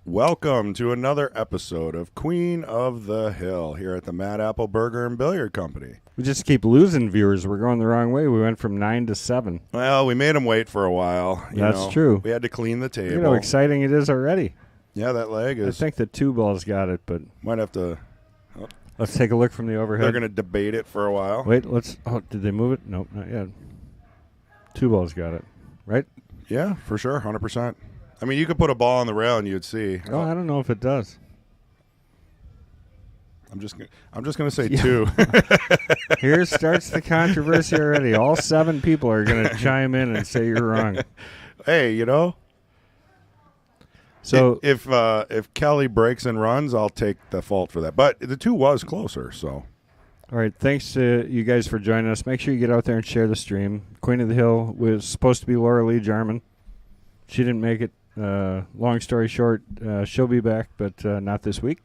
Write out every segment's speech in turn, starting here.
Welcome to another episode of Queen of the Hill here at the Mad Apple Burger and Billiard Company. We just keep losing viewers. We're going the wrong way. We went from 9 to 7. Well, we made them wait for a while. That's true. We had to clean the table. You know how exciting it is already. Yeah, that leg is. I think the two balls got it, but Might have to. let's take a look from the overhead. They're going to debate it for a while. Wait, let's. Oh, did they move it? Nope, not yet. Two balls got it, right? Yeah, for sure, 100%. I mean, you could put a ball on the rail and you'd see. Oh, I don't know if it does. I'm just gonna say two. Here starts the controversy already. All 7 people are going to chime in and say you're wrong. Hey, So if Kelly breaks and runs, I'll take the fault for that. But the 2 was closer, so. all right, thanks to you guys for joining us. Make sure you get out there and share the stream. Queen of the Hill was supposed to be Laura Lee Jarman. She didn't make it. Long story short, she'll be back, but not this week.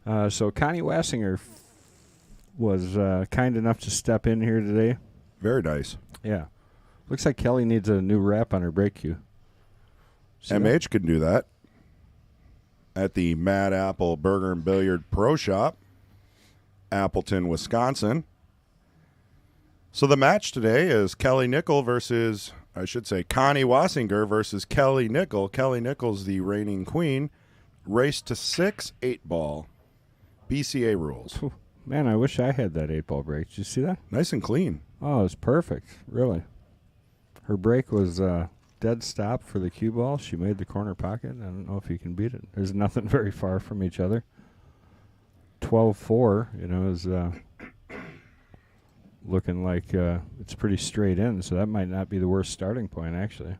So Connie Wasinger was kind enough to step in here today. Very nice. Yeah. Looks like Kelly needs a new wrap on her break cue. See MH that? can do that at the Mad Apple Burger and Billiard Pro Shop, Appleton, Wisconsin. So the match today is Kelly Nickl versus, I should say, Connie Wasinger versus Kelly Nickl. Kelly Nickl's the reigning queen. Race to 6 8-ball. BCA rules. Man, I wish I had that 8-ball break. Did you see that? Nice and clean. Oh, it was perfect, really. Her break was dead stop for the cue ball. She made the corner pocket. I don't know if you can beat it. There's nothing very far from each other. 12-4, is looking like it's pretty straight in, so that might not be the worst starting point, actually.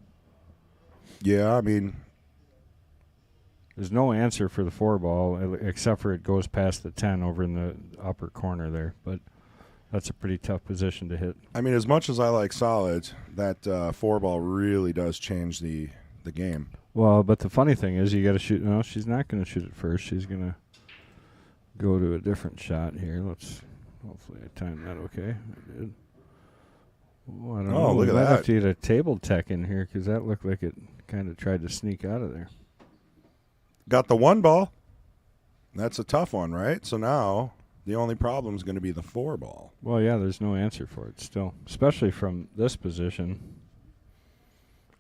Yeah, I mean, There's no answer for the 4-ball, except for it goes past the 10 over in the upper corner there, but that's a pretty tough position to hit. as much as I like solids, that 4-ball really does change the game. Well, but the funny thing is you got to shoot. No, she's not going to shoot it first. She's going to go to a different shot here. Hopefully I timed that okay. I did. Oh, I don't know. Look at We might that. have to get a table tech in here because that looked like it kind of tried to sneak out of there. Got the 1 ball. That's a tough one, right? So now the only problem is going to be the 4-ball. Well, yeah, there's no answer for it still, especially from this position.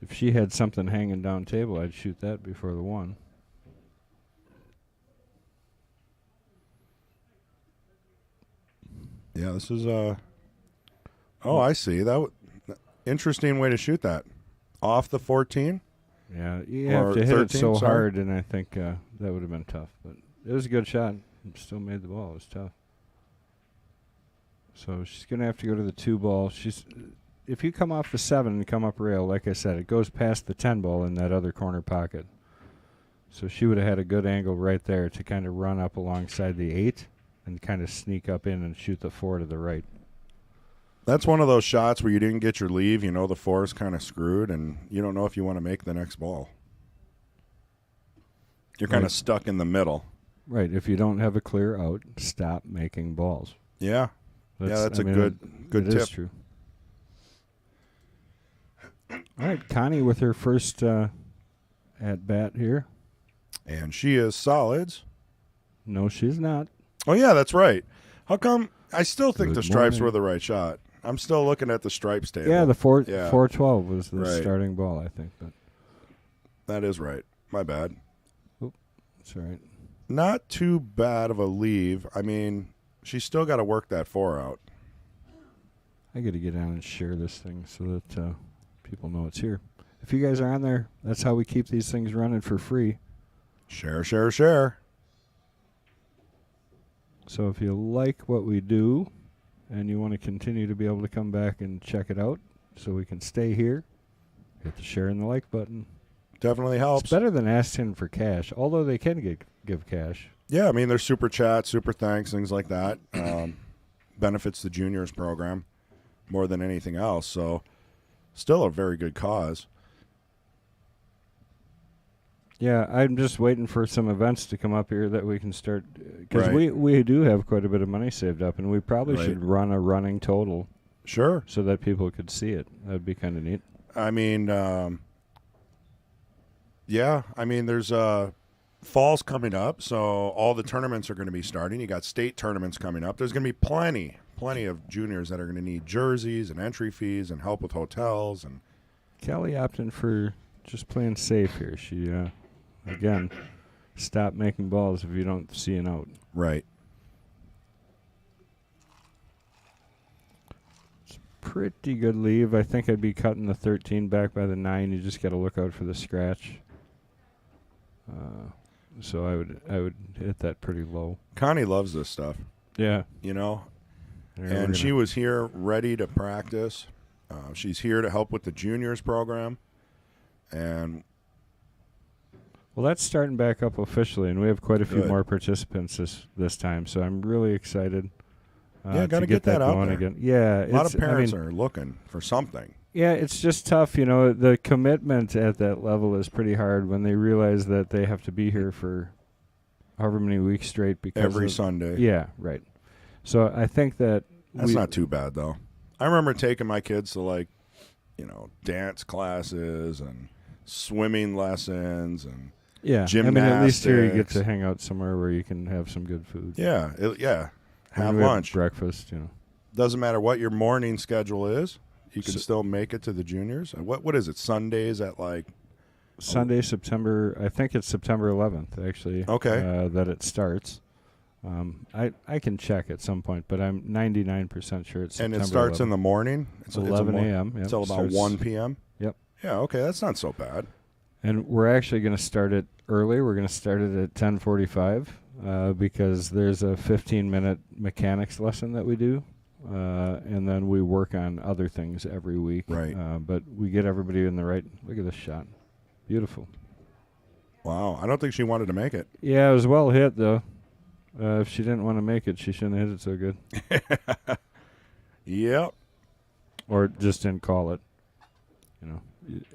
If she had something hanging down table, I'd shoot that before the 1. Yeah, this is I see. Interesting way to shoot that. Off the 14? Yeah, you Or have to hit it 13, so sorry. hard, and I think that would have been tough. But it was a good shot. Still made the ball. It was tough. So she's going to have to go to the 2-ball. If you come off the 7 and come up rail, like I said, it goes past the 10-ball in that other corner pocket. So she would have had a good angle right there to kind of run up alongside the 8 and kind of sneak up in and shoot the 4 to the right. That's one of those shots where you didn't get your leave. The 4 is kind of screwed, and you don't know if you want to make the next ball. You're kind of stuck in the middle. Right. If you don't have a clear out, stop making balls. Yeah. That's a good It tip. is true. All right, Connie with her first at bat here. And she is solids. No, she's not. Oh, yeah, that's right. How come? I still think Good the stripes morning. were the right shot. I'm still looking at the stripes table. Yeah, the 4 Yeah. 412 was the Right. starting ball, I think. But That is right. My bad. it's all right. Not too bad of a leave. She's still got to work that 4 out. I got to get on and share this thing so that people know it's here. If you guys are on there, that's how we keep these things running for free. Share, share, share. So if you like what we do and you want to continue to be able to come back and check it out so we can stay here, hit the share and the like button. Definitely helps. It's better than asking for cash, although they can give cash. Yeah, there's super chats, super thanks, things like that. Benefits the juniors program more than anything else. So still a very good cause. Yeah, I'm just waiting for some events to come up here that we can start, because Right. we do have quite a bit of money saved up, and we probably Right. should run a running total Sure. so that people could see it. That would be kind of neat. Yeah, there's fall's coming up, so all the tournaments are going to be starting. You got state tournaments coming up. There's going to be plenty of juniors that are going to need jerseys and entry fees and help with hotels. And Kelly opting for just playing safe here. She, again, stop making balls if you don't see an out. right. Pretty good leave. I think I'd be cutting the 13 back by the 9. You just got to look out for the scratch. So I would hit that pretty low. Connie loves this stuff, Yeah. you know. Yeah, And she was here ready to practice. She's here to help with the juniors program. And well, that's starting back up officially, and we have quite a few Good. more participants this time. So I'm really excited. Yeah, gotta to get that out going there. again. Yeah, a lot of parents are looking for something. Yeah, it's just tough. You know, the commitment at that level is pretty hard when they realize that they have to be here for however many weeks straight. Because Every Sunday. Yeah, right. So I think that's not too bad, though. I remember taking my kids to, dance classes and swimming lessons and yeah. gymnastics. I mean, at least here you get to hang out somewhere where you can have some good food. Yeah, have We lunch. breakfast. You know, Doesn't matter what your morning schedule is. You can still make it to the juniors. What is it? Sundays at Sunday, September. I think it's September 11th, actually. Okay. That it starts. I can check at some point, but I'm 99% sure it's September. And it starts 11th. in the morning. It's 11 a.m. Yep. Until about Starts- 1 p.m. Yep. Yeah. Okay, that's not so bad. And we're actually going to start it early. We're going to start it at 10:45 because there's a 15-minute mechanics lesson that we do, and then we work on other things every week. Right. But we get everybody in the right. Look at this shot, beautiful. Wow. I don't think she wanted to make it. Yeah, it was well hit though. If she didn't want to make it, she shouldn't have hit it so good, Yep. or just didn't call it. You know,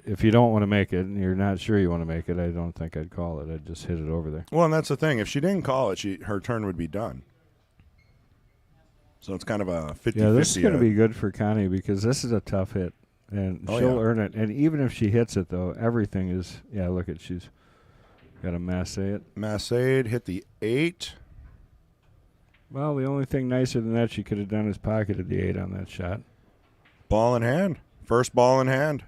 if you don't want to make it and you're not sure you want to make it, I don't think I'd call it. I'd just hit it over there. Well, and that's the thing. If she didn't call it, her turn would be done. So it's kind of a 50-50. Yeah, this is going to be good for Connie because this is a tough hit, and she'll earn it. And even if she hits it, though, everything is. Yeah, look at she's got a Massade. Massade hit the 8. Well, the only thing nicer than that she could have done is pocketed the 8 on that shot. Ball in hand. First ball in hand.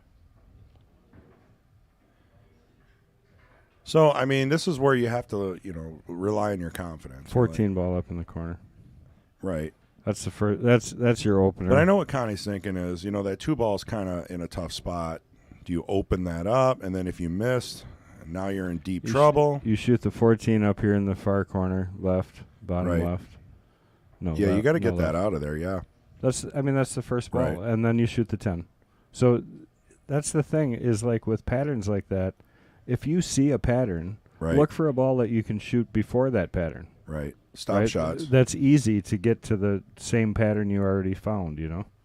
So, I mean, this is where you have to, rely on your confidence. 14 ball up in the corner. Right. That's the first. That's your opener. But I know what Connie's thinking is, that 2 ball's kind of in a tough spot. Do you open that up, and then if you miss, now you're in deep trouble? You shoot the 14 up here in the far corner, left, bottom left. No. Yeah, you got to get no that left. out of there. Yeah. That's the first ball, Right. and then you shoot the 10. So that's the thing is like with patterns like that, if you see a pattern, look for a ball that you can shoot before that pattern. Right. Stop shots. That's easy to get to the same pattern you already found,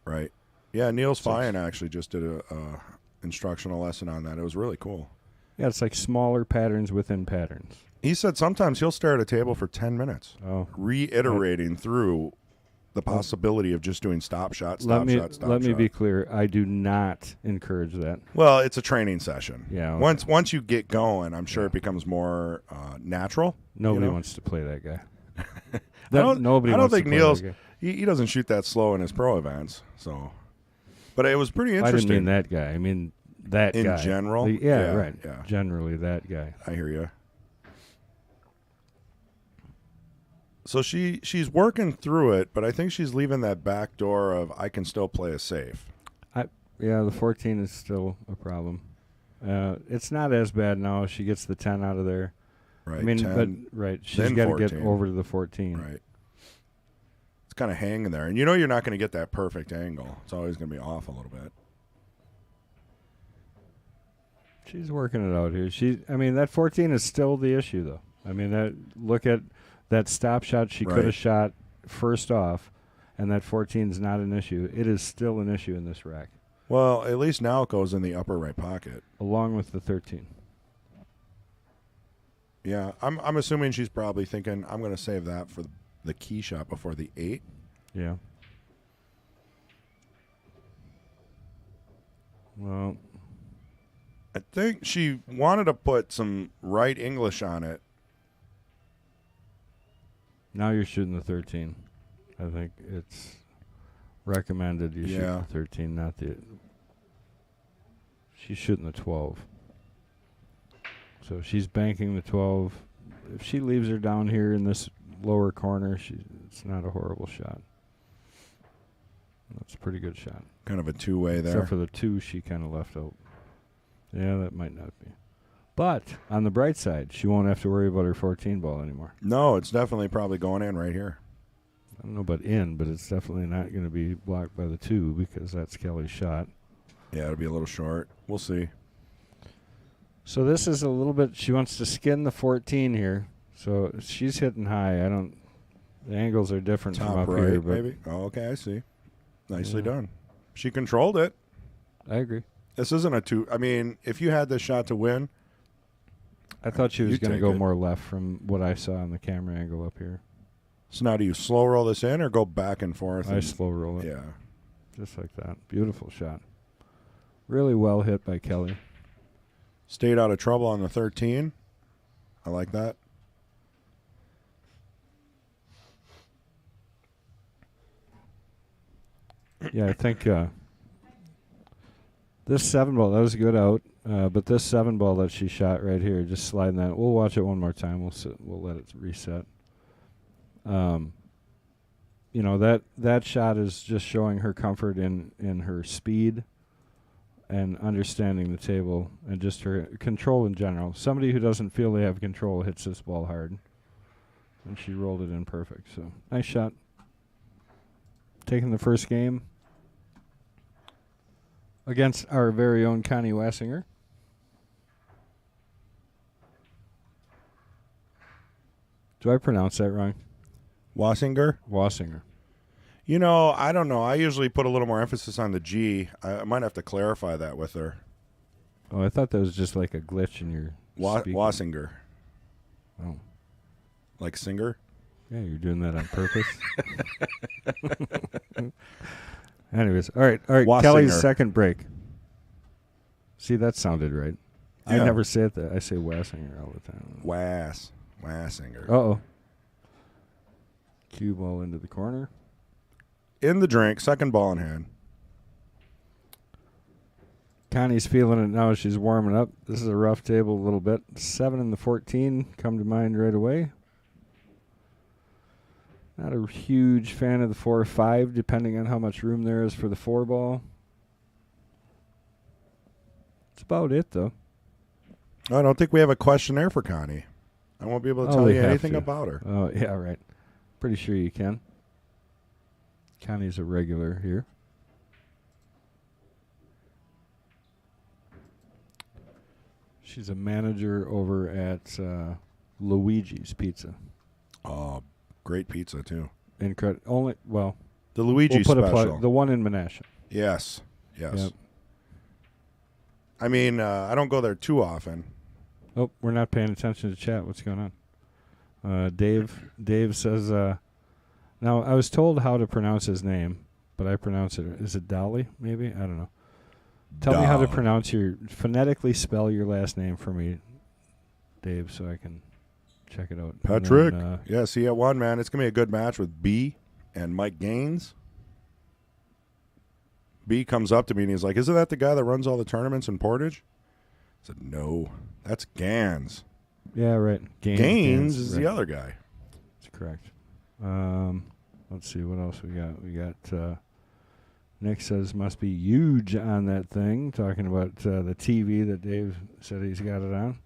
Right. Yeah, Niels Fyan actually just did a instructional lesson on that. It was really cool. Yeah, it's like smaller patterns within patterns. He said sometimes he'll stare at a table for 10 minutes, reiterating through the possibility of just doing stop shot. Let me be clear. I do not encourage that. Well, it's a training session. Yeah. Okay. Once you get going, I'm sure it becomes more natural. Nobody wants to play that guy. I don't think Niels. That guy. He doesn't shoot that slow in his pro events. So, but it was pretty I interesting. didn't mean that guy. I mean that in guy. general. Yeah, right. Yeah. Generally, that guy. I hear you. So she's working through it, but I think she's leaving that back door of I can still play a safe. Yeah, the 14 is still a problem. It's not as bad now. She gets the 10 out of there. Right. I mean, 10, she's got to get over to the 14. Right. It's kind of hanging there, and you're not going to get that perfect angle. It's always going to be off a little bit. She's working it out here. That 14 is still the issue, though. I mean, look at that stop shot she could have shot first off, and that 14 is not an issue. It is still an issue in this rack. Well, at least now it goes in the upper right pocket. Along with the 13. Yeah, I'm assuming she's probably thinking, I'm going to save that for the key shot before the 8. Yeah. Well, I think she wanted to put some right English on it, Now you're shooting the 13. I think it's recommended you shoot the 13, not the... She's shooting the 12. So she's banking the 12. If she leaves her down here in this lower corner, it's not a horrible shot. That's a pretty good shot. Kind of a two-way there. Except for the 2 she kind of left out. Yeah, that might not be. But on the bright side, she won't have to worry about her 14 ball anymore. No, it's definitely probably going in right here. I don't know about in, but it's definitely not going to be blocked by the 2 because that's Kelly's shot. Yeah, it'll be a little short. We'll see. So this is a little bit, she wants to skin the 14 here. So she's hitting high. The angles are different Top from up right, here. But maybe. Oh, okay, I see. Nicely done. She controlled it. I agree. This isn't a 2. I mean, if you had this shot to win. I thought she was going to take go it. more left from what I saw on the camera angle up here. So now do you slow roll this in or go back and forth? I slow roll it. Yeah. Just like that. Beautiful shot. Really well hit by Kelly. Stayed out of trouble on the 13. I like that. Yeah, I think this 7 ball, that was a good out. But this 7 ball that she shot right here, just sliding that. We'll watch it one more time. We'll let it reset. That shot is just showing her comfort in her speed and understanding the table and just her control in general. Somebody who doesn't feel they have control hits this ball hard. And she rolled it in perfect. So, nice shot. Taking the first game against our very own Connie Wasinger. Do I pronounce that wrong? Wasinger? Wasinger. You know, I don't know. I usually put a little more emphasis on the G. I might have to clarify that with her. Oh, I thought that was just like a glitch in your speaking. Wasinger. Oh. Like singer? Yeah, you're doing that on purpose. Anyways, all right. Wasinger. Kelly's second break. See, that sounded right. Yeah. I never say it that. I say Wasinger all the time. Wasinger. Uh-oh. Cue ball into the corner. In the drink, second ball in hand. Connie's feeling it now. She's warming up. This is a rough table a little bit. 7 and the 14 come to mind right away. Not a huge fan of the 4 or 5, depending on how much room there is for the 4 ball. That's about it, though. I don't think we have a questionnaire for Connie. I won't be able to tell you anything about her. Oh, yeah, right. Pretty sure you can. Connie's a regular here. She's a manager over at Luigi's Pizza. Oh, great pizza, too. The Luigi we'll put special. the one in Menasha. Yes. Yep. I mean, I don't go there too often. Oh, we're not paying attention to chat. What's going on? Dave says, now I was told how to pronounce his name, but I pronounce it. Is it Dolly, maybe? I don't know. Tell me how to phonetically spell your last name for me, Dave, so I can check it out. Patrick. Then, yeah, see at one, man. It's going to be a good match with B and Mike Gaines. B comes up to me and he's like, isn't that the guy that runs all the tournaments in Portage? I said, no, that's Gans. Yeah, right. Gaines is right. the other guy. That's correct. Let's see what else we got. We got Nick says must be huge on that thing, talking about the TV that Dave said he's got it on.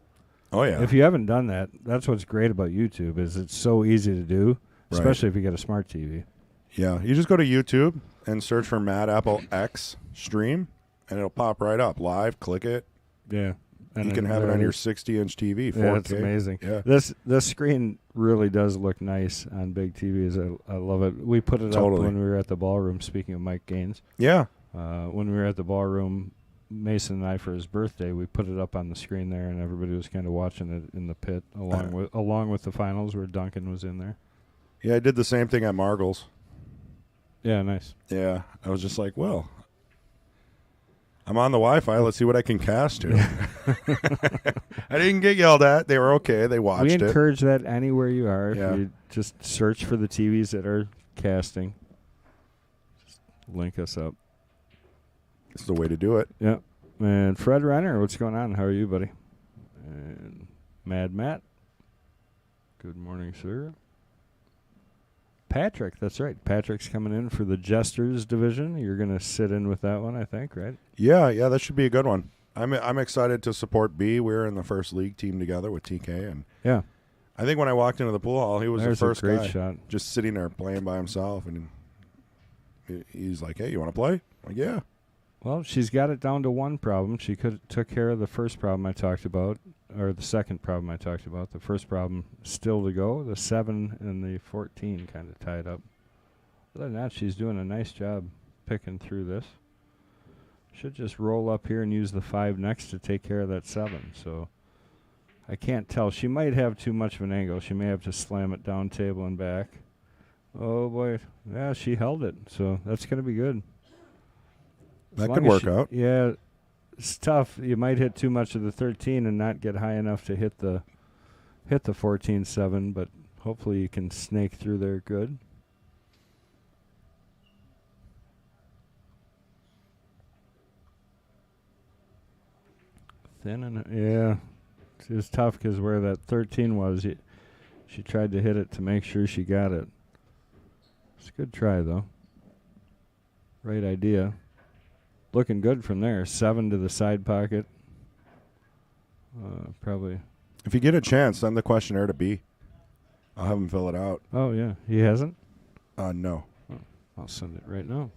Oh, yeah. If you haven't done that, that's what's great about YouTube is it's so easy to do, especially if you get a smart TV. Yeah, you just go to YouTube and search for Mad Apple X stream, and it'll pop right up live. Click it. Yeah. And you can have it on your 60-inch TV, 4K. Yeah, that's amazing. Yeah. This screen really does look nice on big TVs. I love it. We put it up when we were at the ballroom, speaking of Mike Gaines. Yeah. When we were at the ballroom, Mason and I, for his birthday, we put it up on the screen there, and everybody was kind of watching it in the pit, along with the finals where Duncan was in there. Yeah, I did the same thing at Margles. Yeah, nice. Yeah, I was just like, well, I'm on the Wi-Fi. Let's see what I can cast to. I didn't get yelled at. They were okay. They watched it. We encourage that anywhere you are. If Yeah. you just search for the TVs that are casting. Just link us up. It's the way to do it. Yep. And Fred Renner, what's going on? How are you, buddy? And Mad Matt. Good morning, sir. Patrick, that's right. Patrick's coming in for the Jesters division. You're going to sit in with that one, I think, right? Yeah, that should be a good one. I'm excited to support B. We're in the first league team together with TK, and yeah, I think when I walked into the pool hall, he was there's the first a great guy shot. just sitting there playing by himself, and he's like, "Hey, you want to play?" I'm like, yeah. Well, she's got it down to one problem. She took care of the first problem I talked about, or the second problem I talked about. The first problem still to go. The 7 and the 14 kind of tied up. Other than that, she's doing a nice job picking through this. Should just roll up here and use the 5 next to take care of that 7. So I can't tell. She might have too much of an angle. She may have to slam it down table and back. Oh, boy. Yeah, she held it. So that's going to be good. That could work out. Yeah, it's tough. You might hit too much of the 13 and not get high enough to hit the 14-7, but hopefully you can snake through there good. Thin and yeah, it was tough because where that 13 was, she tried to hit it to make sure she got it. It's a good try though. Right idea. Looking good from there. 7 to the side pocket. Probably. If you get a chance, send the questionnaire to B. I'll have him fill it out. Oh yeah, he hasn't. No. Oh, I'll send it right now.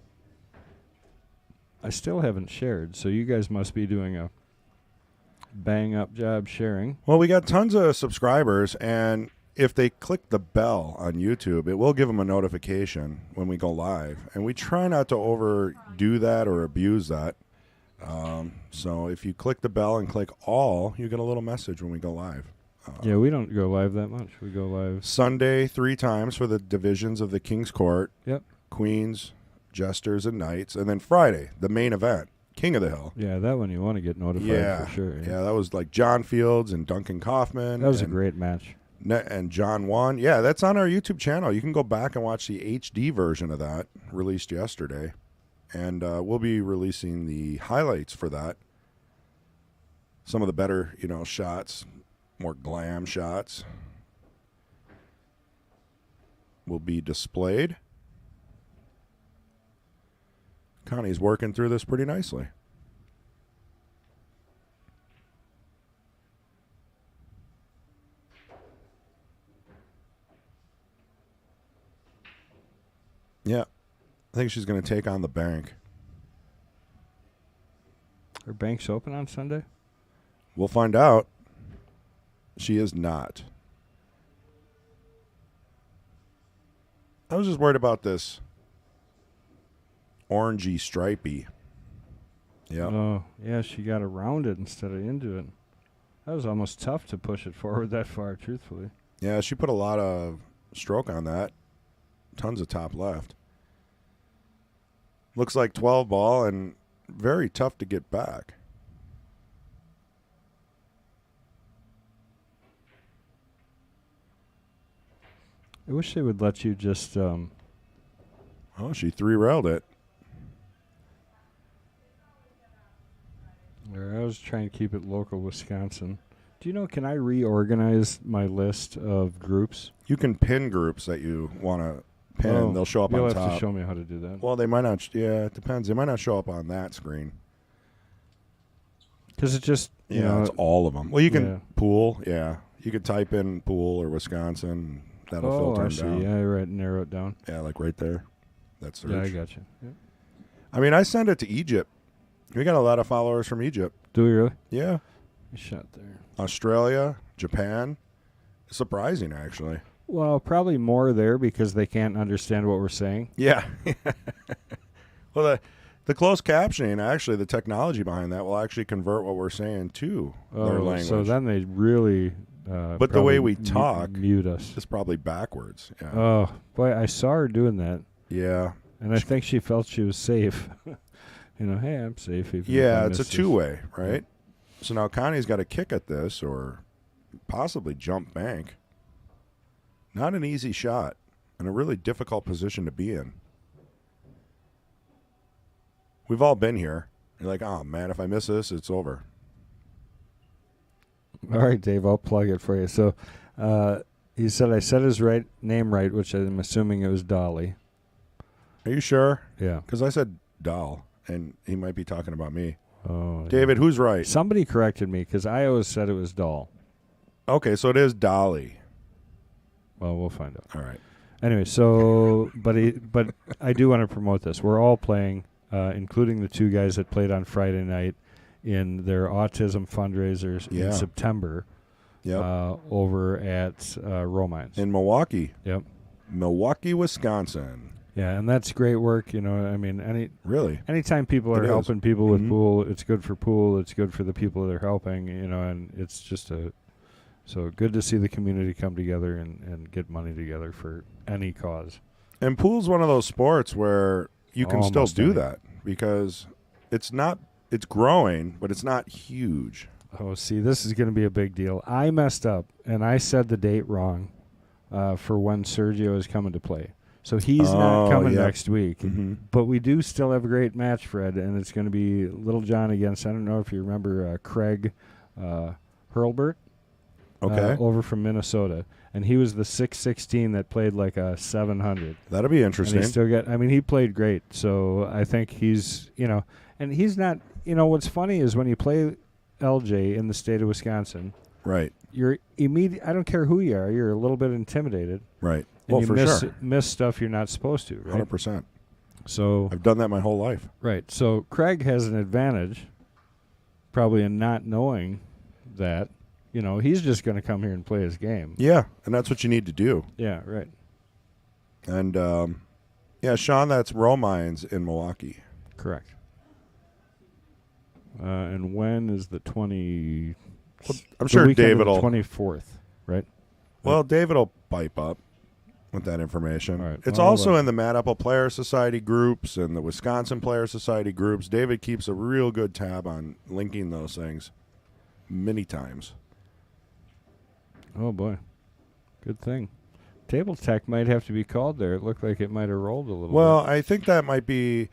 I still haven't shared, so you guys must be doing a bang-up job sharing. Well, we got tons of subscribers, and if they click the bell on YouTube, it will give them a notification when we go live. And we try not to overdo that or abuse that. So if you click the bell and click all, you get a little message when we go live. Yeah, we don't go live that much. We go live Sunday 3 times for the divisions of the King's Court. Yep. Queens, Jesters, and Knights. And then Friday, the main event, King of the Hill. Yeah, that one you want to get notified for sure. Yeah, that was like John Fields and Duncan Kaufman. That was a great match. And John won. Yeah, that's on our YouTube channel. You can go back and watch the HD version of that, released yesterday. And we'll be releasing the highlights for that. Some of the better, shots, more glam shots will be displayed. Connie's working through this pretty nicely. Yeah. I think she's going to take on the bank. Are banks open on Sunday? We'll find out. She is not. I was just worried about this orangey stripey. Yeah. Oh, yeah, she got around it instead of into it. That was almost tough to push it forward that far, truthfully. Yeah, she put a lot of stroke on that. Tons of top left. Looks like 12 ball and very tough to get back. I wish they would let you just... Oh, she 3-railed it. I was trying to keep it local Wisconsin. Do you know, can I reorganize my list of groups? You can pin groups that you want to pin. Oh, they'll show up you'll on have top. to show me how to do that. Well, they might not. Yeah, it depends. They might not show up on that screen. Because it just, you know, it's all of them. Well, you can yeah. pool. Yeah, you could type in pool or Wisconsin. That'll filter I them see. down. Yeah, right, narrow it down. Yeah, like right there. That's search. Yeah, I got you. Yep. I mean, I send it to Egypt. We got a lot of followers from Egypt. Do we really? Yeah. Nice shot there. Australia, Japan. Surprising, actually. Well, probably more there because they can't understand what we're saying. Yeah. Well, the closed captioning, actually, the technology behind that will actually convert what we're saying to their language. So then they really... but the way we talk mute us. is probably backwards. Yeah. Oh, boy, I saw her doing that. Yeah. And I think she felt she was safe. You know, hey, I'm safe. Even Yeah, if I it's a miss this. two-way, right? So now Connie's got to kick at this or possibly jump bank. Not an easy shot and a really difficult position to be in. We've all been here. You're like, oh, man, if I miss this, it's over. All right, Dave, I'll plug it for you. So he said I said his name right, which I'm assuming it was Dolly. Are you sure? Yeah. Because I said doll, and he might be talking about me. Oh, David, who's right? Somebody corrected me because I always said it was doll. Okay, so it is Dolly. Well, we'll find out. All right. Anyway, so but I do want to promote this. We're all playing, including the two guys that played on Friday night in their autism fundraisers in September. Yep. Over at Romines in Milwaukee. Yep. Milwaukee, Wisconsin. Yeah, and that's great work. You know, I mean, anytime people are helping people with pool, it's good for pool. It's good for the people they're helping. You know, and it's just so good to see the community come together and get money together for any cause. And pool's one of those sports where you can still do that because it's growing, but it's not huge. Oh, see, this is going to be a big deal. I messed up, and I said the date wrong for when Sergio is coming to play. So he's not coming next week. Mm-hmm. But we do still have a great match, Fred, and it's going to be Little John against, I don't know if you remember Craig Hurlbert. Okay. Over from Minnesota. And he was the 6'16" that played like a 700. That'll be interesting. And he played great. So I think he's, and he's not, what's funny is when you play LJ in the state of Wisconsin, right? You're immediate. I don't care who you are. You're a little bit intimidated, right? And you miss stuff you're not supposed to, right? 100%. So I've done that my whole life, right? So Craig has an advantage, probably in not knowing that. He's just going to come here and play his game. Yeah, and that's what you need to do. Yeah, right. And Sean, that's Romines in Milwaukee. Correct. And when is the 20? Well, I'm sure David will 24th, right? Well, David will pipe up with that information. Right. It's also in the Mad Apple Player Society groups and the Wisconsin Player Society groups. David keeps a real good tab on linking those things many times. Oh boy, good thing. Table Tech might have to be called there. It looked like it might have rolled a little bit. Well, I think that might be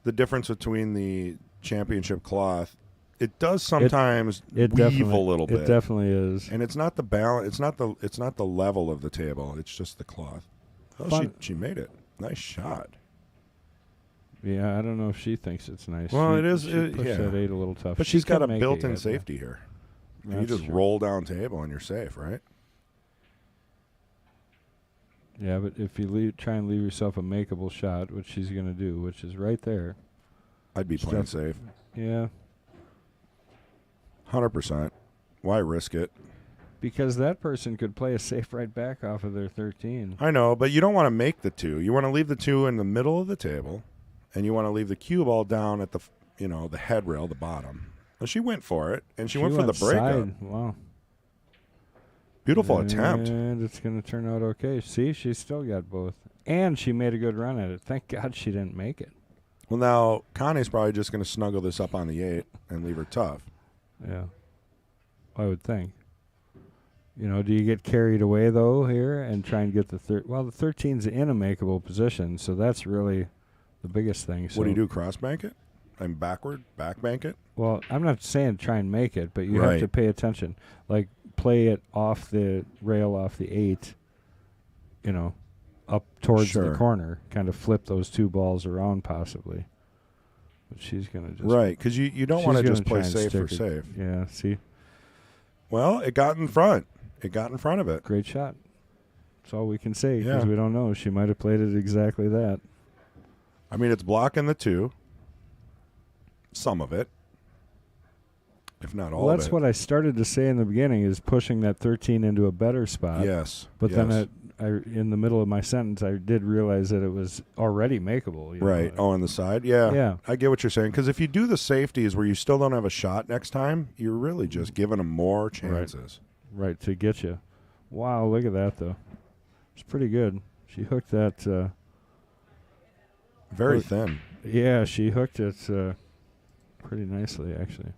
the difference between the championship cloth. It does sometimes weave a little bit. It definitely is. And it's not the balance. It's not the level of the table. It's just the cloth. Oh, she made it. Nice shot. Yeah, I don't know if she thinks it's nice. Well, it is. She pushed that 8 a little tough. But she's got a built-in safety here. You just true. roll down table and you're safe, right? Yeah, but if you try and leave yourself a makeable shot, which she's going to do, which is right there. I'd be playing safe. Yeah. 100%. Why risk it? Because that person could play a safe right back off of their 13. I know, but you don't want to make the 2. You want to leave the 2 in the middle of the table, and you want to leave the cue ball down at the head rail, the bottom. Well, she went for it, and she went for the breakup. Wow. Beautiful attempt. And it's going to turn out okay. See, she's still got both. And she made a good run at it. Thank God she didn't make it. Well, now, Connie's probably just going to snuggle this up on the 8 and leave her tough. Yeah. I would think. Do you get carried away, though, here and try and get the Well, the 13's in a makeable position, so that's really the biggest thing. So what do you do, cross bank it? And back bank it? Well, I'm not saying try and make it, but you have to pay attention. Like, play it off the rail, off the 8, up towards the corner. Kind of flip those 2 balls around, possibly. But she's going to just... Right, because you don't want to just play safe for safe. Yeah, see? Well, it got in front. It got in front of it. Great shot. That's all we can say, because we don't know. She might have played it exactly that. I mean, it's blocking the 2. Some of it. If not all of it. Well, that's what I started to say in the beginning, is pushing that 13 into a better spot. Yes. But then in the middle of my sentence, I did realize that it was already makeable. Right. On the side? Yeah. Yeah. I get what you're saying. Because if you do the safeties where you still don't have a shot next time, you're really just giving them more chances. Right, to get you. Wow, look at that, though. It's pretty good. She hooked that. Very thin. Yeah, she hooked it pretty nicely, actually.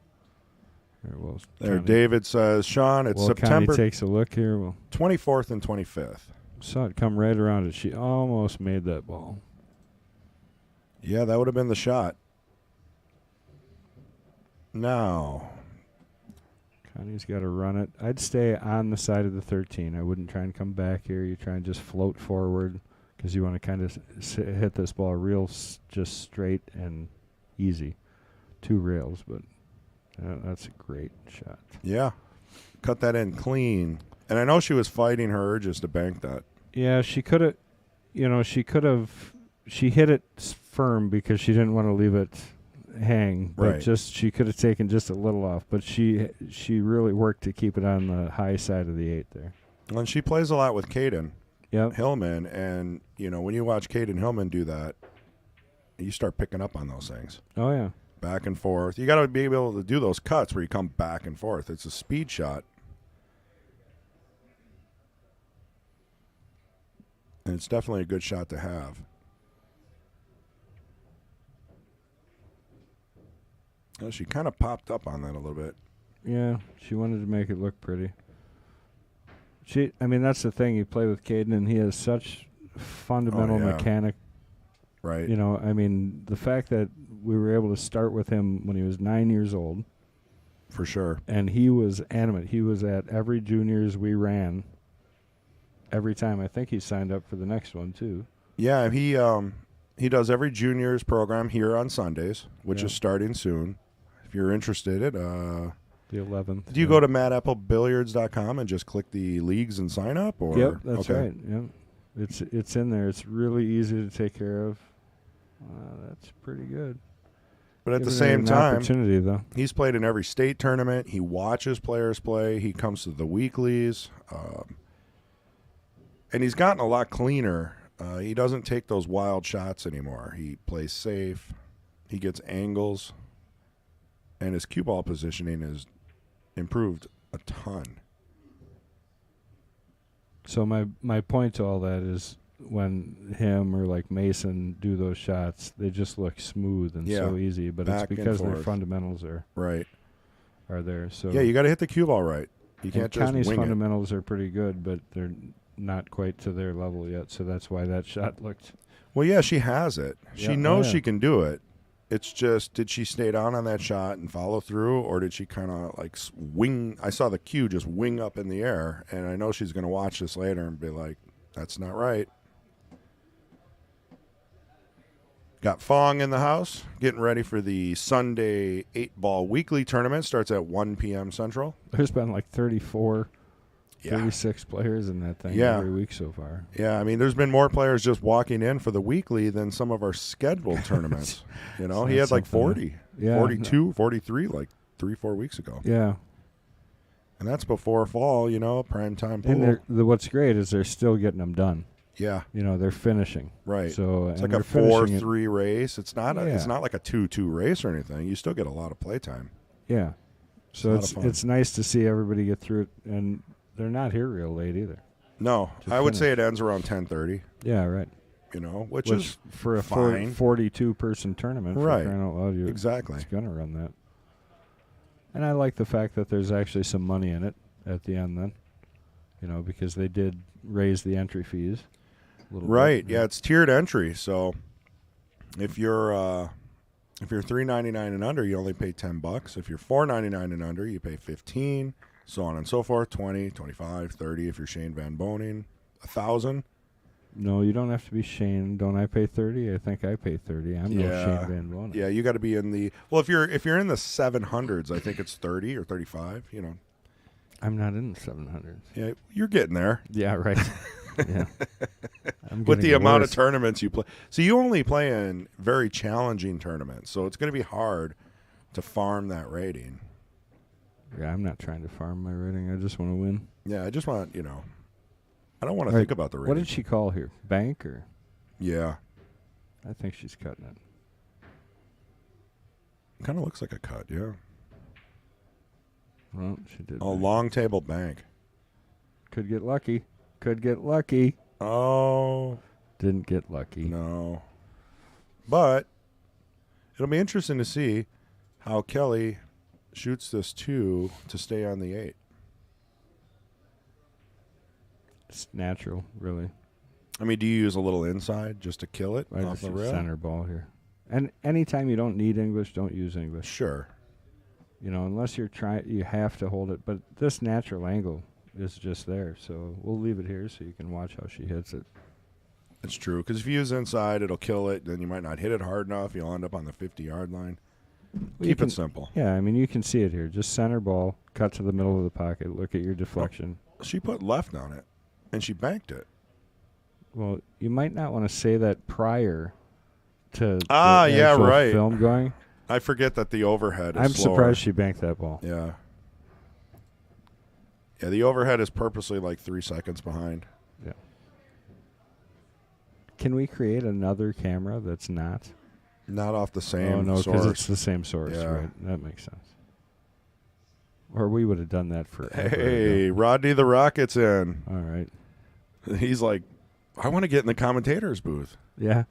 There, David says, Sean, it's September. Connie takes a look here. 24th and 25th. Saw it come right around it. She almost made that ball. Yeah, that would have been the shot. Now, Connie's got to run it. I'd stay on the side of the 13. I wouldn't try and come back here. You try and just float forward because you want to kind of hit this ball real just straight and easy. 2 rails, but that's a great shot. yeah, cut that in clean. And I know she was fighting her urges to bank that. Yeah, she could have, she hit it firm because she didn't want to leave it hang, but Right. she could have taken just a little off, but she really worked to keep it on the high side of the 8 there. And she plays a lot with Caden Yep. Hillman, and when you watch Caden Hillman do that, you start picking up on those things. Oh yeah. Back and forth. You got to be able to do those cuts where you come back and forth. It's a speed shot. And it's definitely a good shot to have. Well, she kind of popped up on that a little bit. Yeah, she wanted to make it look pretty. That's the thing. You play with Caden, and he has such fundamental mechanic. Right. The fact that we were able to start with him when he was 9 years old. For sure. And he was animate. He was at every juniors we ran. Every time. I think he signed up for the next one, too. Yeah, he does every juniors program here on Sundays, which is starting soon. If you're interested, the 11th. do you go to MadAppleBilliards.com and just click the leagues and sign up? Or Yep, that's right. Yep. It's in there. It's really easy to take care of. That's pretty good. But at the Gives same an time, opportunity, though. he's played in every state tournament. He watches players play. He comes to the weeklies. And he's gotten a lot cleaner. He doesn't take those wild shots anymore. He plays safe. He gets angles. And his cue ball positioning is improved a ton. So my point to all that is when him or like Mason do those shots, they just look smooth and so easy. But Back it's and because their forth. fundamentals are there. So Yeah, you got to hit the cue ball right. You can't just Connie's wing it. fundamentals are pretty good, but they're not quite to their level yet. So that's why that shot looked. Well, yeah, she has it. She Yeah, knows yeah. she can do it. It's just, did she stay down on that shot and follow through, or did she kind of like wing? I saw the cue just wing up in the air, and I know she's going to watch this later and be like, that's not right. Got Fong in the house, getting ready for the Sunday 8-ball weekly tournament. Starts at 1 p.m. Central. There's been like 36 players in that thing every week so far. Yeah, there's been more players just walking in for the weekly than some of our scheduled tournaments. He had like 40, 42, 43 like 3-4 weeks ago. Yeah. And that's before fall, prime time pool. And what's great is they're still getting them done. Yeah. They're finishing. Right. So it's and like a they're finishing 4-3 race. It's not it's not like a 2-2 race or anything. You still get a lot of play time. Yeah. So a lot of fun. it's nice to see everybody get through it, and they're not here real late either. No, I would say it ends around 10:30. Yeah, right. Which is for a fine. 42-person tournament. Right. For crying out loud, Exactly. It's gonna run that. And I like the fact that there's actually some money in it at the end. Then, because they did raise the entry fees. A little Right. bit. Yeah, it's tiered entry. So if you're $3.99 and under, you only pay $10. If you're $4.99 and under, you pay $15. So on and so forth. 20, 25, 30. If you're Shane Van Boning, $1,000. No, you don't have to be Shane. Don't I pay 30? I think I pay 30. I'm no Shane Van Bonen. Yeah, you got to be in the if you're in the 700s, I think it's 30 or 35. I'm not in the 700s. Yeah, you're getting there. Yeah, right. Yeah. With the amount of tournaments you play. So you only play in very challenging tournaments. So it's going to be hard to farm that rating. Yeah, I'm not trying to farm my rating. I just want to win. Yeah, I just want, I don't want to think about the rating. What did she call here? Bank or? Yeah. I think she's cutting it. Kind of looks like a cut, yeah. Well, she did. Oh, long table bank. Could get lucky. Could get lucky. Oh. Didn't get lucky. No. But it'll be interesting to see how Kelly shoots this 2 to stay on the 8. It's natural, really. I mean, do you use a little inside just to kill it I off just the use rail? center ball here. And anytime you don't need English, don't use English. Sure. You know, unless you have to hold it. But this natural angle is just there, so we'll leave it here so you can watch how she hits it. It's true, because if you use inside, it'll kill it. Then you might not hit it hard enough. You'll end up on the 50-yard line. Keep it simple. Yeah, I mean, you can see it here. Just center ball, cut to the middle of the pocket, look at your deflection. She put left on it, and she banked it. Well, you might not want to say that prior to the yeah, right. film going. I forget that the overhead is I'm slower. surprised she banked that ball. Yeah. Yeah, the overhead is purposely like 3 seconds behind. Yeah. Can we create another camera that's not? Not off the same no, source. because it's the same source, Yeah. right? That makes sense. Or we would have done that forever Hey, ago. Rodney the Rocket's in. All right. He's like, I want to get in the commentator's booth. Yeah.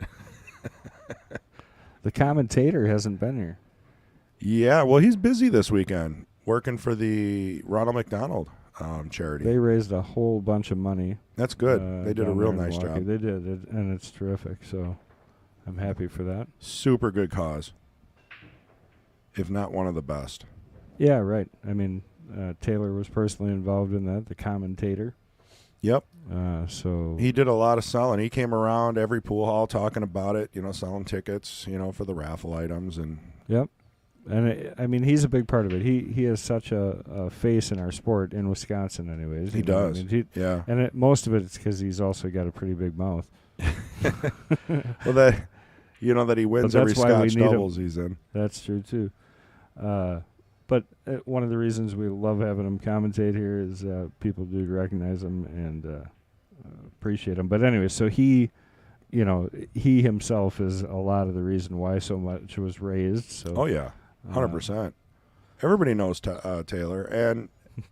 The commentator hasn't been here. Yeah, well, he's busy this weekend working for the Ronald McDonald charity. They raised a whole bunch of money. That's good. They did a down real there in nice Milwaukee. job. They did, and it's terrific. So I'm happy for that. Super good cause, if not one of the best. Yeah, right. I mean, Taylor was personally involved in that, the commentator. Yep. So He did a lot of selling. He came around every pool hall talking about it, selling tickets, for the raffle items. And Yep. And I mean, he's a big part of it. He is such a face in our sport in Wisconsin, anyways. he You know, I does. mean, Yeah. and most of it's because he's also got a pretty big mouth. Well, that he wins But every that's why we Scotch need him. doubles he's in. That's true too. But one of the reasons we love having him commentate here is people do recognize him and appreciate him. But anyway, so he himself is a lot of the reason why so much was raised. So Oh, yeah. 100%. Everybody knows Taylor. And,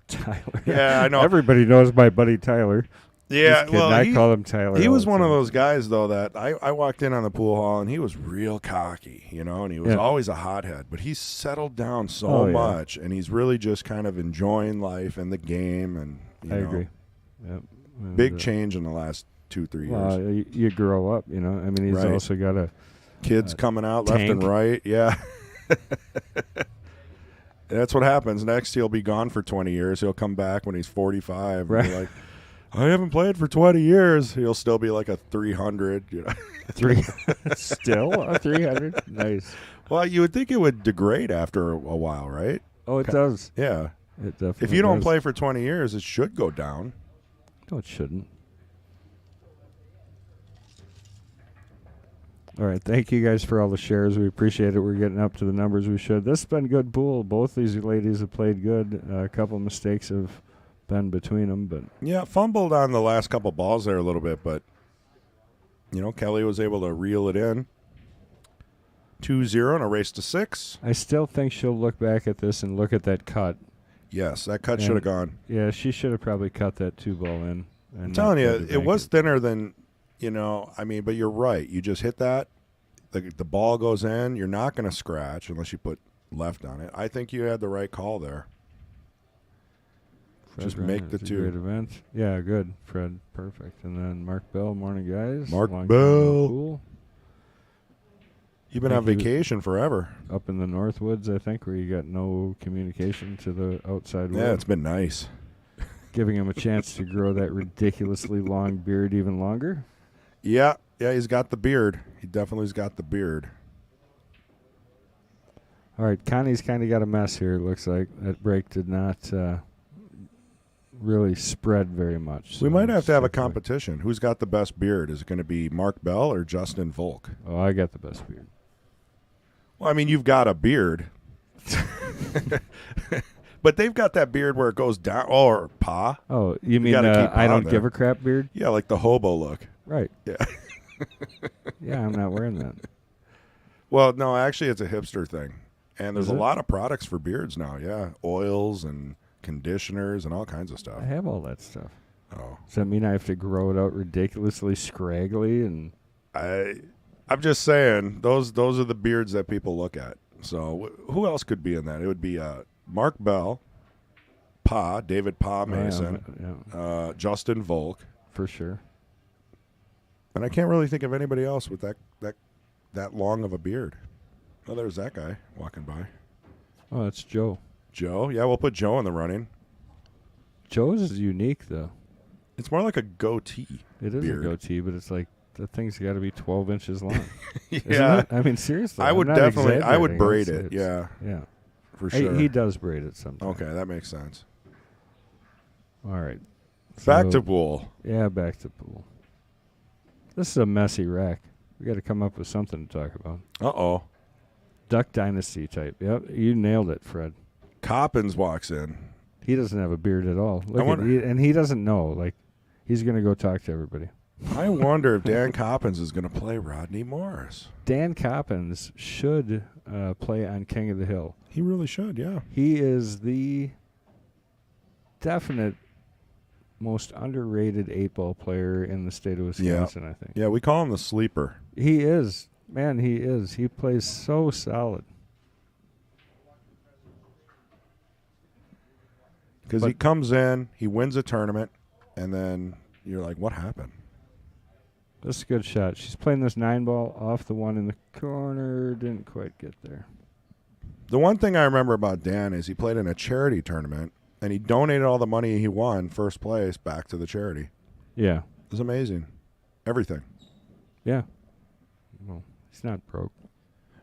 Tyler. yeah, I know. Everybody knows my buddy Tyler. Yeah, Just well, kidding. I call him Tyler. he all was the one of time. those guys, though, that I walked in on the pool hall, and he was real cocky, and he was Yeah. always a hothead. But he's settled down so Oh, yeah. much, and he's really just kind of enjoying life and the game. And I agree. Yep. And, Big change in the last 2-3 years. Well, you grow up, I mean, he's Right. also got a Kids coming out left and tank. right. Yeah. That's what happens. Next, he'll be gone for 20 years. He'll come back when he's 45. Right. And be like, I haven't played for 20 years. He'll still be like a 300. still a 300. Nice. Well, you would think it would degrade after a while, right? Oh, it does. Yeah. It definitely. If you don't does. play for 20 years, it should go down. No, it shouldn't. All right, thank you guys for all the shares. We appreciate it. We're getting up to the numbers we should. This has been good pool. Both these ladies have played good. A couple of mistakes have been between them, but Yeah, fumbled on the last couple balls there a little bit, but, Kelly was able to reel it in. 2-0 and a race to 6. I still think she'll look back at this and look at that cut. Yes, that cut should have gone. Yeah, she should have probably cut that 2-ball in. And I'm telling not you, tried to it bank was thinner than, but you're right. You just hit that. The ball goes in. You're not going to scratch unless you put left on it. I think you had the right call there. Fred Just Ryan, make the it's a two. Great event. Yeah, good. Fred, perfect. And then Mark Bell, morning, guys. Mark Long time Bell. no pool. You've been on Thank you. vacation forever. Up in the Northwoods, I think, where you got no communication to the outside world. Yeah, it's been nice. Giving him a chance to grow that ridiculously long beard even longer. Yeah, he's got the beard. He definitely's got the beard. All right, Connie's kind of got a mess here, it looks like. That break did not really spread very much. We so might have to have a stick with- competition. Who's got the best beard? Is it going to be Mark Bell or Justin Volk? Oh, I got the best beard. Well, I mean, you've got a beard. But they've got that beard where it goes down. Or pa. Oh, you mean gotta keep I on don't there. give a crap beard? Yeah, like the hobo look. Right. Yeah. Yeah, I'm not wearing that. Well, no, actually, it's a hipster thing. And there's Is a it? lot of products for beards now, yeah. Oils and conditioners and all kinds of stuff. I have all that stuff. Oh. Does that mean I have to grow it out ridiculously scraggly? And I'm just saying, those are the beards that people look at. So who else could be in that? It would be Mark Bell, David Pa Mason, Yeah. Justin Volk, for sure. And I can't really think of anybody else with that long of a beard. Oh, there's that guy walking by. Oh, that's Joe. Joe? Yeah, we'll put Joe in the running. Joe's is unique, though. It's more like a goatee. It is beard. a goatee, but it's like the thing's got to be 12 inches long. Yeah. Isn't it? I mean, seriously. I would I'm not definitely, I would exaggerating. braid it. Yeah, Yeah. for sure. He does braid it sometimes. Okay, that makes sense. All right. Back So- to pool. Yeah, back to pool. This is a messy rack. We got to come up with something to talk about. Uh-oh. Duck Dynasty type. Yep, you nailed it, Fred. Coppins walks in. He doesn't have a beard at all. I wonder- And he doesn't know. Like, he's going to go talk to everybody. I wonder if Dan Coppins is going to play Rodney Morris. Dan Coppins should play on King of the Hill. He really should, yeah. He is the definite most underrated 8-ball player in the state of Wisconsin, I think. Yeah, we call him the sleeper. He is. Man, he is. He plays so solid. Because he comes in, he wins a tournament, and then you're like, what happened? This is a good shot. She's playing this 9-ball off the one in the corner. Didn't quite get there. The one thing I remember about Dan is he played in a charity tournament, and he donated all the money he won, first place, back to the charity. Yeah. It was amazing. Everything. Yeah. Well, he's not broke.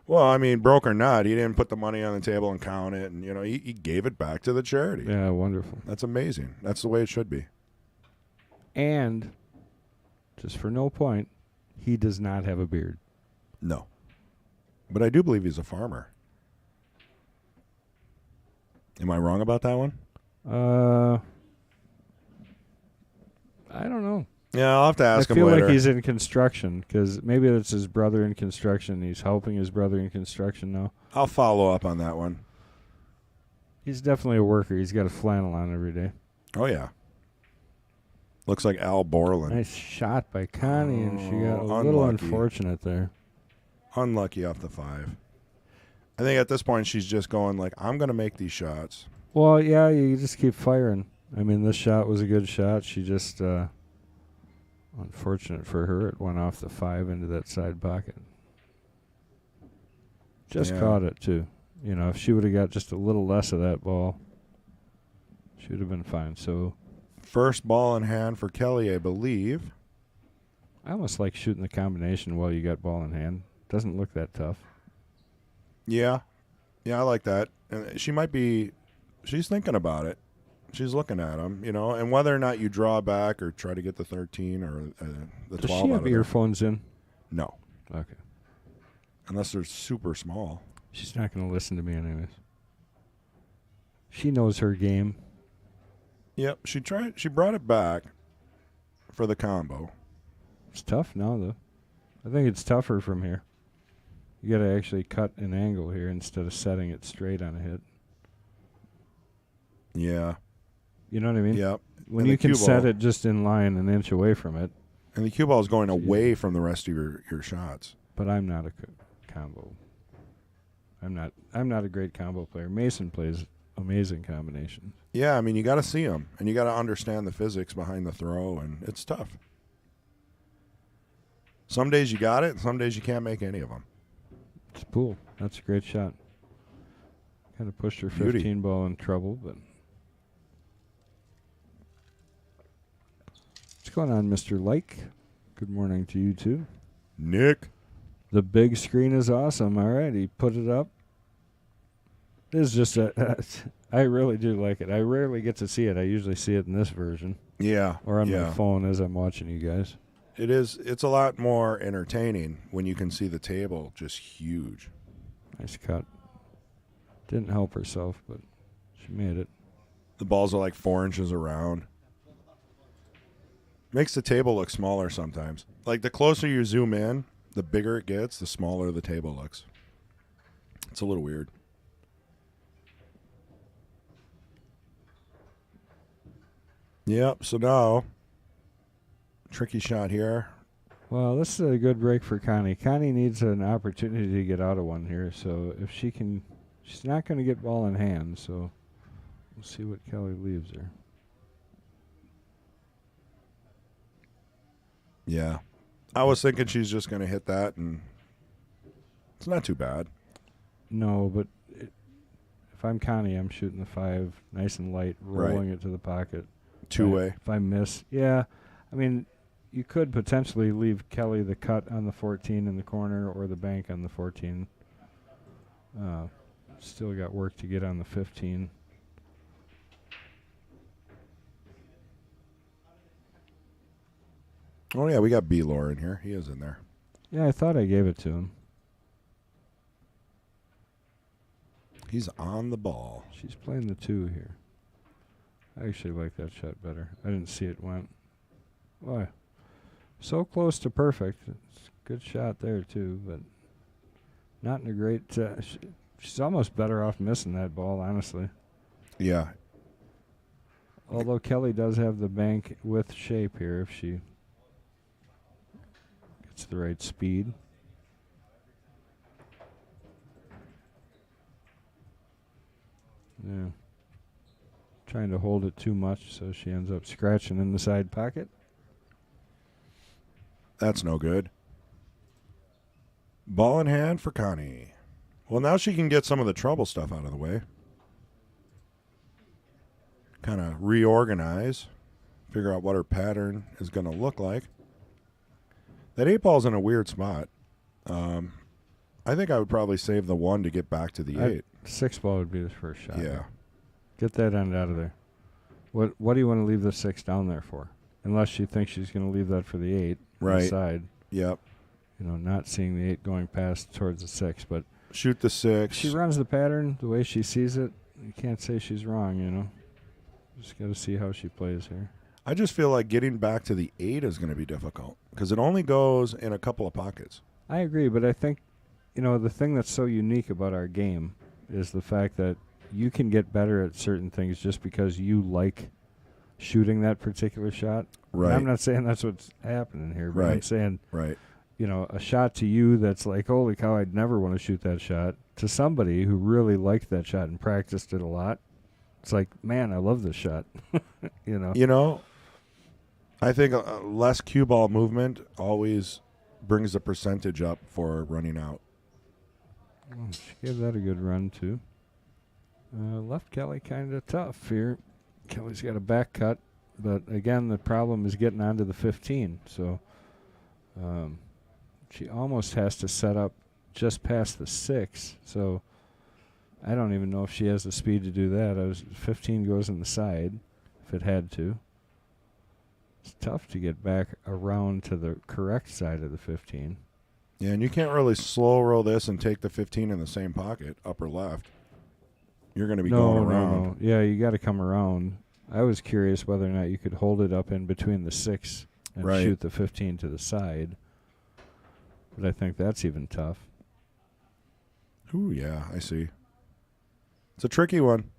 Well, I mean, broke or not, he didn't put the money on the table and count it, and, he gave it back to the charity. Yeah, wonderful. That's amazing. That's the way it should be. And, just for no point, he does not have a beard. No. But I do believe he's a farmer. Am I wrong about that one? I don't know. Yeah, I'll have to ask I him feel later. like he's in construction because maybe it's his brother in construction. He's helping his brother in construction now. I'll follow up on that one. He's definitely a worker. He's got a flannel on every day. Oh, yeah. Looks like Al Borland. Nice shot by Connie, and she got a little unlucky. unfortunate there. Unlucky off the 5. I think at this point she's just going like, I'm going to make these shots. Well, yeah, you just keep firing. I mean, this shot was a good shot. She just, unfortunate for her, it went off the 5 into that side pocket. Just Yeah. caught it, too. If she would have got just a little less of that ball, she would have been fine. So First ball in hand for Kelly, I believe. I almost like shooting the combination while you got ball in hand. Doesn't look that tough. Yeah. Yeah, I like that. And she's thinking about it. She's looking at him, and whether or not you draw back or try to get the 13 or the 12 Does she out have of there. earphones in? No. Okay. Unless they're super small. She's not going to listen to me anyways. She knows her game. Yep, she brought it back for the combo. It's tough now, though. I think it's tougher from here. You got to actually cut an angle here instead of setting it straight on a hit. Yeah. You know what I mean? Yep. When And you the can cue set ball- it just in line an inch away from it, And the cue ball is going It's away easy. from the rest of your shots. but I'm not a combo. I'm not a great combo player. Mason plays amazing combinations. Yeah, I mean, you got to see them, and you got to understand the physics behind the throw, and it's tough. Some days you got it, and some days you can't make any of them. It's pool. That's a great shot. Kind of pushed her Beauty. 15 ball in trouble, but what's going on, Mr. Like? Good morning to you too. Nick. The big screen is awesome. All right, he put it up. This is just I really do like it. I rarely get to see it. I usually see it in this version Yeah. or on yeah. my phone as I'm watching you guys. It is. It's a lot more entertaining when you can see the table just huge. Nice cut. Didn't help herself, but she made it. The balls are like 4 inches around. Makes the table look smaller sometimes. Like the closer you zoom in, the bigger it gets, the smaller the table looks. It's a little weird. Yep, so now, tricky shot here. Well, this is a good break for Connie. Connie needs an opportunity to get out of one here, so if she can, she's not going to get ball in hand, so we'll see what Kelly leaves her. Yeah. I was thinking she's just going to hit that, and it's not too bad. No, but if I'm Connie, I'm shooting the 5 nice and light, rolling it to the pocket. Two-way. If I miss, yeah. I mean, you could potentially leave Kelly the cut on the 14 in the corner or the bank on the 14. Still got work to get on the 15. Oh, yeah, we got B-Lore in here. He is in there. Yeah, I thought I gave it to him. He's on the ball. She's playing the 2 here. I actually like that shot better. I didn't see it went. Why? So close to perfect. It's a good shot there, too, but not in a great... she's almost better off missing that ball, honestly. Yeah. Although Kelly does have the bank with shape here if she gets the right speed. Yeah. Trying to hold it too much, so she ends up scratching in the side pocket. That's no good. Ball in hand for Connie. Well, now she can get some of the trouble stuff out of the way. Kind of reorganize. Figure out what her pattern is going to look like. That 8-ball's in a weird spot. I think I would probably save the 1 to get back to the 8. 6-ball would be the first shot. Yeah. Get that end out of there. What do you want to leave the 6 down there for? Unless she thinks she's going to leave that for the 8 on the Right. side. Yep. You know, not seeing the 8 going past towards the 6. But Shoot the 6. she runs the pattern the way she sees it. You can't say she's wrong, you know. Just got to see how she plays here. I just feel like getting back to the 8 is going to be difficult because it only goes in a couple of pockets. I agree, but I think, you know, the thing that's so unique about our game is the fact that you can get better at certain things just because you like shooting that particular shot. Right. And I'm not saying that's what's happening here, but I'm Right. saying, Right. you know, a shot to you that's like, holy cow, I'd never want to shoot that shot, to somebody who really liked that shot and practiced it a lot. It's like, man, I love this shot. You know, I think less cue ball movement always brings the percentage up for running out. Oh, she gave that a good run, too. Left Kelly kind of tough here. Kelly's got a back cut, but again, the problem is getting onto the 15. So she almost has to set up just past the 6. So I don't even know if she has the speed to do that. 15 goes in the side if it had to. It's tough to get back around to the correct side of the 15. Yeah, and you can't really slow roll this and take the 15 in the same pocket, upper left. You're going to be going around. No. Yeah, you got to come around. I was curious whether or not you could hold it up in between the 6 and Right. shoot the 15 to the side. But I think that's even tough. Ooh, yeah, I see. It's a tricky one.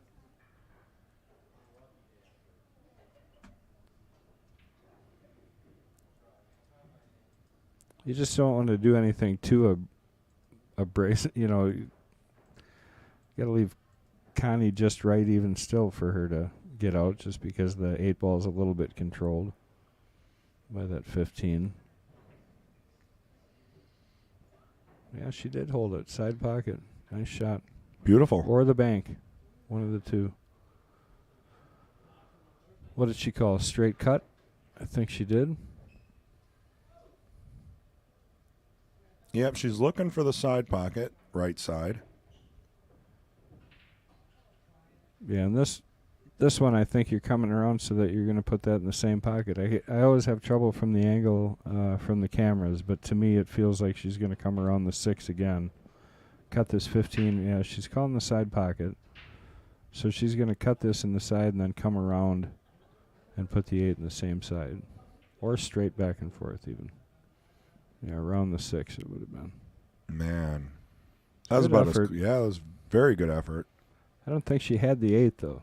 You just don't want to do anything too abrasive. You know, you got to leave Connie just right even still for her to get out, just because the 8-ball is a little bit controlled by that 15. Yeah, she did hold it. Side pocket. Nice shot. Beautiful. Or the bank. One of the two. What did she call? A straight cut? I think she did. Yep, she's looking for the side pocket, right side. Yeah, and this one I think you're coming around so that you're going to put that in the same pocket. I always have trouble from the angle from the cameras, but to me it feels like she's going to come around the 6 again. Cut this 15. Yeah, she's calling the side pocket. So she's going to cut this in the side and then come around and put the 8 in the same side. Or straight back and forth even. Yeah, around the 6 it would have been. Man. That was Good about effort. that was very good effort. I don't think she had the 8 though.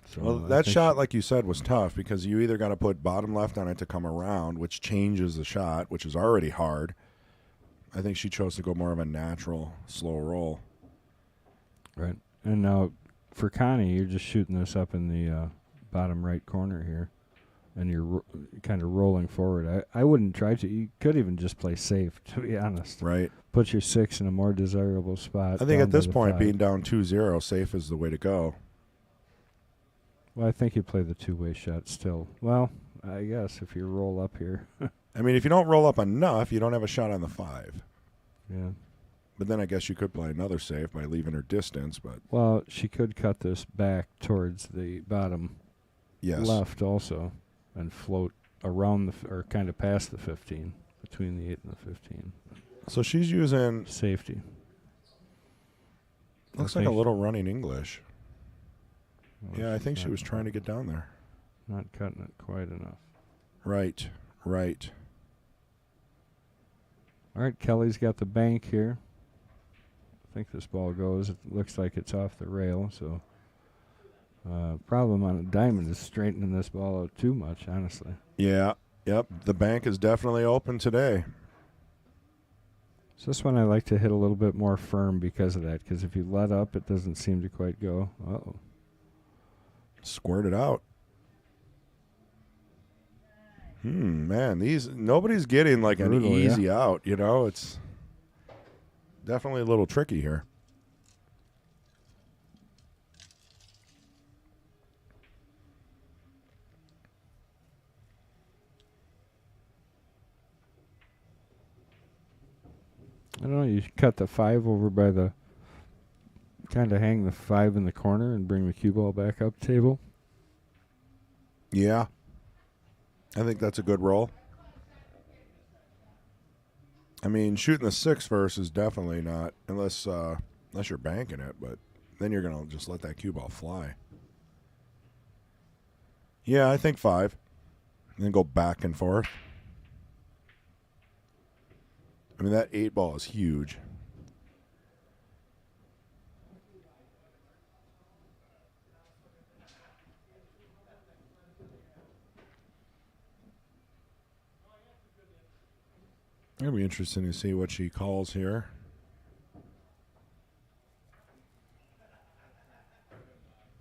So Well, I that think shot, like you said, was tough because you either got to put bottom left on it to come around, which changes the shot, which is already hard. I think she chose to go more of a natural, slow roll. Right. And now for Connie, you're just shooting this up in the bottom right corner here. and you're kind of rolling forward. I wouldn't try to. You could even just play safe, to be honest. Right. Put your 6 in a more desirable spot. I think at this point, 5. being down 2-0, safe is the way to go. Well, I think you play the two-way shot still. Well, I guess if you roll up here. I mean, if you don't roll up enough, you don't have a shot on the 5. Yeah. But then I guess you could play another safe by leaving her distance. But Well, she could cut this back towards the bottom yes. left also and float around or kind of past the 15, between the 8 and the 15. So she's using, Safety. looks I like a think- little running English. Well, Yeah, I she's think she not was trying to get down there. Not cutting it quite enough. Right. All right, Kelly's got the bank here. I think this ball goes. It looks like it's off the rail, so problem on a diamond is straightening this ball out too much, honestly. Yeah. Yep. The bank is definitely open today. So this one I like to hit a little bit more firm because of that, because if you let up, it doesn't seem to quite go. Uh-oh. Squirt it out. Man, nobody's getting like an Brutal, easy out, you know? It's definitely a little tricky here. I don't know, you cut the 5 over by the, kind of hang the 5 in the corner and bring the cue ball back up table. Yeah. I think that's a good roll. I mean, shooting the 6 first is definitely not, unless you're banking it, but then you're going to just let that cue ball fly. Yeah, I think 5. And then go back and forth. I mean, that 8 ball is huge. It'll be interesting to see what she calls here.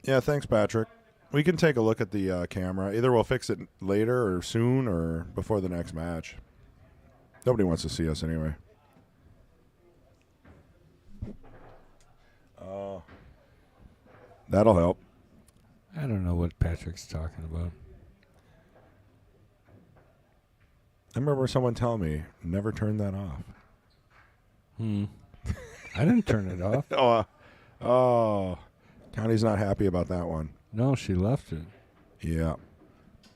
Yeah, thanks, Patrick. We can take a look at the camera. Either we'll fix it later or soon or before the next match. Nobody wants to see us anyway. That'll help. I don't know what Patrick's talking about. I remember someone telling me, never turn that off. I didn't turn it off. Oh. Connie's not happy about that one. No, she left it. Yeah.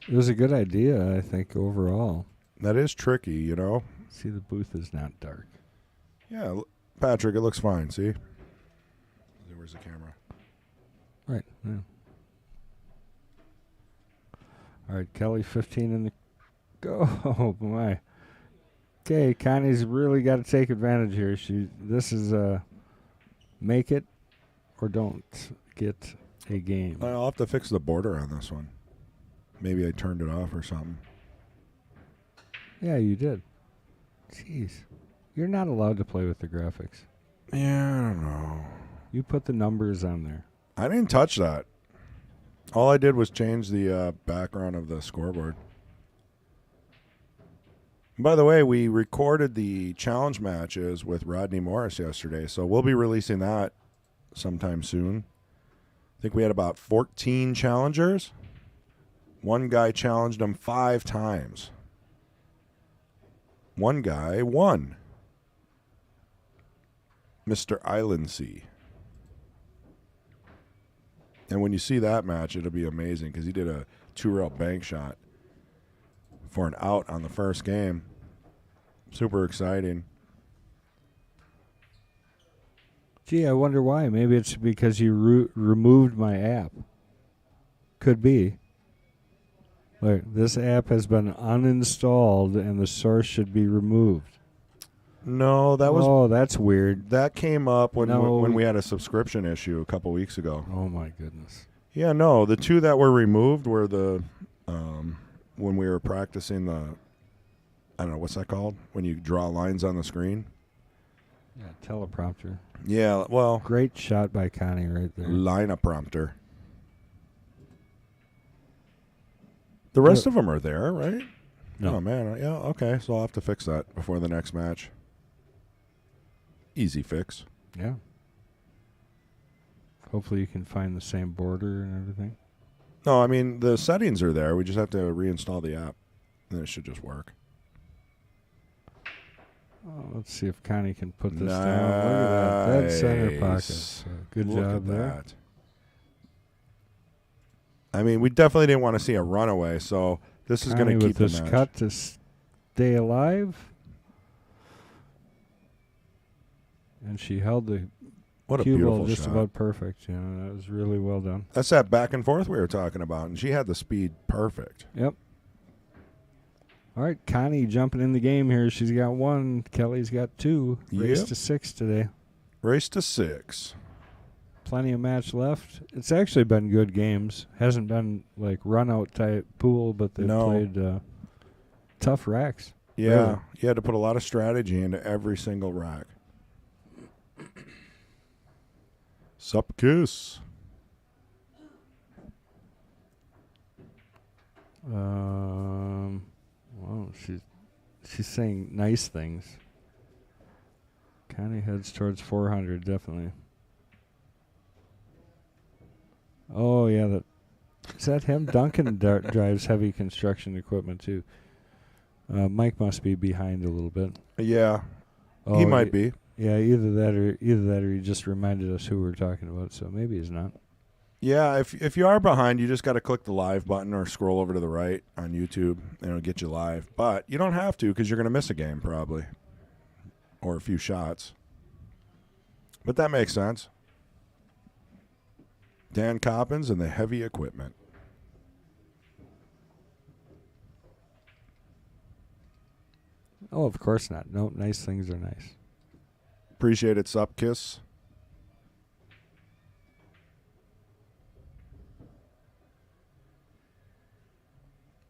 It was a good idea, I think, overall. That is tricky, you know? See, the booth is not dark. Yeah, Patrick, it looks fine, see? Where's the camera? Right, yeah. All right, Kelly, 15 in the go. Oh, my. Okay, Connie's really got to take advantage here. This is make it or don't get a game. I'll have to fix the border on this one. Maybe I turned it off or something. Yeah, you did. Jeez. You're not allowed to play with the graphics. Yeah, I don't know. You put the numbers on there. I didn't touch that. All I did was change the background of the scoreboard. By the way, we recorded the challenge matches with Rodney Morris yesterday, so we'll be releasing that sometime soon. I think we had about 14 challengers. One guy challenged him 5 times. One guy won. Mr. Islandsea. And when you see that match, it'll be amazing because he did a 2-rail bank shot for an out on the first game. Super exciting. Gee, I wonder why. Maybe it's because you removed my app. Could be. Like, this app has been uninstalled and the source should be removed. No, that was... Oh, that's weird. That came up when No. when we had a subscription issue a couple weeks ago. Oh, my goodness. Yeah, no, the 2 that were removed were the when we were practicing the, I don't know, what's that called? When you draw lines on the screen? Yeah, teleprompter. Yeah, well, Great shot by Connie right there. line prompter. The rest of them are there, right? No. Oh, man. Yeah, okay. So I'll have to fix that before the next match. Easy fix. Yeah. Hopefully you can find the same border and everything. No, I mean, the settings are there. We just have to reinstall the app. Then it should just work. Oh, let's see if Connie can put this down. Look at that. Dead center pocket. Nice. Good Look job at there. that. I mean, we definitely didn't want to see a runaway, so this is going to keep the with this match. cut to stay alive. And she held the What a cue ball beautiful just shot. about perfect. You know, that was really well done. That's that back and forth we were talking about, and she had the speed perfect. Yep. All right, Connie jumping in the game here. She's got 1. Kelly's got 2. Race Yep. to 6 today. Race to 6. Plenty of match left. It's actually been good games. Hasn't been like run-out type pool, but they've played tough racks. Yeah, Really. you had to put a lot of strategy into every single rack. Sup, kiss. Well, she's saying nice things. Connie heads towards 400, definitely. Oh yeah, is that him? Duncan drives heavy construction equipment too. Mike must be behind a little bit. Yeah, Oh, he might be. Yeah, either that or he just reminded us who we were talking about. So maybe he's not. Yeah, if you are behind, you just got to click the live button or scroll over to the right on YouTube, and it'll get you live. But you don't have to because you're going to miss a game probably, or a few shots. But that makes sense. Dan Coppins and the heavy equipment. Oh, of course not. No, nice things are nice. Appreciate it, Sup Kiss.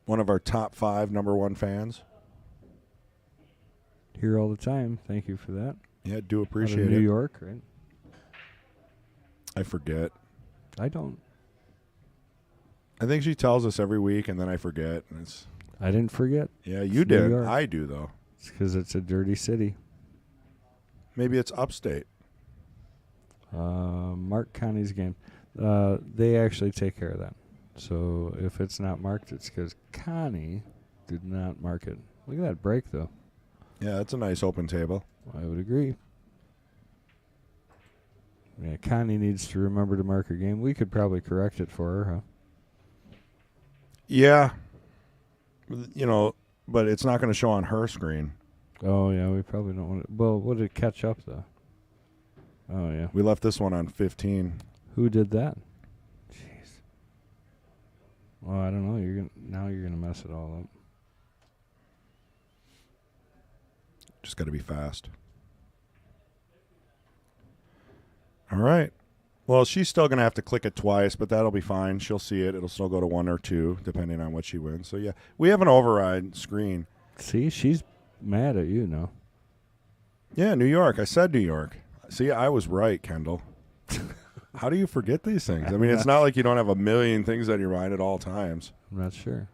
One of our top 5 number 1 fans. Here all the time. Thank you for that. Yeah, do Out of appreciate New it. York, right? I forget. I don't. I think she tells us every week, and then I forget. And it's I didn't forget. yeah, you It's New did. York. I do though. It's because it's a dirty city. Maybe it's upstate. Mark Connie's game. They actually take care of that. So if it's not marked, it's because Connie did not mark it. Look at that break, though. Yeah, that's a nice open table. I would agree. Yeah, Connie needs to remember to mark her game. We could probably correct it for her, huh? Yeah, you know, but it's not going to show on her screen. Oh, yeah, we probably don't want it. Well, would it catch up, though? Oh, yeah. We left this one on 15. Who did that? Jeez. Well, I don't know. Now you're gonna mess it all up. Just got to be fast. All right. Well, she's still going to have to click it twice, but that'll be fine. She'll see it. It'll still go to 1 or 2, depending on what she wins. So, yeah, we have an override screen. See, she's mad at you now. Yeah, New York. I said New York. See, I was right, Kendall. How do you forget these things? I mean, it's not like you don't have a million things on your mind at all times. I'm not sure.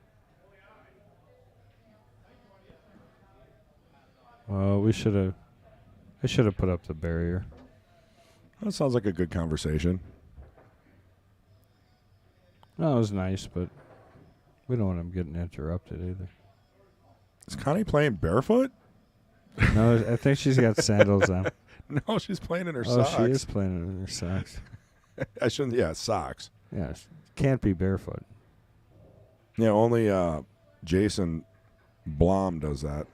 Well, I should have put up the barrier. That sounds like a good conversation. No, it was nice, but we don't want him getting interrupted either. Is Connie playing barefoot? No, I think she's got sandals on. No, she's playing in her Oh, socks. she is playing in her socks. I shouldn't. Yeah, socks. Yes, can't be barefoot. Yeah, only Jason Blom does that.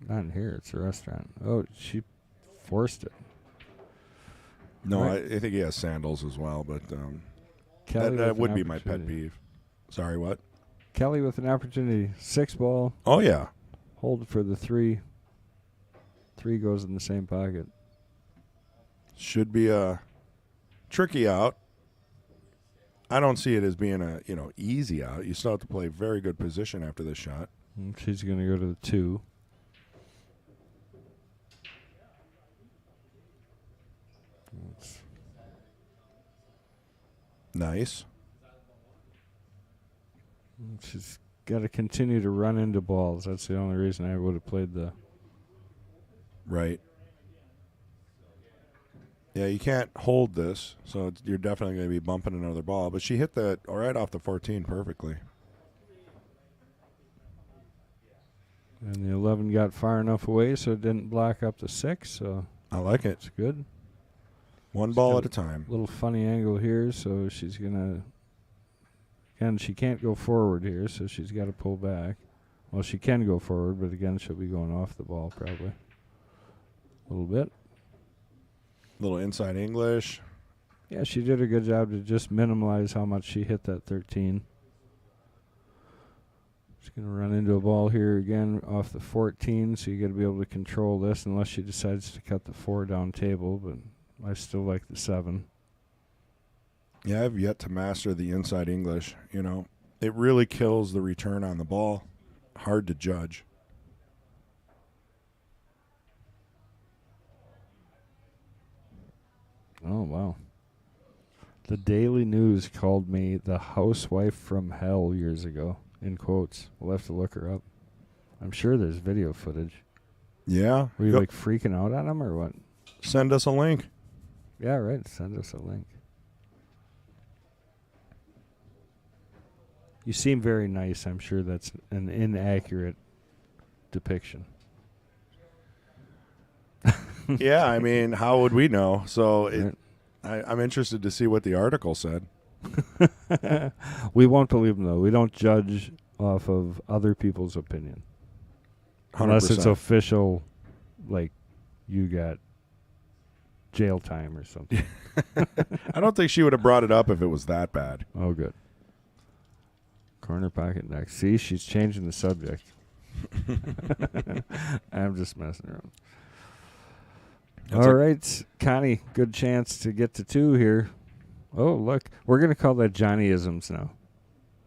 Not in here. It's a restaurant. Oh, she forced it. No, Right. I think he has sandals as well, but Kelly with that an would be my pet opportunity. peeve. Sorry, what? Kelly with an opportunity. 6 ball. Oh, yeah. Hold for the 3. 3 goes in the same pocket. Should be a tricky out. I don't see it as being a easy out. You still have to play very good position after this shot. And she's going to go to the 2. Nice. She's got to continue to run into balls. That's the only reason I would have played the. Right. Yeah, you can't hold this, so you're definitely going to be bumping another ball. But she hit that right off the 14 perfectly. And the 11 got far enough away so it didn't block up the 6, so I like it. it's good. One ball at a time. Little funny angle here, so she's going to. Again, she can't go forward here, so she's got to pull back. Well, she can go forward, but again, she'll be going off the ball probably. A little bit. Little inside English. Yeah, she did a good job to just minimize how much she hit that 13. She's going to run into a ball here again off the 14, so you got to be able to control this unless she decides to cut the 4 down table, but I still like the 7. Yeah, I've yet to master the inside English. You know, it really kills the return on the ball. Hard to judge. Oh, wow. The Daily News called me the housewife from hell years ago, in quotes. We'll have to look her up. I'm sure there's video footage. Yeah. Were you, like, freaking out on them or what? Send us a link. Yeah, right. Send us a link. You seem very nice. I'm sure that's an inaccurate depiction. Yeah, I mean, how would we know? So Right. I'm interested to see what the article said. We won't believe them, though. We don't judge off of other people's opinion. 100%. Unless it's official, like you got jail time or something. I don't think she would have brought it up if it was that bad. Oh, good. Corner pocket next. See, she's changing the subject. I'm just messing around. All right, Connie, good chance to get to 2 here. Oh, look. We're going to call that Johnny-isms now.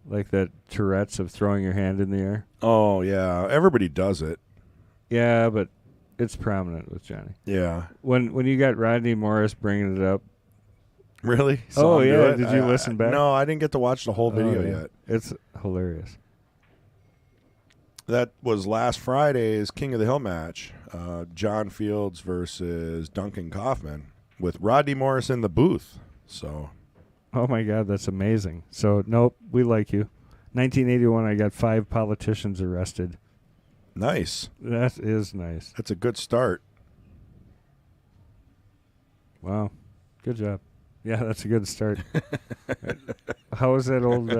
Like that Tourette's of throwing your hand in the air. Oh, yeah. Everybody does it. Yeah, but it's prominent with Johnny. Yeah. When you got Rodney Morris bringing it up. Really? Oh, him do yeah. it? Did you listen back? No, I didn't get to watch the whole video yet. It's hilarious. That was last Friday's King of the Hill match. John Fields versus Duncan Kaufman with Rodney Morris in the booth. So, Oh, my God, that's amazing. So, nope, we like you. 1981, I got 5 politicians arrested. nice. That is nice. That's a good start. Wow. Good job. Yeah, that's a good start. How is that old...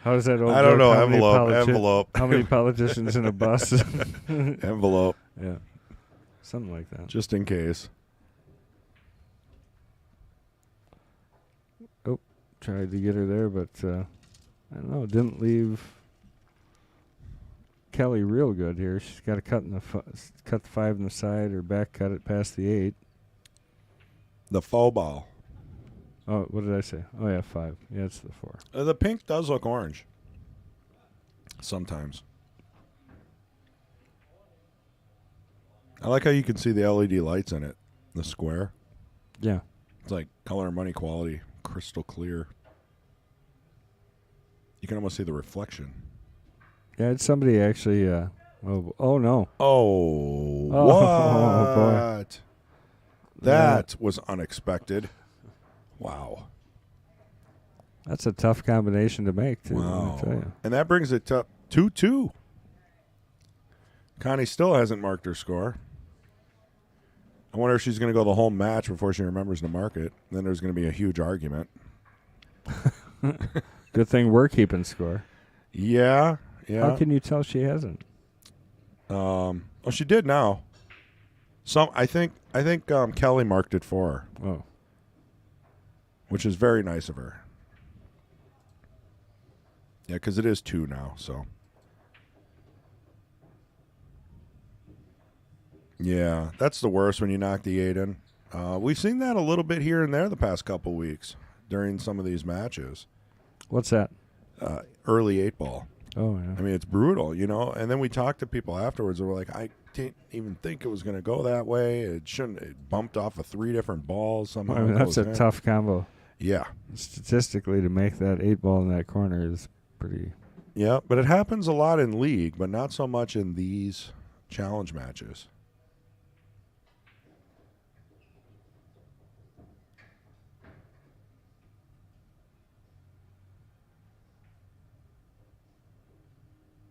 How is that old? I don't joke? know. Envelope. How many politicians in a bus? Envelope. Yeah. Something like that. Just in case. Oh, tried to get her there, but I don't know. Didn't leave Kelly real good here. She's got to cut the 5 in the side or back cut it past the 8. The faux ball. Oh, what did I say? Oh, yeah, 5. Yeah, it's the 4. The pink does look orange. Sometimes. I like how you can see the LED lights in it. The square. Yeah. It's like color and money quality. Crystal clear. You can almost see the reflection. Yeah, it's somebody actually. Oh no. Oh, Oh, what? boy. That was unexpected. Wow. That's a tough combination to make, too. Let me tell Wow. you. And that brings it to 2-2. Connie still hasn't marked her score. I wonder if she's going to go the whole match before she remembers to mark it. Then there's going to be a huge argument. Good thing we're keeping score. Yeah. How can you tell she hasn't? Well, she did now. I think Kelly marked it for her, Oh. which is very nice of her. Yeah, because it is 2 now, so. Yeah, that's the worst when you knock the 8 in. We've seen that a little bit here and there the past couple weeks during some of these matches. What's that? Early 8 ball. Oh, yeah. I mean, it's brutal, you know. And then we talked to people afterwards and we're like, I didn't even think it was going to go that way. It shouldn't. It bumped off of 3 different balls somehow. I mean, that's a tough combo. Yeah. Statistically, to make that 8 ball in that corner is pretty Yeah, but it happens a lot in league, but not so much in these challenge matches.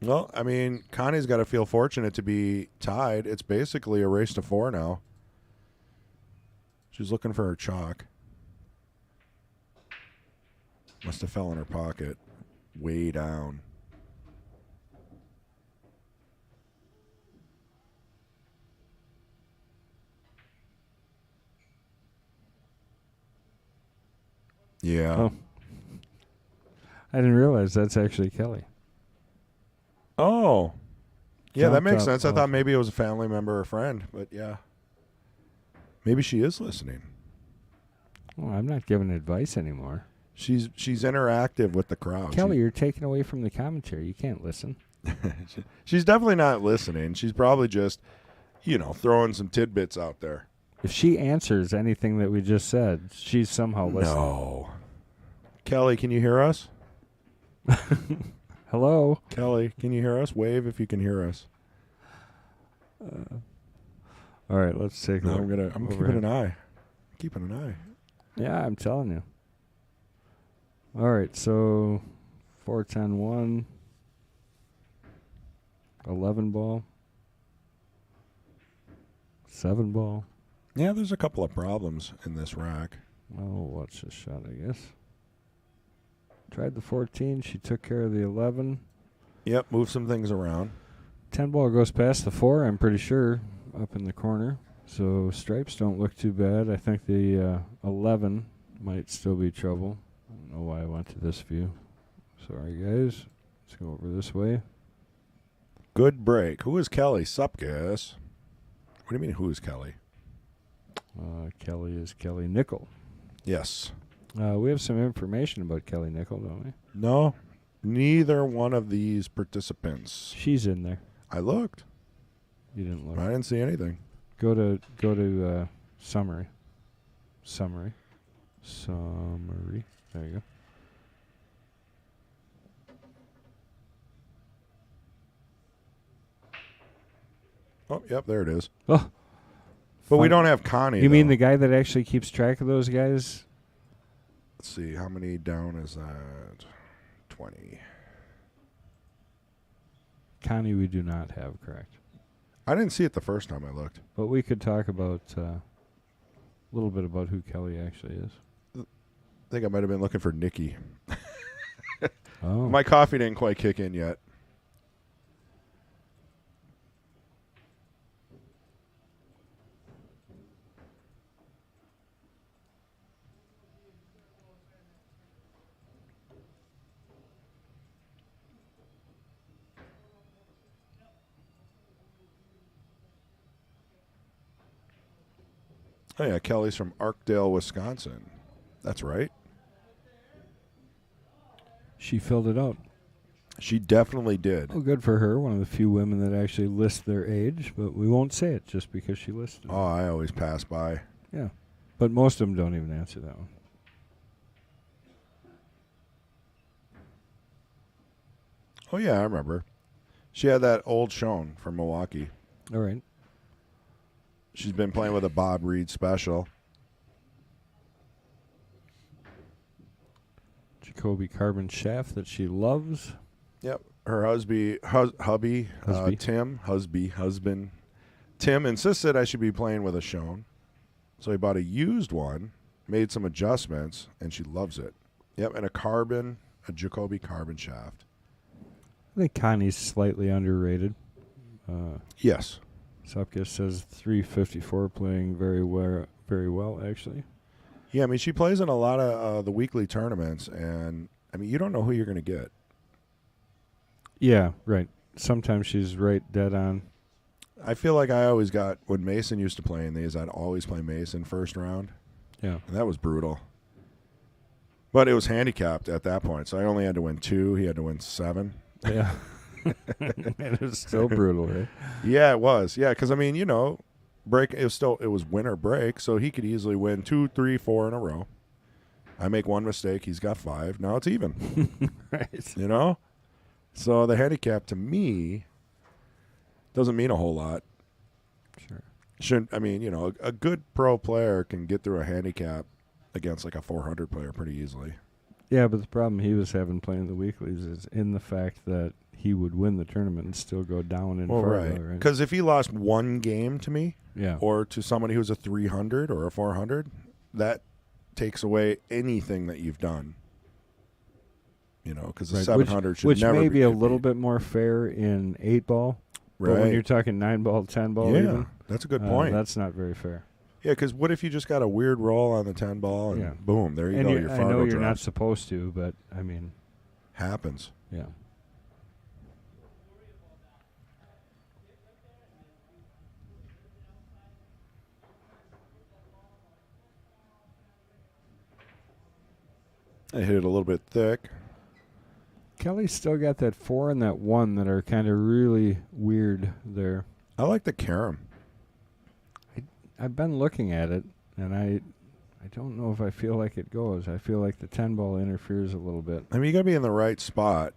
Well, I mean, Connie's got to feel fortunate to be tied. It's basically a race to 4 now. She's looking for her chalk. Must have fell in her pocket. Way down. Yeah. Oh. I didn't realize that's actually Kelly. Oh. Yeah, that Jumped makes up sense. I off. thought maybe it was a family member or friend, but yeah. Maybe she is listening. Oh, I'm not giving advice anymore. She's interactive with the crowd. Kelly, you're taking away from the commentary. You can't listen. She's definitely not listening. She's probably just, throwing some tidbits out there. If she answers anything that we just said, she's somehow listening. No. Kelly, can you hear us? Hello? Kelly, can you hear us? Wave if you can hear us. All right, let's take a look. I'm keeping an eye. Keeping an eye. Yeah, I'm telling you. All right, so 4-10-1, 11 ball, 7 ball. Yeah, there's a couple of problems in this rack. Oh, watch this shot, I guess. Tried the 14. She took care of the 11. Yep, move some things around. 10 ball goes past the 4, I'm pretty sure, up in the corner. So stripes don't look too bad. I think the 11 might still be trouble. I don't know why I went to this view. Sorry, guys. Let's go over this way. Good break. Who is Kelly? Sup, guys? What do you mean, who is Kelly? Kelly is Kelly Nickl. Yes. We have some information about Kelly Nickl, don't we? No, neither one of these participants. She's in there. I looked. You didn't look. I didn't see anything. Go to summary. Summary. There you go. Oh, yep, there it is. Oh, But we fun. don't have Connie. You mean though. the guy that actually keeps track of those guys? Let's see, how many down is that? 20. Connie, we do not have, correct. I didn't see it the first time I looked. But we could talk about a little bit about who Kelly actually is. I think I might have been looking for Nicky. Oh, My coffee didn't quite kick in yet. Oh, yeah, Kelly's from Arkdale, Wisconsin. That's right. she filled it out. She definitely did. Oh, good for her. One of the few women that actually list their age, but we won't say it just because she listed it. Oh, I always pass by. Yeah. But most of them don't even answer that one. Oh, yeah, I remember. She had that old Shone from Milwaukee. All right. She's been playing with a Bob Reed special. Jacoby carbon shaft that she loves. Yep. Her husband, Tim insisted I should be playing with a Shone. So he bought a used one, made some adjustments, and she loves it. Yep, and a Jacoby carbon shaft. I think Connie's slightly underrated. Yes. Supka says 354 playing very well, actually. Yeah, I mean, she plays in a lot of the weekly tournaments, and, I mean, you don't know who you're going to get. Yeah, right. Sometimes she's right dead on. I feel like I always got, when Mason used to play in these, I'd always play Mason first round, Yeah. and that was brutal. But it was handicapped at that point, so I only had to win 2. He had to win 7. Yeah. It was still brutal, right? Yeah, it was. Yeah, because, I mean, it was win or break, so he could easily win 2, 3, 4 in a row. I make one mistake, he's got 5. Now it's even. Right. You know? So the handicap to me doesn't mean a whole lot. Sure. A good pro player can get through a handicap against like a 400 player pretty easily. Yeah, but the problem he was having playing the weeklies is in the fact that he would win the tournament and still go down in Fargo, right? Because if he lost one game to me, Yeah. or to somebody who's a 300 or a 400, that takes away anything that you've done. Because the 700 should which never may be a beat. little bit more fair in 8-ball. Right. But when you're talking 9-ball, 10-ball, Yeah, even, that's a good point. That's not very fair. Yeah, because what if you just got a weird roll on the 10 ball and boom, there you go, your Fargo I know you're drops. not supposed to, but I mean, Happens. yeah. I hit it a little bit thick. Kelly's still got that 4 and that 1 that are kind of really weird there. I like the carom. I've been looking at it, and I don't know if I feel like it goes. I feel like the 10-ball interferes a little bit. I mean, you got to be in the right spot.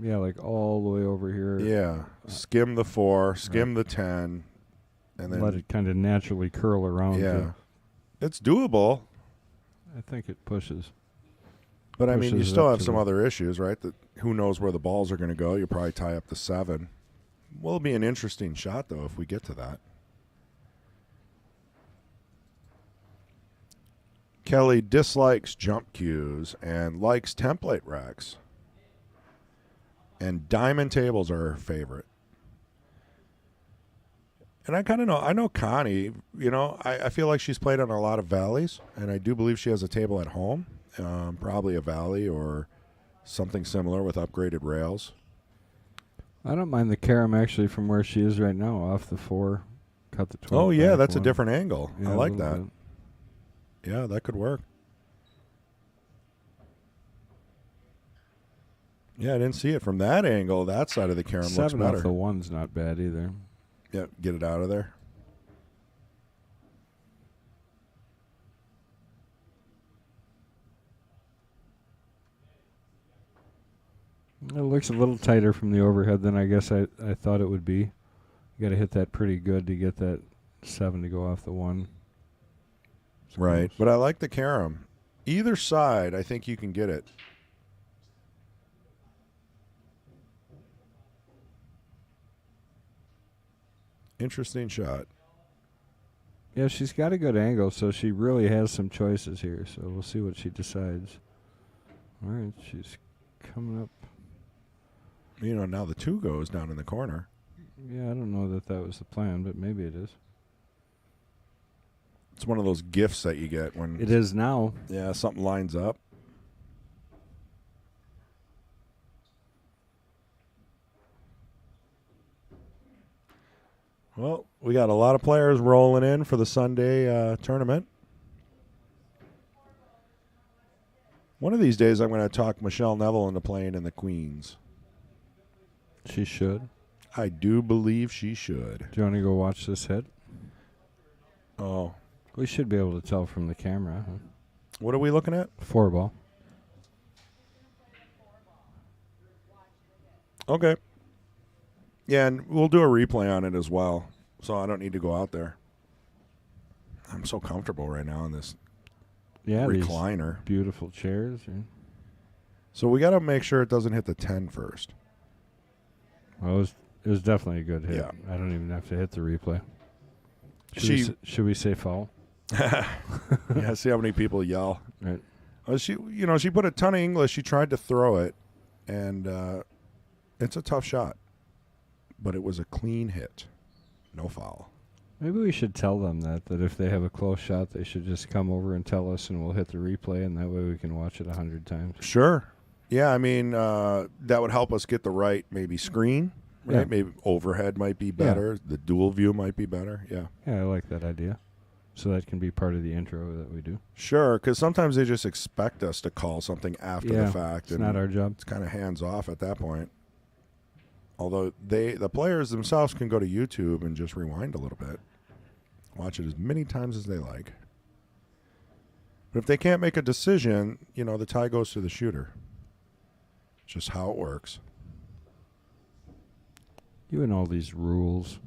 Yeah, like all the way over here. Yeah. Skim the 4, skim the 10, and then let it kind of naturally curl around. Yeah. It's doable. I think it pushes. But, I mean, you Pushes still up have to some the- other issues, right? That who knows where the balls are going to go. You'll probably tie up the 7. Will be an interesting shot, though, if we get to that. Kelly dislikes jump cues and likes template racks. And diamond tables are her favorite. And I kind of know, I know Connie, I feel like she's played on a lot of valleys, and I do believe she has a table at home, probably a valley or something similar with upgraded rails. I don't mind the carom actually from where she is right now, off the 4, cut the 12. Oh, yeah, back that's a one. different angle. Yeah, I a like little that. bit. Yeah, that could work. Yeah, I didn't see it from that angle. That side of the carom looks 7 better. off the 1's not bad either. Yeah, get it out of there. It looks a little tighter from the overhead than I guess I thought it would be. You got to hit that pretty good to get that 7 to go off the 1. Right, but I like the carom. Either side, I think you can get it. Interesting shot. Yeah, she's got a good angle, so she really has some choices here. So we'll see what she decides. All right, she's coming up. Now the 2 goes down in the corner. Yeah, I don't know that was the plan, but maybe it is. It's one of those gifts that you get when It is now. Yeah, something lines up. Well, we got a lot of players rolling in for the Sunday tournament. One of these days, I'm going to talk Michelle Neville into playing in the Queens. She should. I do believe she should. Do you want to go watch this hit? Oh, We should be able to tell from the camera. Huh? what are we looking at? 4-ball. Okay. Yeah, and we'll do a replay on it as well, so I don't need to go out there. I'm so comfortable right now in this Yeah, these recliner. beautiful chairs. Yeah. So we got to make sure it doesn't hit the 10 first. Well, it was definitely a good hit. Yeah. I don't even have to hit the replay. Should we say foul? Yeah, see how many people yell. Right. She put a ton of English. She tried to throw it, and it's a tough shot. But it was a clean hit. No foul. Maybe we should tell them that if they have a close shot, they should just come over and tell us, and we'll hit the replay, and that way we can watch it 100 times. Sure. Yeah, I mean, that would help us get the right maybe screen, right? Yeah. Maybe overhead might be better. The dual view might be better. Yeah. Yeah, I like that idea. So that can be part of the intro that we do. Sure, because sometimes they just expect us to call something after the fact. It's not our job. It's kind of hands off at that point. Although the players themselves can go to YouTube and just rewind a little bit. Watch it as many times as they like. But if they can't make a decision, the tie goes to the shooter. It's just how it works. You and all these rules.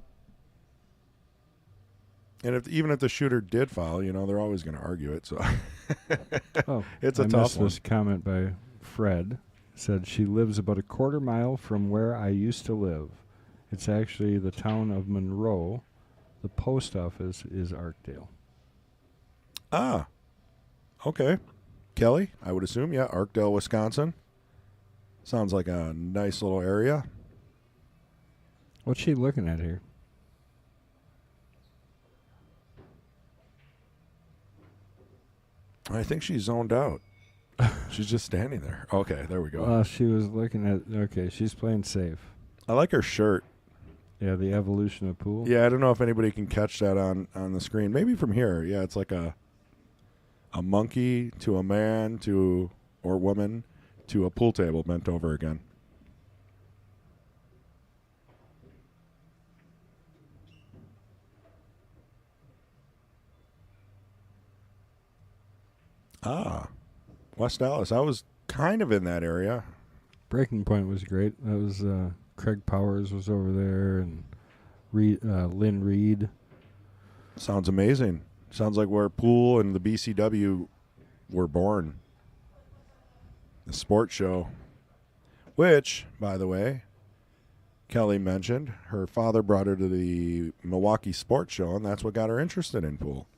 And even if the shooter did foul, they're always going to argue it. So it's a I tough missed one. This comment by Fred said she lives about a quarter mile from where I used to live. It's actually the town of Monroe. The post office is Arkdale. Ah, okay. Kelly, I would assume, yeah, Arkdale, Wisconsin. Sounds like a nice little area. What's she looking at here? I think she's zoned out. She's just standing there. Okay, there we go. She was looking at... Okay, she's playing safe. I like her shirt. Yeah, the evolution of pool. Yeah, I don't know if anybody can catch that on the screen. Maybe from here. Yeah, it's like a monkey to a man to or woman to a pool table bent over again. Ah, West Dallas. I was kind of in that area. Breaking Point was great. That was Craig Powers was over there, and Lynn Reed. Sounds amazing. Sounds like where pool and the BCW were born. The sports show, which, by the way, Kelly mentioned her father brought her to the Milwaukee Sports Show, and that's what got her interested in pool.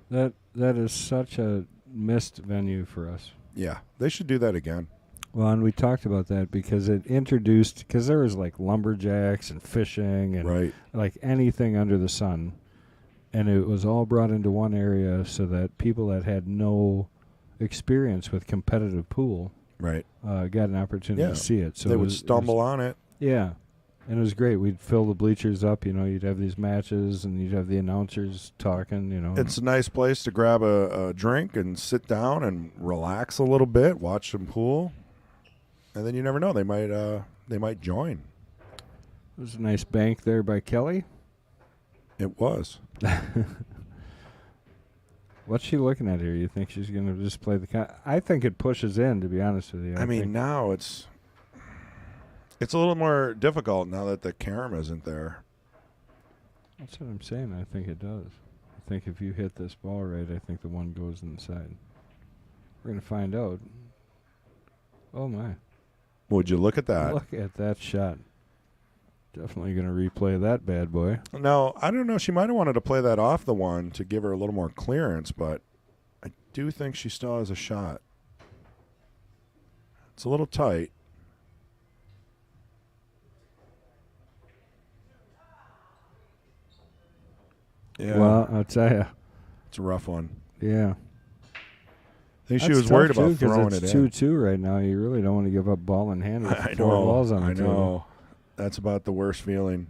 That is such a missed venue for us. Yeah, they should do that again. Well, and we talked about that because it introduced, because there was like lumberjacks and fishing and like anything under the sun. And it was all brought into one area so that people that had no experience with competitive pool got an opportunity to see it. So they would stumble on it. Yeah. And it was great. We'd fill the bleachers up, you'd have these matches and you'd have the announcers talking, It's a nice place to grab a drink and sit down and relax a little bit, watch some pool. And then you never know, they might join. There's a nice bank there by Kelly. It was. What's she looking at here? You think she's going to just play the... I think it pushes in, to be honest with you. I mean, now it's a little more difficult now that the carom isn't there. That's what I'm saying. I think it does. I think if you hit this ball right, I think the one goes inside. We're going to find out. Oh, my. Would you look at that? Look at that shot. Definitely going to replay that bad boy. Now, I don't know. She might have wanted to play that off the one to give her a little more clearance, but I do think she still has a shot. It's a little tight. Yeah. Well, I'll tell you. It's a rough one. Yeah. I think she was worried about throwing it in. It's 2-2 right now. You really don't want to give up ball in hand with four balls on the table. I know. That's about the worst feeling.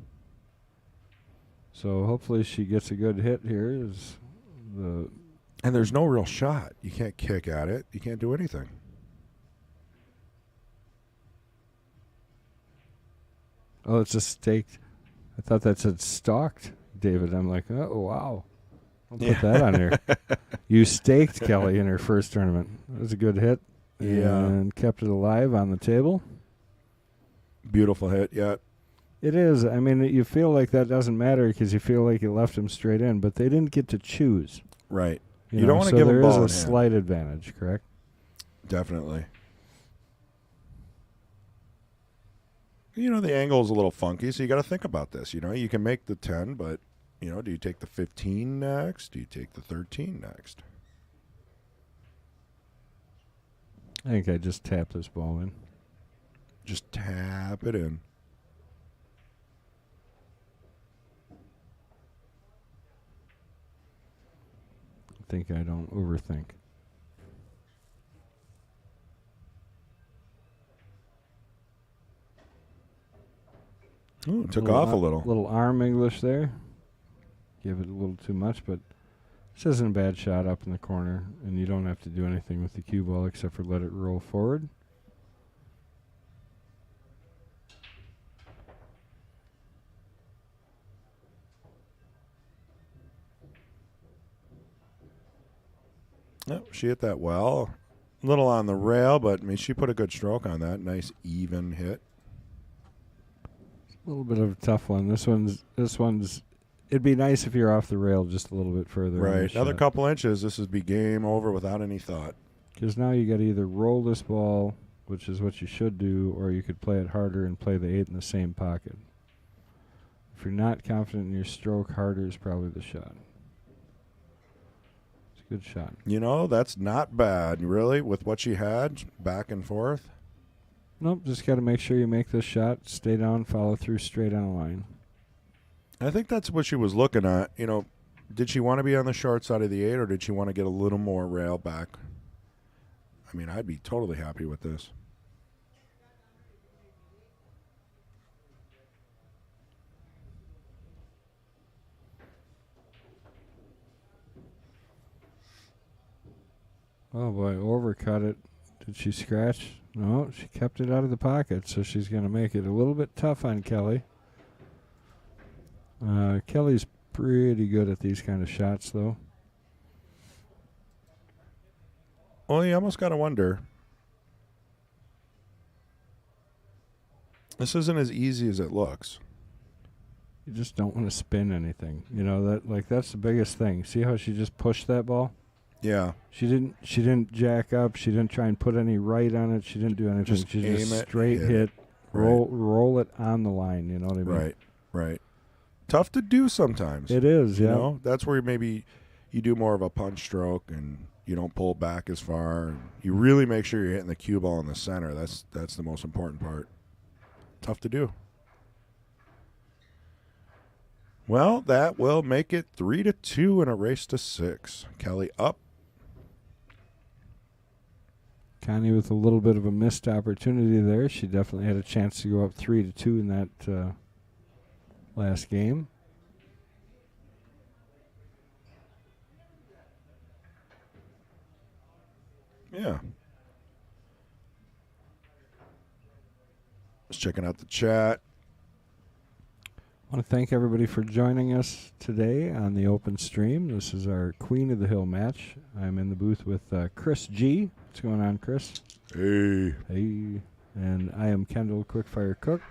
So hopefully she gets a good hit here. And there's no real shot. You can't kick at it. You can't do anything. Oh, it's a staked. I thought that said stalked, David. I'm like, oh, wow. I'll put that on here. You staked Kelly in her first tournament. That was a good hit. Yeah. And kept it alive on the table. Beautiful hit, yeah. It is. I mean, you feel like that doesn't matter because you feel like you left him straight in, but they didn't get to choose. Right. You don't want to give them ball in hand. There is a slight advantage, correct? Definitely. The angle's a little funky, so you got to think about this. You can make the 10, but, do you take the 15 next? Do you take the 13 next? I think I just tapped this ball in. Just tap it in. I think I don't overthink. Ooh, took off a little. Little arm English there. Give it a little too much, but this isn't a bad shot up in the corner, and you don't have to do anything with the cue ball except for let it roll forward. Yep, she hit that well. A little on the rail, but she put a good stroke on that. Nice even hit. A little bit of a tough one. This one's. It'd be nice if you're off the rail just a little bit further. Right. Another couple inches, this would be game over without any thought. Because now you got to either roll this ball, which is what you should do, or you could play it harder and play the 8 in the same pocket. If you're not confident in your stroke, harder is probably the shot. It's a good shot. You know, that's not bad, really, with what she had, back and forth. Nope, just got to make sure you make this shot, stay down, follow through straight on the line. I think that's what she was looking at. You know, did she want to be on the short side of the 8, or did she want to get a little more rail back? I mean, I'd be totally happy with this. Oh, boy, overcut it. Did she scratch? No, she kept it out of the pocket, so she's going to make it a little bit tough on Kelly. Kelly's pretty good at these kind of shots, though. Well, you almost got to wonder. This isn't as easy as it looks. You just don't want to spin anything. You know, that's the biggest thing. See how she just pushed that ball? Yeah. She didn't jack up. She didn't try and put any right on it. She didn't do anything. Just she aim just it, straight hit, roll it on the line. You know what I mean? Right. Tough to do sometimes. It is, you yeah. know? That's where maybe you do more of a punch stroke and you don't pull back as far. And you really make sure you're hitting the cue ball in the center. That's the most important part. Tough to do. Well, that will make it 3-2 in a race to 6. Kelly up. Connie with a little bit of a missed opportunity there. She definitely had a chance to go up 3-2 in that last game. Yeah. Just checking out the chat. I want to thank everybody for joining us today on the open stream. This is our Queen of the Hill match. I'm in the booth with Chris G. What's going on, Chris? Hey. Hey. And I am Kendall Quickfire Cook.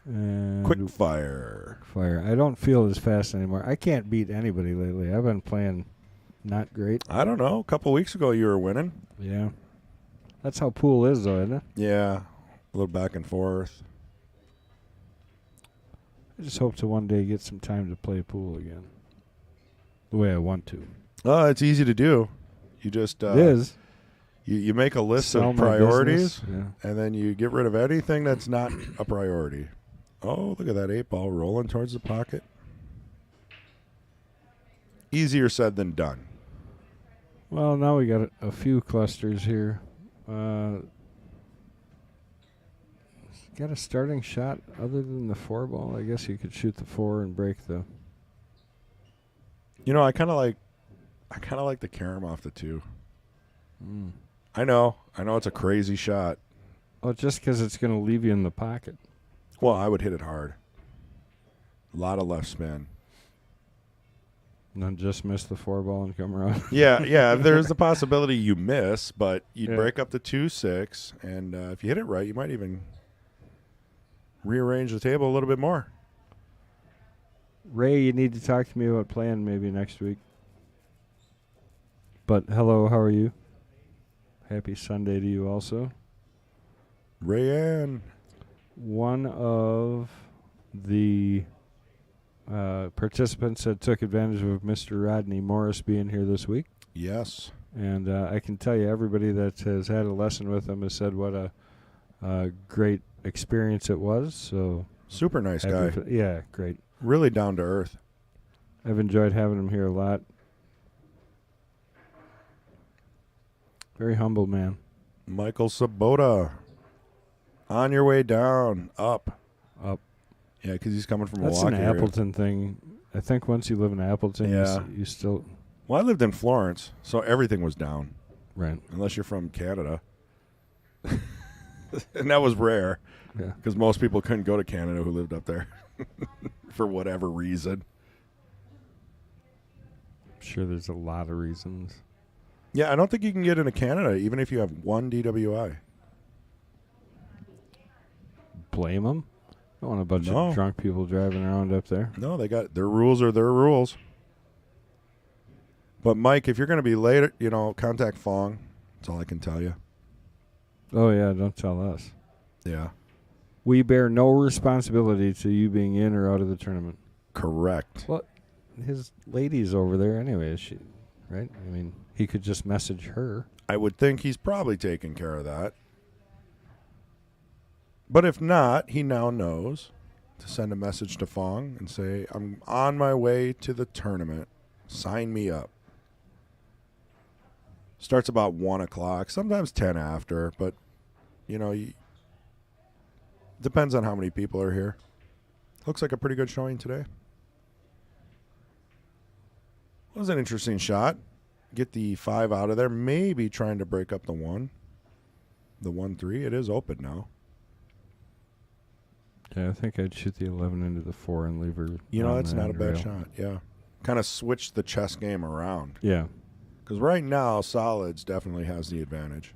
And Quickfire. I don't feel as fast anymore. I can't beat anybody lately. I've been playing not great. I don't know. A couple weeks ago you were winning. Yeah. That's how pool is, though, isn't it? Yeah. A little back and forth. I just hope to one day get some time to play pool again. The way I want to. Oh, it's easy to do. You just it is. You make a list Sell of my priorities, business. Yeah. and then you get rid of anything that's not a priority. Oh, look at that 8 ball rolling towards the pocket. Easier said than done. Well, now we got a few clusters here. Got a starting shot other than the 4 ball? I guess you could shoot the 4 and break the... You know, I kind of like the carom off the 2. Mm. I know it's a crazy shot. Oh, just because it's going to leave you in the pocket. Well, I would hit it hard. A lot of left spin. And then just miss the 4 ball and come around. Yeah. There's the possibility you miss, but you'd Yeah. break up the 2-6, and if you hit it right, you might even rearrange the table a little bit more. Ray, you need to talk to me about playing maybe next week. But hello, how are you? Happy Sunday to you also. Rayanne. One of the participants that took advantage of Mr. Rodney Morris being here this week. Yes. And I can tell you, everybody that has had a lesson with him has said what a great experience it was. So Super nice guy. Yeah, great. Really down to earth. I've enjoyed having him here a lot. Very humble man. Michael Sabota. On your way down. Up. Up. Yeah, because he's coming from That's Milwaukee. an Appleton thing. I think once you live in Appleton, Yeah. you still... Well, I lived in Florence, so everything was down. Right. Unless you're from Canada. And that was rare. Yeah. Because most people couldn't go to Canada who lived up there. For whatever reason. I'm sure there's a lot of reasons. Yeah, I don't think you can get into Canada even if you have one DWI. Blame them? don't want a bunch No. of drunk people driving around up there. No, they got their rules are their rules. But Mike, if you're going to be late, contact Fong. That's all I can tell you. Oh, yeah, don't tell us. Yeah. We bear no responsibility to you being in or out of the tournament. Correct. Well, his lady's over there anyway, is she? Right? I mean, he could just message her. I would think he's probably taking care of that. But if not, he now knows to send a message to Fong and say, I'm on my way to the tournament. Sign me up. Starts about 1 o'clock, sometimes 10 after, but, depends on how many people are here. Looks like a pretty good showing today. It was an interesting shot. Get the 5 out of there. Maybe trying to break up the 1. The 1-3. It is open now. Yeah, I think I'd shoot the 11 into the 4 and leave her. That's not a bad shot. Yeah. Kind of switch the chess game around. Yeah. Because right now, solids definitely has the advantage.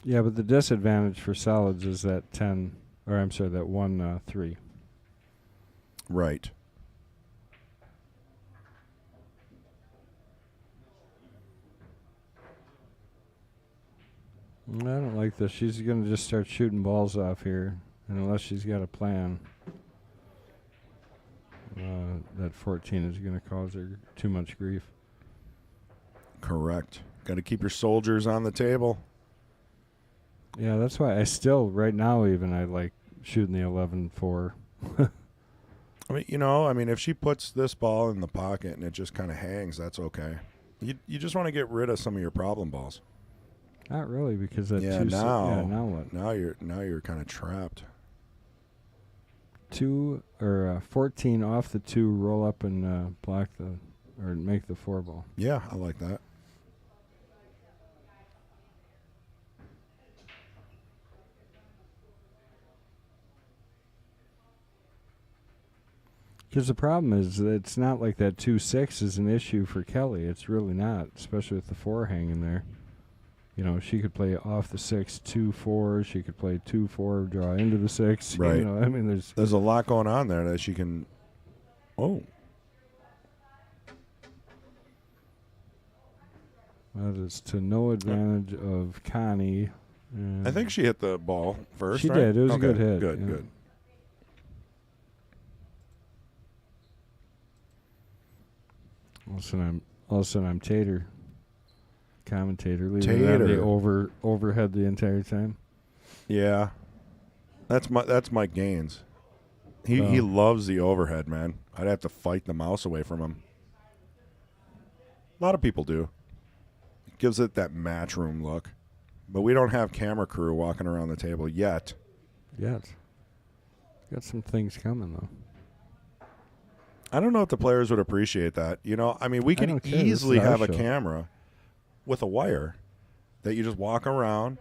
Yeah, but the disadvantage for solids is that that 1-3. Right. I don't like this. She's going to just start shooting balls off here, and unless she's got a plan, that 14 is going to cause her too much grief. Correct. Got to keep your soldiers on the table. Yeah, that's why I still, right now even, I like shooting the 11-4. I mean, if she puts this ball in the pocket and it just kind of hangs, that's okay. You just want to get rid of some of your problem balls. Not really, because that now what? Now you're kind of trapped. 14 off the 2, roll up and block or make the 4 ball. Yeah, I like that. Because the problem is that it's not like that 2-6 is an issue for Kelly. It's really not, especially with the 4 hanging there. She could play off the 6, 2-4. She could play 2-4, draw into the 6. Right. I mean, there's a lot going on there that she can. Oh. That is to no advantage of Connie. I think she hit the ball first. She right? did. It was okay. a good hit. Good, yeah. good. All of a sudden, I'm Tater, commentator, leaving Tater. the overhead the entire time. Yeah, that's Mike Gaines. He loves the overhead, man. I'd have to fight the mouse away from him. A lot of people do. It gives it that matchroom look, but we don't have camera crew walking around the table yet. Yet, got some things coming though. I don't know if the players would appreciate that. I mean, we can easily have a camera with a wire that you just walk around,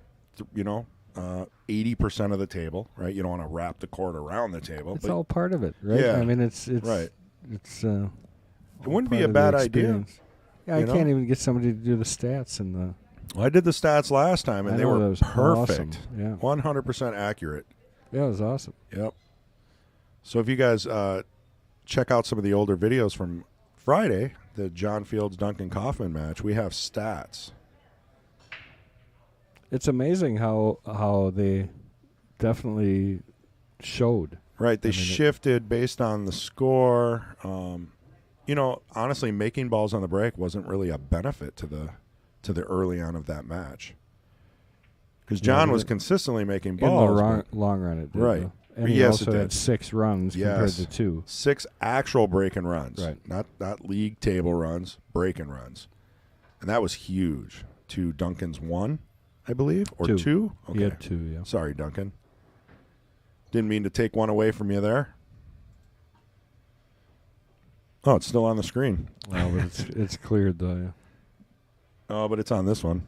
80% of the table, right? You don't want to wrap the cord around the table. It's all part of it, right? Yeah. I mean, it's right. It's it wouldn't be a bad idea. Yeah, I can't even get somebody to do the stats and the. Well, I did the stats last time, and they were perfect. Awesome. Yeah, 100% accurate. Yeah, it was awesome. Yep. So if you guys check out some of the older videos from Friday, the John Fields Duncan Kaufman match, we have stats. It's amazing how they definitely showed. Right, they shifted based on the score. Honestly, making balls on the break wasn't really a benefit to the early on of that match. Because John was consistently making balls. In the long run, it did. Right. Though. And he also had 6 runs compared to 2. 6 actual break-in runs. Right. Not league table runs, break-in runs. And that was huge. To Duncan's 1, I believe? Or 2? Okay. He had 2, yeah. Sorry, Duncan. Didn't mean to take one away from you there. Oh, it's still on the screen. Well, but it's cleared, though, yeah. Oh, but it's on this one.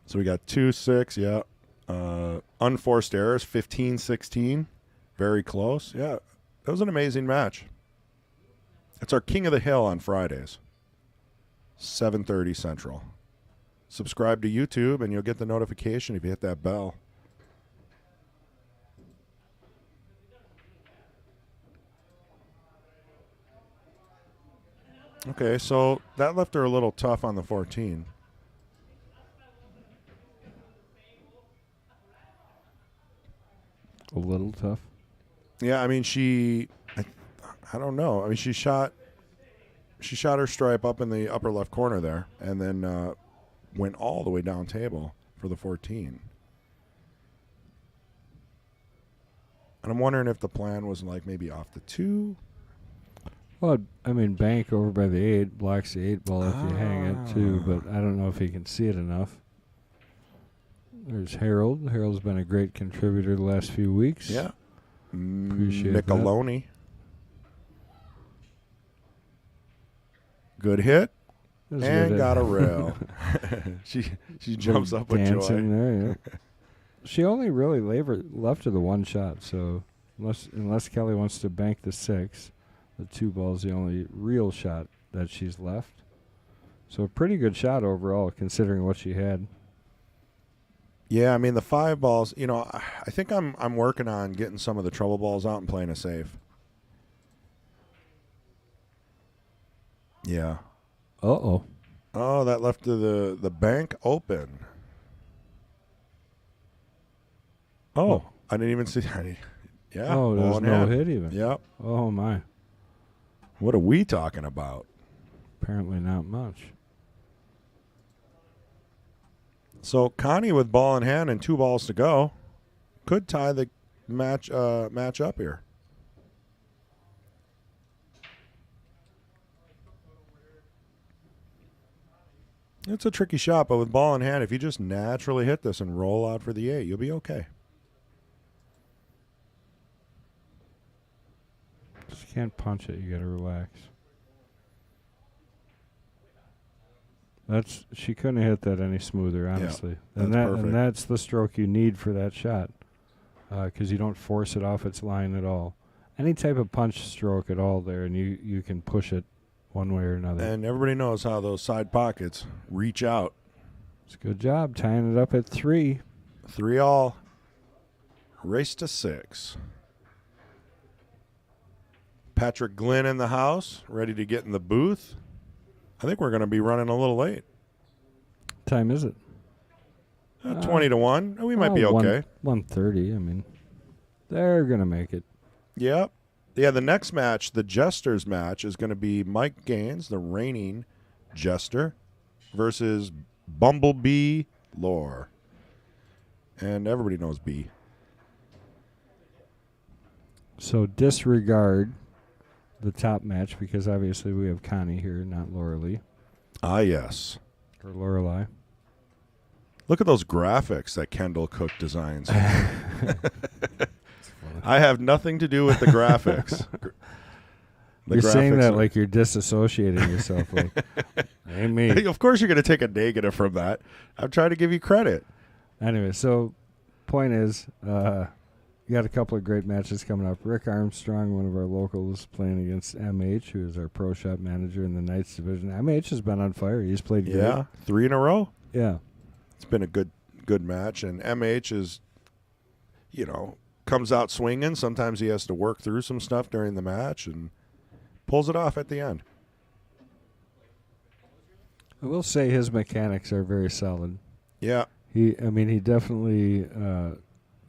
So we got 2-6, yeah. Unforced errors, 15-16. Very close. Yeah, that was an amazing match. It's our King of the Hill on Fridays, 7:30 Central. Subscribe to YouTube, and you'll get the notification if you hit that bell. Okay, so that left her a little tough on the 14. A little tough. Yeah, I mean I don't know. I mean she shot her stripe up in the upper left corner there, and then went all the way down table for the 14. And I'm wondering if the plan was like maybe off the 2. Well, I mean, bank over by the 8 blocks the 8 ball if you hang it too, but I don't know if he can see it enough. There's Harold. Harold's been a great contributor the last few weeks. Yeah. Appreciate Nickl. Good hit. And got a rail. she jumps up with joy. There, yeah. She only really left her the one shot, so unless Kelly wants to bank the 6, the 2 ball's the only real shot that she's left. So a pretty good shot overall, considering what she had. Yeah, I mean the 5 balls. You know, I think I'm working on getting some of the trouble balls out and playing a safe. Yeah. Uh-oh. Oh, that left the bank open. Oh, I didn't even see that. Yeah. Oh, there's no hit even. Yep. Oh, my. What are we talking about? Apparently not much. So Connie with ball in hand and 2 balls to go could tie the match up here. It's a tricky shot, but with ball in hand, if you just naturally hit this and roll out for the 8, you'll be okay. Just can't punch it. You got to relax. She couldn't have hit that any smoother, honestly. Yeah, And that's the stroke you need for that shot, because you don't force it off its line at all. Any type of punch stroke at all there, and you can push it one way or another. And everybody knows how those side pockets reach out. It's a good job tying it up at 3. 3 all. Race to 6. Patrick Glynn in the house, ready to get in the booth. I think we're going to be running a little late. Time is it? 20 to 1. We might be okay. 1:30. I mean, they're going to make it. Yep. Yeah, the next match, the Jesters match, is going to be Mike Gaines, the reigning Jester, versus Bumblebee Lore. And everybody knows B. So disregard the top match because obviously we have Connie here, not Laura Lee. Ah, yes. Or Lorelei. Look at those graphics that Kendall Cook designs. I have nothing to do with the graphics. You're saying that like you're disassociating yourself. Like, ain't me. Of course you're going to take a negative from that. I'm trying to give you credit. Anyway, so point is, you got a couple of great matches coming up. Rick Armstrong, one of our locals, playing against MH, who is our pro shop manager in the Knights division. MH has been on fire. He's played great. Yeah, 3 in a row. Yeah. It's been a good match, and MH is, comes out swinging. Sometimes he has to work through some stuff during the match and pulls it off at the end. I will say his mechanics are very solid. Yeah. He definitely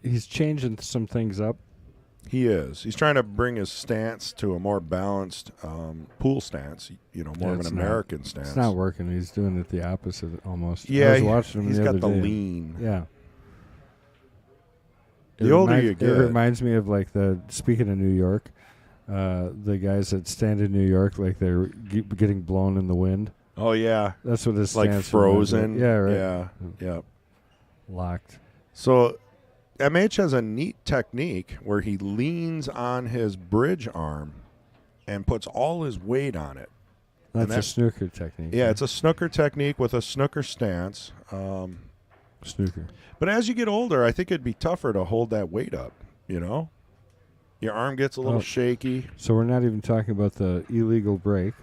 he's changing some things up. He is. He's trying to bring his stance to a more balanced pool stance, more of an American stance. It's not working. He's doing it the opposite almost. Yeah, I was watching him he's the got other the day. lean. Yeah. The older you get. It reminds me of speaking of New York, the guys that stand in New York like they're getting blown in the wind. Oh, yeah. That's what his like stance frozen. Yeah, right. Yeah. Locked. So MH has a neat technique where he leans on his bridge arm and puts all his weight on it. That's a snooker technique. Yeah, it's a snooker technique with a snooker stance. Snooker. But as you get older, I think it'd be tougher to hold that weight up, Your arm gets a little shaky. So we're not even talking about the illegal break.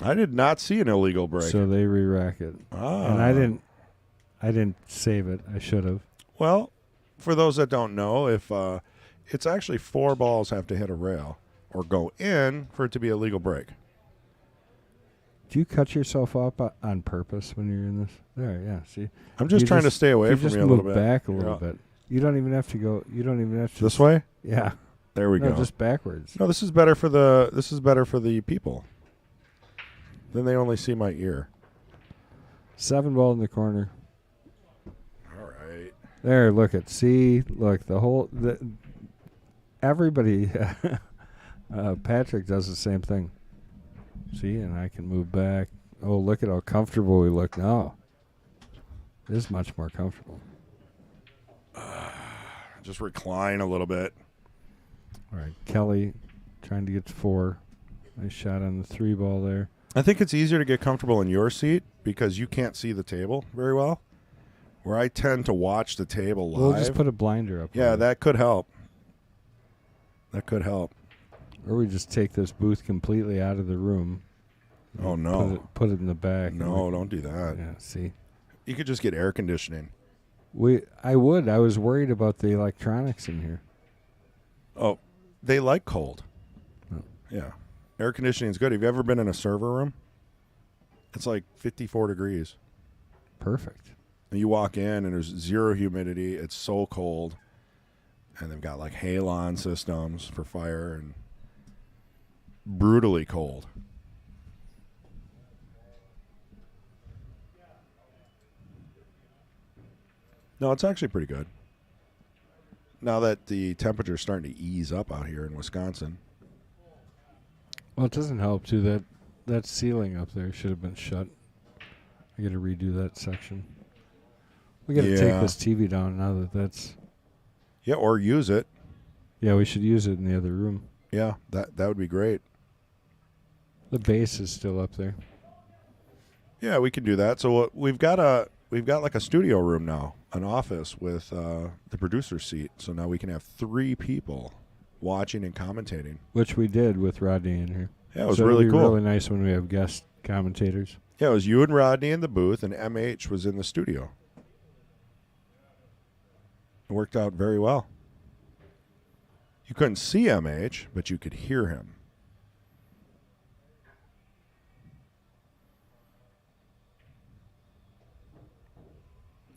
I did not see an illegal break. So they re-rack it. And I didn't save it. I should have. Well, for those that don't know, if it's actually 4 balls have to hit a rail or go in for it to be a legal break. Do you cut yourself up on purpose when you're in this? There, yeah. See, I'm just trying to stay away from just you a little move bit. back a little bit. You don't even have to go. You don't even have to. This way? Yeah. There we No, go. just backwards. No, this is better for the people. Then they only see my ear. 7 ball in the corner. All right. There, look at. See, look, everybody, Patrick does the same thing. See, and I can move back. Oh, look at how comfortable we look now. It is much more comfortable. Just recline a little bit. All right, Kelly trying to get to 4. Nice shot on the 3 ball there. I think it's easier to get comfortable in your seat because you can't see the table very well. Where I tend to watch the table live. We'll just put a blinder up. Yeah, that could help. That could help. Or we just take this booth completely out of the room. Oh, no. Put it in the back. No, don't do that. Yeah, see. You could just get air conditioning. I was worried about the electronics in here. Oh, they like cold. Oh. Yeah. Air conditioning is good. Have you ever been in a server room? It's like 54 degrees. Perfect. And you walk in and there's zero humidity. It's so cold. And they've got like halon systems for fire and brutally cold. No, it's actually pretty good. Now that the temperature's starting to ease up out here in Wisconsin. Well, it doesn't help, too. That ceiling up there should have been shut. I got to redo that section. We got to take this TV down now that's... Yeah, or use it. Yeah, we should use it in the other room. Yeah, that would be great. The bass is still up there. Yeah, we can do that. So we've got like a studio room now, an office with the producer's seat. So now we can have 3 people watching and commentating. Which we did with Rodney in here. Yeah, it was so really it'd be cool. really nice when we have guest commentators. Yeah, it was you and Rodney in the booth, and MH was in the studio. It worked out very well. You couldn't see MH, but you could hear him.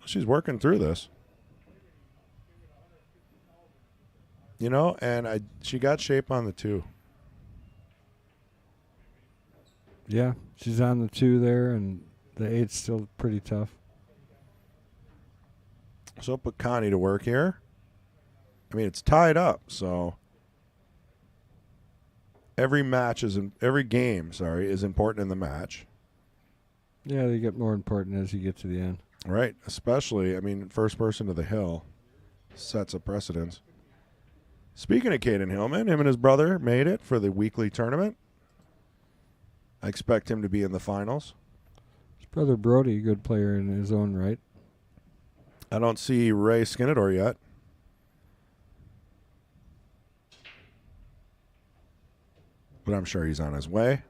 She's working through this. You know, and she got shape on the 2. Yeah, she's on the 2 there, and the 8's still pretty tough. So put Connie to work here. I mean, it's tied up, so every game is important in the match. Yeah, they get more important as you get to the end. Right, especially, I mean, first person to the hill sets a precedence. Speaking of Caden Hillman, him and his brother made it for the weekly tournament. I expect him to be in the finals. His brother Brody, a good player in his own right. I don't see Ray Skinador yet. But I'm sure he's on his way.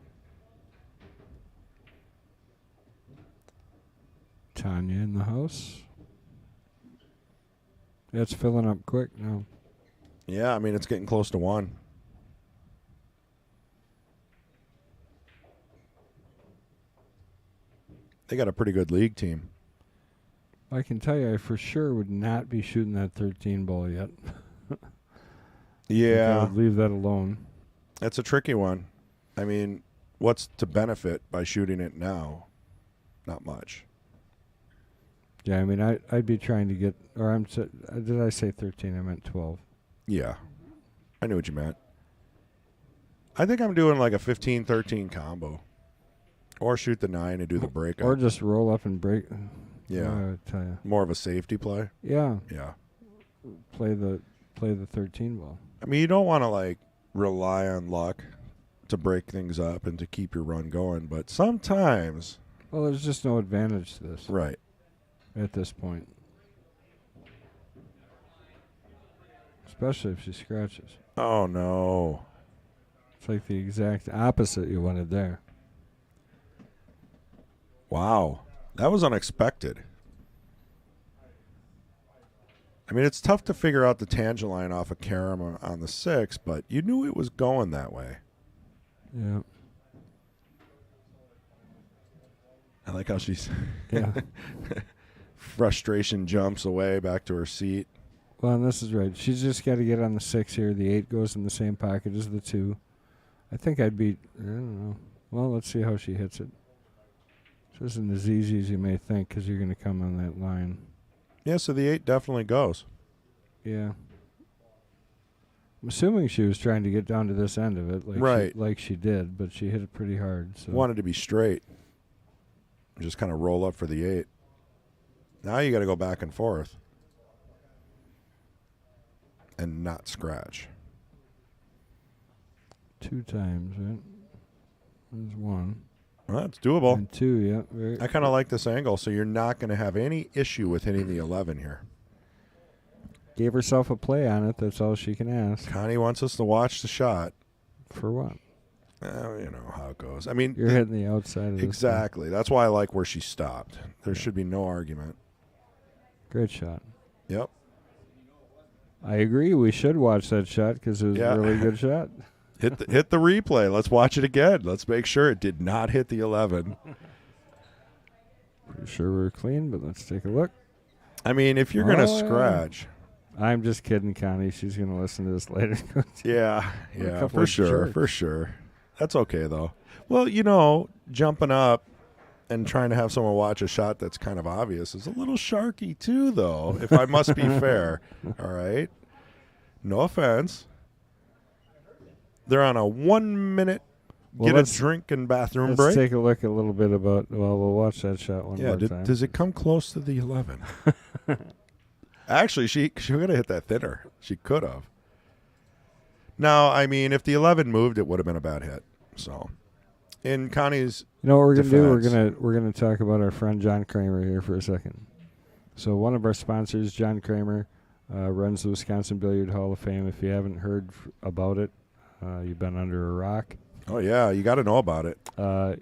Tanya in the house. It's filling up quick now. Yeah, I mean, it's getting close to 1. They got a pretty good league team. I can tell you, I for sure would not be shooting that 13 ball yet. Yeah. I would leave that alone. That's a tricky one. I mean, what's to benefit by shooting it now? Not much. Yeah, I mean, I'd be trying to get, did I say 13? I meant 12. Yeah. I knew what you meant. I think I'm doing like a 15-13 combo. Or shoot the 9 and do the breakup. Or just roll up and break. Yeah. I would tell you. More of a safety play. Yeah. Yeah. Play the 13 ball. I mean, you don't want to like rely on luck to break things up and to keep your run going, but sometimes. Well, there's just no advantage to this. Right. At this point. Especially if she scratches. Oh, no. It's like the exact opposite you wanted there. Wow. That was unexpected. I mean, it's tough to figure out the tangent line off of Karam on the 6, but you knew it was going that way. Yeah. I like how she's Yeah. frustration jumps away back to her seat. Well, and this is right. She's just got to get on the 6 here. The 8 goes in the same pocket as the 2. I think I'd be, I don't know. Well, let's see how she hits it. This isn't as easy as you may think because you're going to come on that line. Yeah, so the 8 definitely goes. Yeah. I'm assuming she was trying to get down to this end of it like she did, but she hit it pretty hard. So. Wanted to be straight. Just kind of roll up for the 8. Now you got to go back and forth. And not scratch. 2 times, right? There's 1. Well, that's doable. And 2, yeah. Very I kind of like this angle, so you're not going to have any issue with hitting the 11 here. Gave herself a play on it. That's all she can ask. Connie wants us to watch the shot. For what? You know how it goes. I mean, You're hitting the outside of this. Exactly. That's why I like where she stopped. There should be no argument. Great shot. Yep. I agree. We should watch that shot because it was a really good shot. Hit the replay. Let's watch it again. Let's make sure it did not hit the 11. Pretty sure we're clean, but let's take a look. I mean, if you're going to scratch. I'm just kidding, Connie. She's going to listen to this later. Yeah, for sure. That's okay, though. Well, jumping up and trying to have someone watch a shot that's kind of obvious is a little sharky, too, though, if I must be fair. All right? No offense. They're on a 1 minute get a drink and bathroom break. Let's take a look a little bit about, we'll watch that shot one more time. Does it come close to the 11? Actually, she could have hit that thinner. She could have. Now, I mean, if the 11 moved, it would have been a bad hit. So, in Connie's what we're going to do? We're gonna talk about our friend John Kramer here for a second. So, one of our sponsors, John Kramer, runs the Wisconsin Billiard Hall of Fame. If you haven't heard about it, you've been under a rock. Oh, yeah, you got to know about it.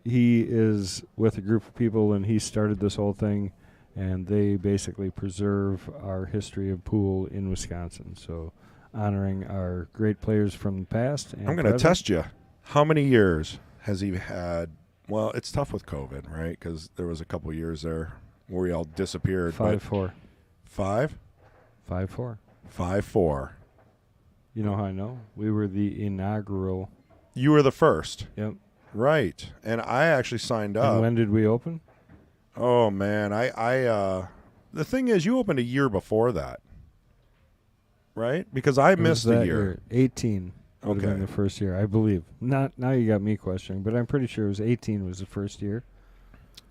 He is with a group of people, and he started this whole thing, and they basically preserve our history of pool in Wisconsin. So, honoring our great players from the past. And I'm going to test you. How many years has he had? Well, it's tough with COVID, right? Because there was a couple years there where we all disappeared. 5-4. 5? 5-4. 5-4. You know how I know? We were the inaugural. You were the first. Yep. Right. And I actually signed up. And when did we open? Oh, man. The thing is, you opened a year before that. Right? Because I missed a year. 18 would have been the first year, I believe. Not now you got me questioning, but I'm pretty sure it was 18 was the first year.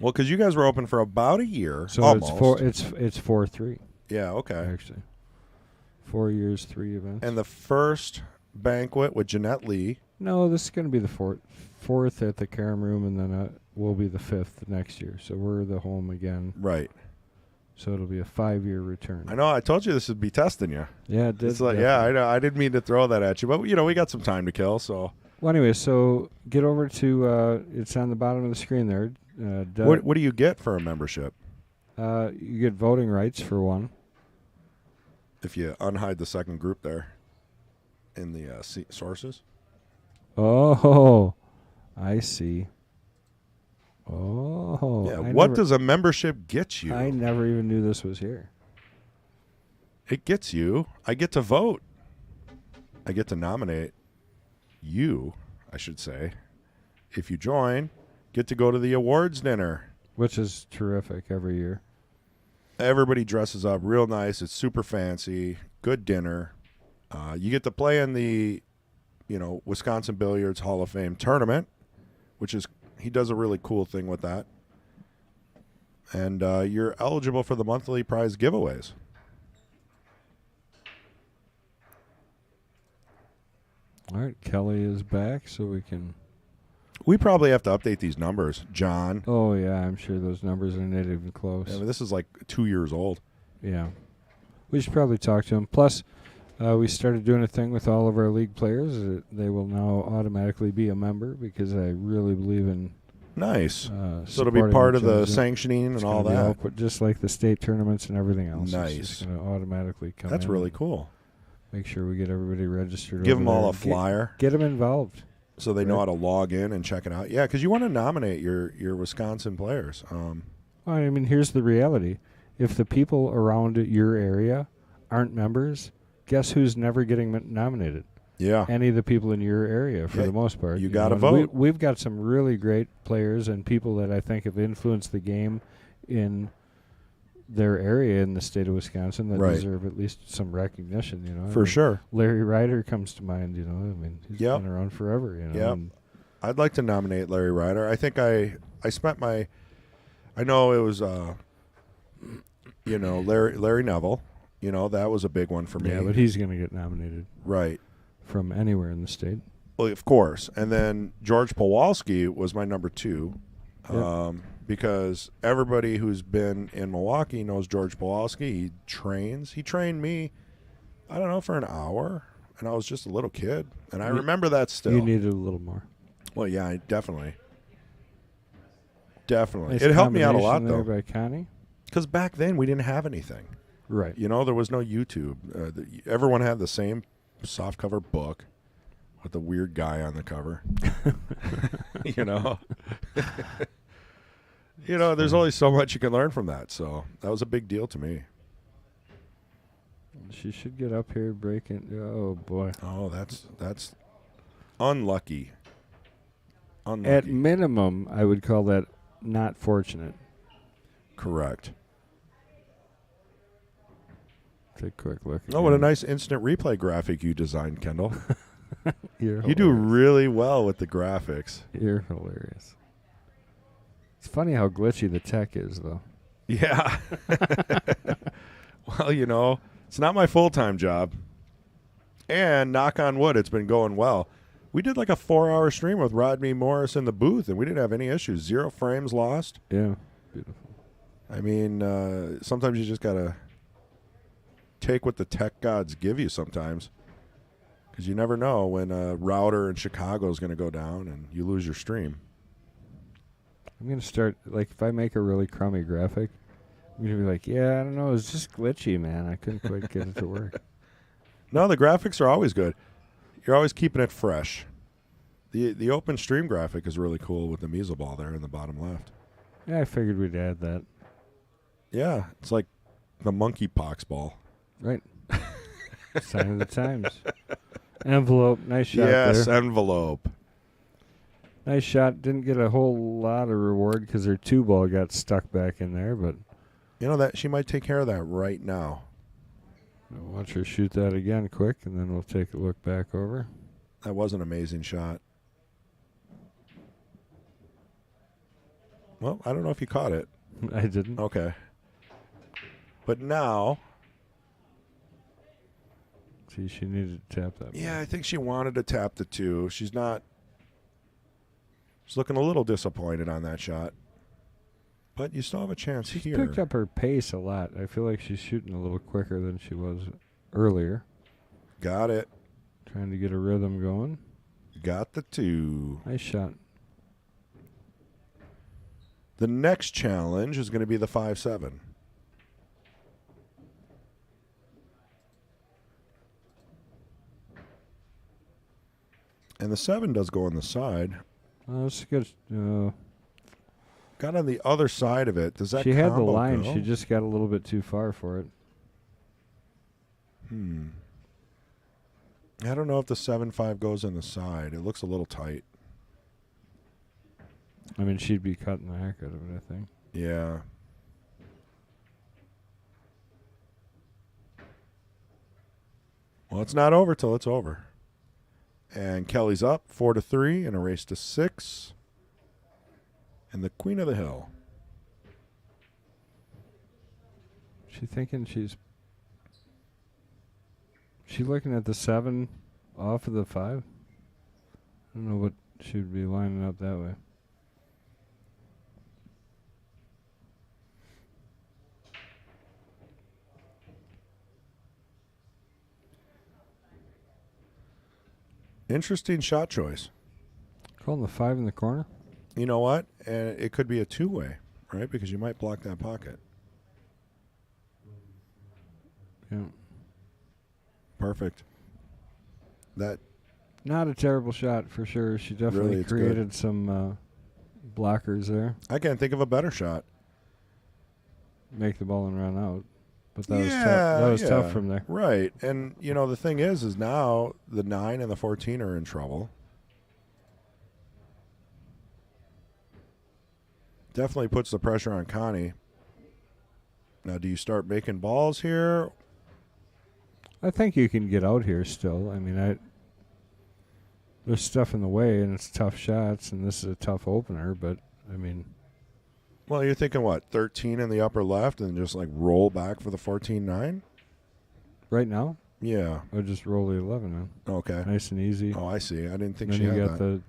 Well, because you guys were open for about a year. So almost. it's 4-3. Yeah, okay. Actually. 4 years, 3 events. And the first banquet with Jeanette Lee. No, this is going to be the fourth at the Karam Room, and then we'll be the 5th next year. So we're the home again. Right. So it'll be a 5-year return. I know. I told you this would be testing you. Yeah, it did. It's like, I know. I didn't mean to throw that at you, but we got some time to kill. So. Well, anyway, so get over to it's on the bottom of the screen there. What do you get for a membership? You get voting rights for one. If you unhide the second group there, in the sources. Oh, I see. Oh. Yeah. What does a membership get you? I never even knew this was here. It gets you. I get to vote. I get to nominate you, I should say. If you join, get to go to the awards dinner. Which is terrific every year. Everybody dresses up real nice. It's super fancy. Good dinner. You get to play in the, Wisconsin Billiards Hall of Fame tournament, which is, he does a really cool thing with that. And you're eligible for the monthly prize giveaways. All right, Kelly is back, so we can... We probably have to update these numbers, John. Oh, yeah, I'm sure those numbers are not even close. Yeah, this is like 2 years old. Yeah. We should probably talk to him. Plus, we started doing a thing with all of our league players. They will now automatically be a member because I really believe in... Nice. So it'll be part of the sanctioning and all that. Just like the state tournaments and everything else. Nice. It's going to automatically come in. That's really cool. Make sure we get everybody registered. Give them all a flyer. Get them involved. so they know Right. how to log in and check it out. Yeah, because you want to nominate your Wisconsin players. Well, I mean, here's the reality. If the people around your area aren't members, guess who's never getting nominated? Yeah, Any of the people in your area, for Yeah, the most part. you gotta know, and vote. We've got some really great players and people that I think have influenced the game in their area in the state of Wisconsin that Right. deserve at least some recognition. You know, for sure. Larry Ryder comes to mind. You know, I mean, he's Yep. been around forever. You know, Yep. and I'd like to nominate Larry Ryder. I think I spent my, I know it was, Larry Neville. You know, that was a big one for me. yeah, but he's going to get nominated Right. from anywhere in the state. Well, of course. And then George Pawlowski was my number 2. Yep. Because everybody who's been in Milwaukee knows George Pawlowski. He trains. He trained me, I don't know, for an hour. And I was just a little kid. And I remember that still. You needed a little more. Well, yeah, definitely. Definitely. Nice It helped me out a lot, combination though. there by Connie. Because back then we didn't have anything. Right. You know, there was no YouTube. Everyone had the same softcover book with the weird guy on the cover. You know? You know, there's only so much you can learn from that. So that was a big deal to me. She should get up here breaking. Oh, boy. Oh, that's unlucky. Unlucky. At minimum, I would call that not fortunate. Correct. Take a quick look. Oh, what a again. nice instant replay graphic you designed, Kendall. You're You do hilarious. really well with the graphics. You're hilarious. It's funny how glitchy the tech is, though. Yeah. Well, you know, it's not my full-time job. And knock on wood, it's been going well. We did like a 4-hour stream with Rodney Morris in the booth, and we didn't have any issues. 0 frames lost. Yeah. Beautiful. I mean, sometimes you just got to take what the tech gods give you sometimes. Because you never know when a router in Chicago is going to go down and you lose your stream. I'm going to start, like, if I make a really crummy graphic, I'm going to be like, yeah, I don't know, it's just glitchy, man. I couldn't quite get it to work. No, the graphics are always good. You're always keeping it fresh. The open stream graphic is really cool with the measle ball there in the bottom left. Yeah, I figured we'd add that. Yeah, it's like the monkeypox ball. Right. Sign of the times. Envelope, nice shot Yes, there. envelope. Nice shot. Didn't get a whole lot of reward because her 2 ball got stuck back in there, but You know that she might take care of that right now. I'll watch her shoot that again quick, and then we'll take a look back over. That was an amazing shot. Well, I don't know if you caught it. I didn't. Okay. But now, See, she needed to tap that. yeah, I think she wanted to tap the 2. She's looking a little disappointed on that shot. But you still have a chance She's here. picked up her pace a lot. I feel like she's shooting a little quicker than she was earlier. Got it. Trying to get a rhythm going. Got the 2. Nice shot. The next challenge is going to be the 5-7. And the 7 does go on the side. That's good. Got on the other side of it. Does that She had the combo line. go? She just got a little bit too far for it. I don't know if the 7-5 goes on the side. It looks a little tight. I mean, she'd be cutting the heck out of it, I think. Yeah. Well, it's not over till it's over. And Kelly's up 4-3 and a race to 6. And the Queen of the Hill. She thinking she looking at the 7 off of the 5? I don't know what she would be lining up that way. Interesting shot choice. Calling the 5 in the corner? You know what? And it could be a two-way, right? Because you might block that pocket. Yeah. Perfect. That Not a terrible shot for sure. She definitely Really, it's created some blockers there. I can't think of a better shot. Make the ball and run out. But that Yeah, was yeah, tough from there. Right. And, the thing is now the 9 and the 14 are in trouble. Definitely puts the pressure on Connie. Now, do you start making balls here? I think you can get out here still. I mean, there's stuff in the way, and it's tough shots, and this is a tough opener, but, I mean... Well, you're thinking, what, 13 in the upper left and just, roll back for the 14-9? Right now? Yeah. Or just roll the 11 in. Okay. Nice and easy. Oh, I see. I didn't think Then she you had got that.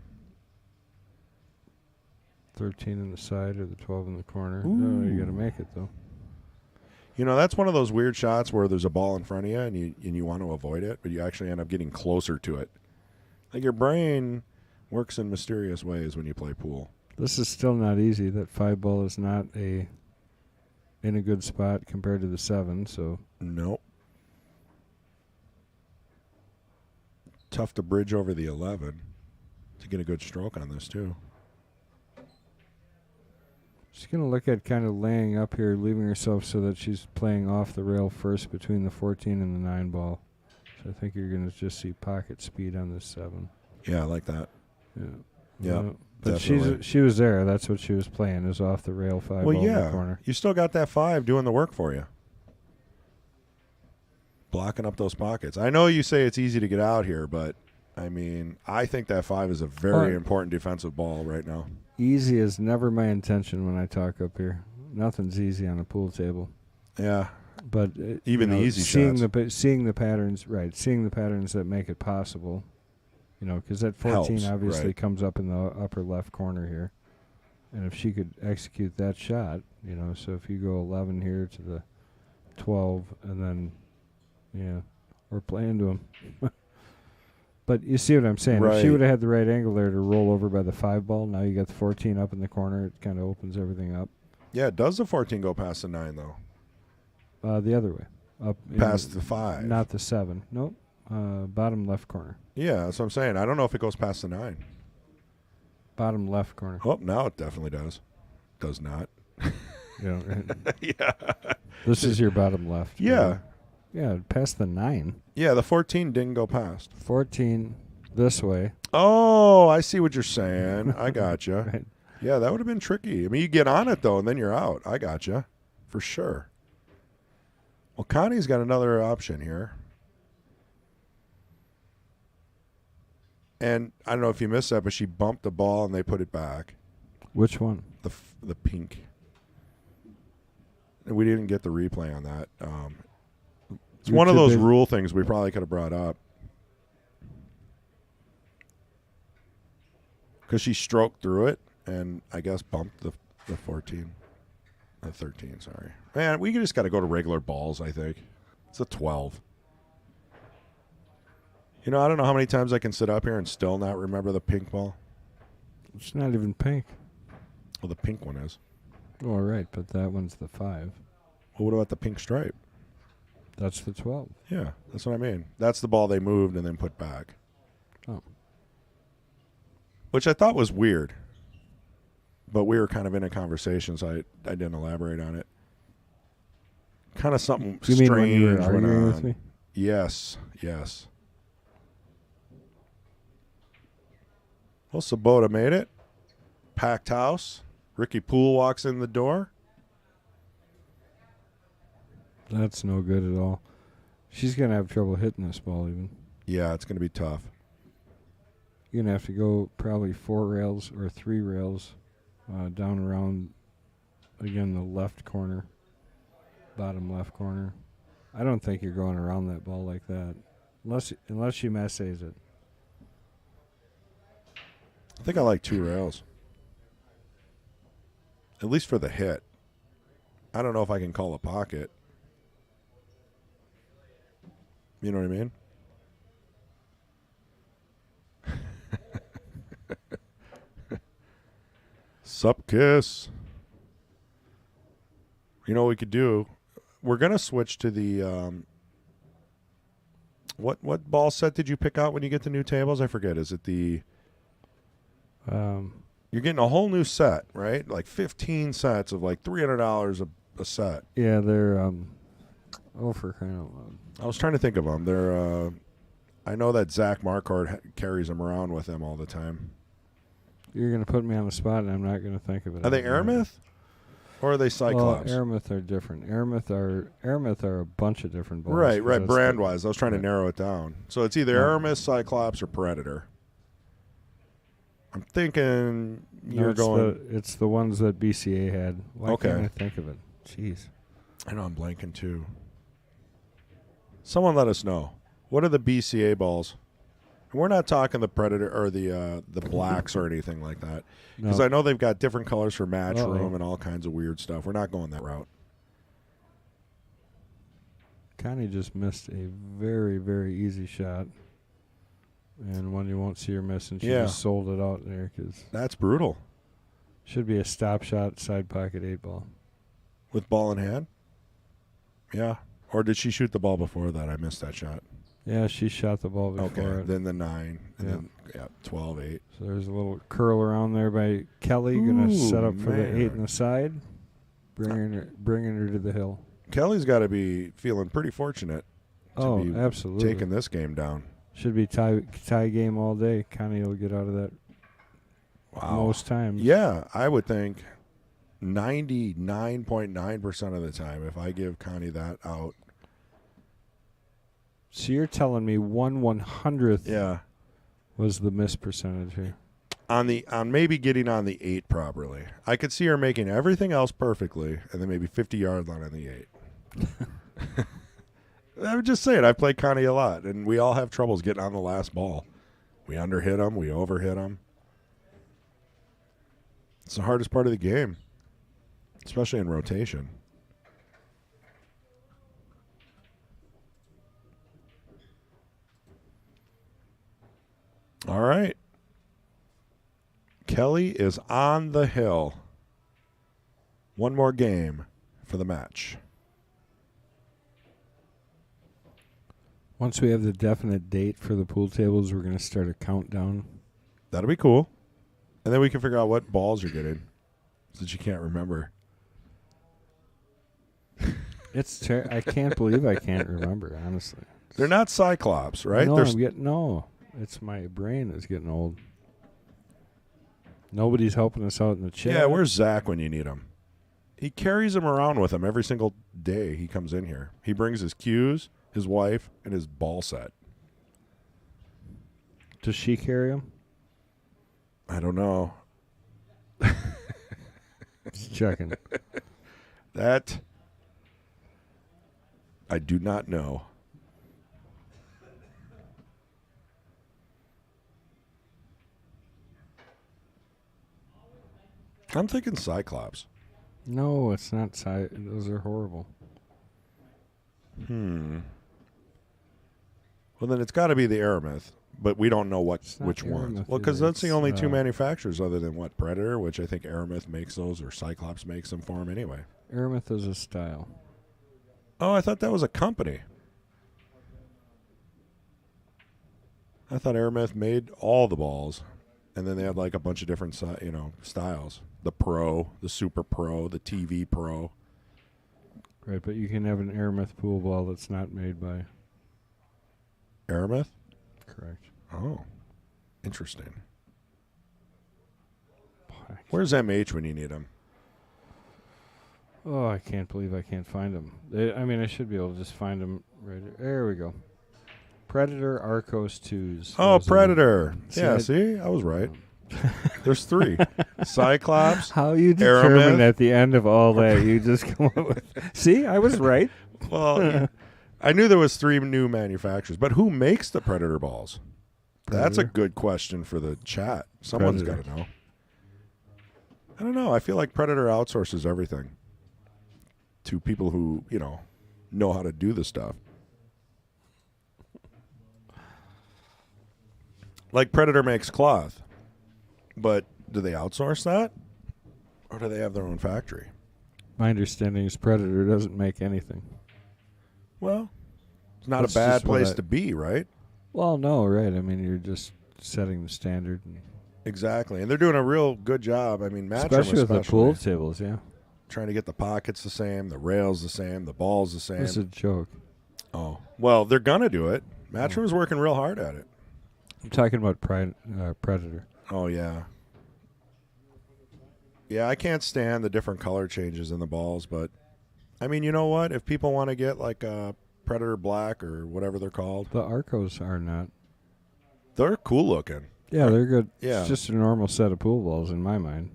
the 13 in the side or the 12 in the corner. Ooh. No, you got to make it, though. That's one of those weird shots where there's a ball in front of you and you want to avoid it, but you actually end up getting closer to it. Like your brain works in mysterious ways when you play pool. This is still not easy. That 5 ball is not in a good spot compared to the 7, so... Nope. Tough to bridge over the 11 to get a good stroke on this, too. She's going to look at kind of laying up here, leaving herself so that she's playing off the rail first between the 14 and the 9 ball. So I think you're going to just see pocket speed on this 7. Yeah, I like that. Yeah. But definitely. she was there. That's what she was playing, is off the rail 5 ball in the corner. You still got that 5 doing the work for you. Blocking up those pockets. I know you say it's easy to get out here, but, I mean, I think that 5 is a very important defensive ball right now. Easy is never my intention when I talk up here. Nothing's easy on a pool table. Yeah. But even the easy seeing shots. seeing the patterns, right? Seeing the patterns that make it possible. Because that 14 helps, obviously right. comes up in the upper left corner here, and if she could execute that shot, so if you go 11 here to the 12, and then, or play into them. But you see what I'm saying? Right. If she would have had the right angle there to roll over by the 5 ball, now you got the 14 up in the corner. It kind of opens everything up. Yeah, does the 14 go past the 9, though? The other way. Up Past the 5. Not the 7. Nope. Bottom left corner. Yeah, that's what I'm saying. I don't know if it goes past the 9. Bottom left corner. Oh, now it definitely does. Does not. Yeah. Yeah. This is your bottom left. Yeah. Right? Yeah, past the 9. Yeah, the 14 didn't go past. 14 this way. Oh, I see what you're saying. I gotcha. Right. Yeah, that would have been tricky. I mean, you get on it, though, and then you're out. I gotcha. For sure. Well, Connie's got another option here. And I don't know if you missed that, but she bumped the ball and they put it back. Which one? The pink. And we didn't get the replay on that. It's one of those rule things we probably could have brought up. Because she stroked through it and I guess bumped the 14. 13, sorry. Man, we just got to go to regular balls, I think. It's a 12. I don't know how many times I can sit up here and still not remember the pink ball. It's not even pink. Well, the pink one is. Oh, right, but that one's the 5. Well, what about the pink stripe? That's the 12. Yeah, that's what I mean. That's the ball they moved and then put back. Oh. Which I thought was weird. But we were kind of in a conversation, so I didn't elaborate on it. Kind of something You strange mean when you were went arguing on. with me? Yes. Well, Sabota made it. Packed house. Ricky Poole walks in the door. That's no good at all. She's going to have trouble hitting this ball even. Yeah, it's going to be tough. You're going to have to go probably 4 rails or 3 rails down around, again, the left corner, bottom left corner. I don't think you're going around that ball like that, unless she massays it. I think I like 2 rails. At least for the hit. I don't know if I can call a pocket. You know what I mean? Sup, kiss. You know what we could do? We're going to switch to the What ball set did you pick out when you get the new tables? I forget. Is it the? You're getting a whole new set, right? Like 15 sets of like $300 a set. Yeah, they're for crying out loud. I was trying to think of them. They're. I know that Zach Marquardt carries them around with him all the time. You're going to put me on the spot, and I'm not going to think of it. Are they Aramith? Or are they Cyclops? Well, Aramith are different. Aramith are a bunch of different balls. Right. Brand-wise. I was trying to narrow it down. So it's either No. Aramith, Cyclops, or Predator. I'm thinking you're going... It's the ones that BCA had. Why can't I think of it? Jeez. I know I'm blanking, too. Someone let us know. What are the BCA balls? And we're not talking the Predator or the blacks or anything like that. Because I know they've got different colors for match room and all kinds of weird stuff. We're not going that route. Connie just missed a very, very easy shot. And one you won't see her missing. She just sold it out there. That's brutal. Should be a stop shot, side pocket 8-ball. With ball in hand? Yeah. Or did she shoot the ball before that? I missed that shot. Yeah, she shot the ball before it. Then the 9. And then 12-8. So there's a little curl around there by Kelly. Going to set up for the 8 in the side. Bringing her to the hill. Kelly's got to be feeling pretty fortunate to be absolutely taking this game down. Should be tie game all day. Connie will get out of that most times. Yeah, I would think 99.9% of the time if I give Connie that out. So you're telling me 1/100th was the miss percentage here. On maybe getting on the 8 properly. I could see her making everything else perfectly and then maybe 50-yard line on the 8. I'm just saying, I play Connie a lot, and we all have troubles getting on the last ball. We underhit them, we overhit them. It's the hardest part of the game, especially in rotation. All right. Kelly is on the hill. One more game for the match. Once we have the definite date for the pool tables, we're going to start a countdown. That'll be cool. And then we can figure out what balls you're getting, since you can't remember. I can't believe I can't remember, honestly. They're not Cyclops, right? No, it's my brain is getting old. Nobody's helping us out in the chat. Yeah, where's Zach when you need him? He carries him around with him every single day he comes in here. He brings his cues, his wife, and his ball set. Does she carry him? I don't know. Just checking. That I do not know. I'm thinking Cyclops. No, it's not. Those are horrible. Well, then it's got to be the Aramith, but we don't know which one. Well, because that's the only two manufacturers other than Predator, which I think Aramith makes those, or Cyclops makes them for them anyway. Aramith is a style. Oh, I thought that was a company. I thought Aramith made all the balls, and then they had like a bunch of different styles. The Pro, the Super Pro, the TV Pro. Right, but you can have an Aramith pool ball that's not made by Aramith? Correct. Oh, interesting. Where's MH when you need him? Oh, I can't believe I can't find them. I should be able to just find them right here. There we go. Predator Arcos 2s. Oh, Predator. See? I was right. There's 3. Cyclops. How you determine Aramith. at the end of all that, you just come up with... See, I was right. Well, I knew there was 3 new manufacturers, but who makes the Predator balls? Predator? That's a good question for the chat. Someone's got to know. I don't know. I feel like Predator outsources everything to people who, know how to do the stuff. Like Predator makes cloth, but do they outsource that? Or do they have their own factory? My understanding is Predator doesn't make anything. Well, It's not That's a bad just what place to be, right? Well, no, right. I mean, you're just setting the standard. Exactly. And they're doing a real good job. I mean, Matchroom Especially with the pool tables, yeah. trying to get the pockets the same, the rails the same, the balls the same. It's a joke. Oh. Well, they're going to do it. Matchroom's working real hard at it. I'm talking about Predator. Oh, yeah. Yeah, I can't stand the different color changes in the balls, but, I mean, you know what? If people want to get, like, a Predator Black or whatever they're called. The Arcos are not. They're cool looking. Yeah, they're good. Yeah. It's just a normal set of pool balls in my mind.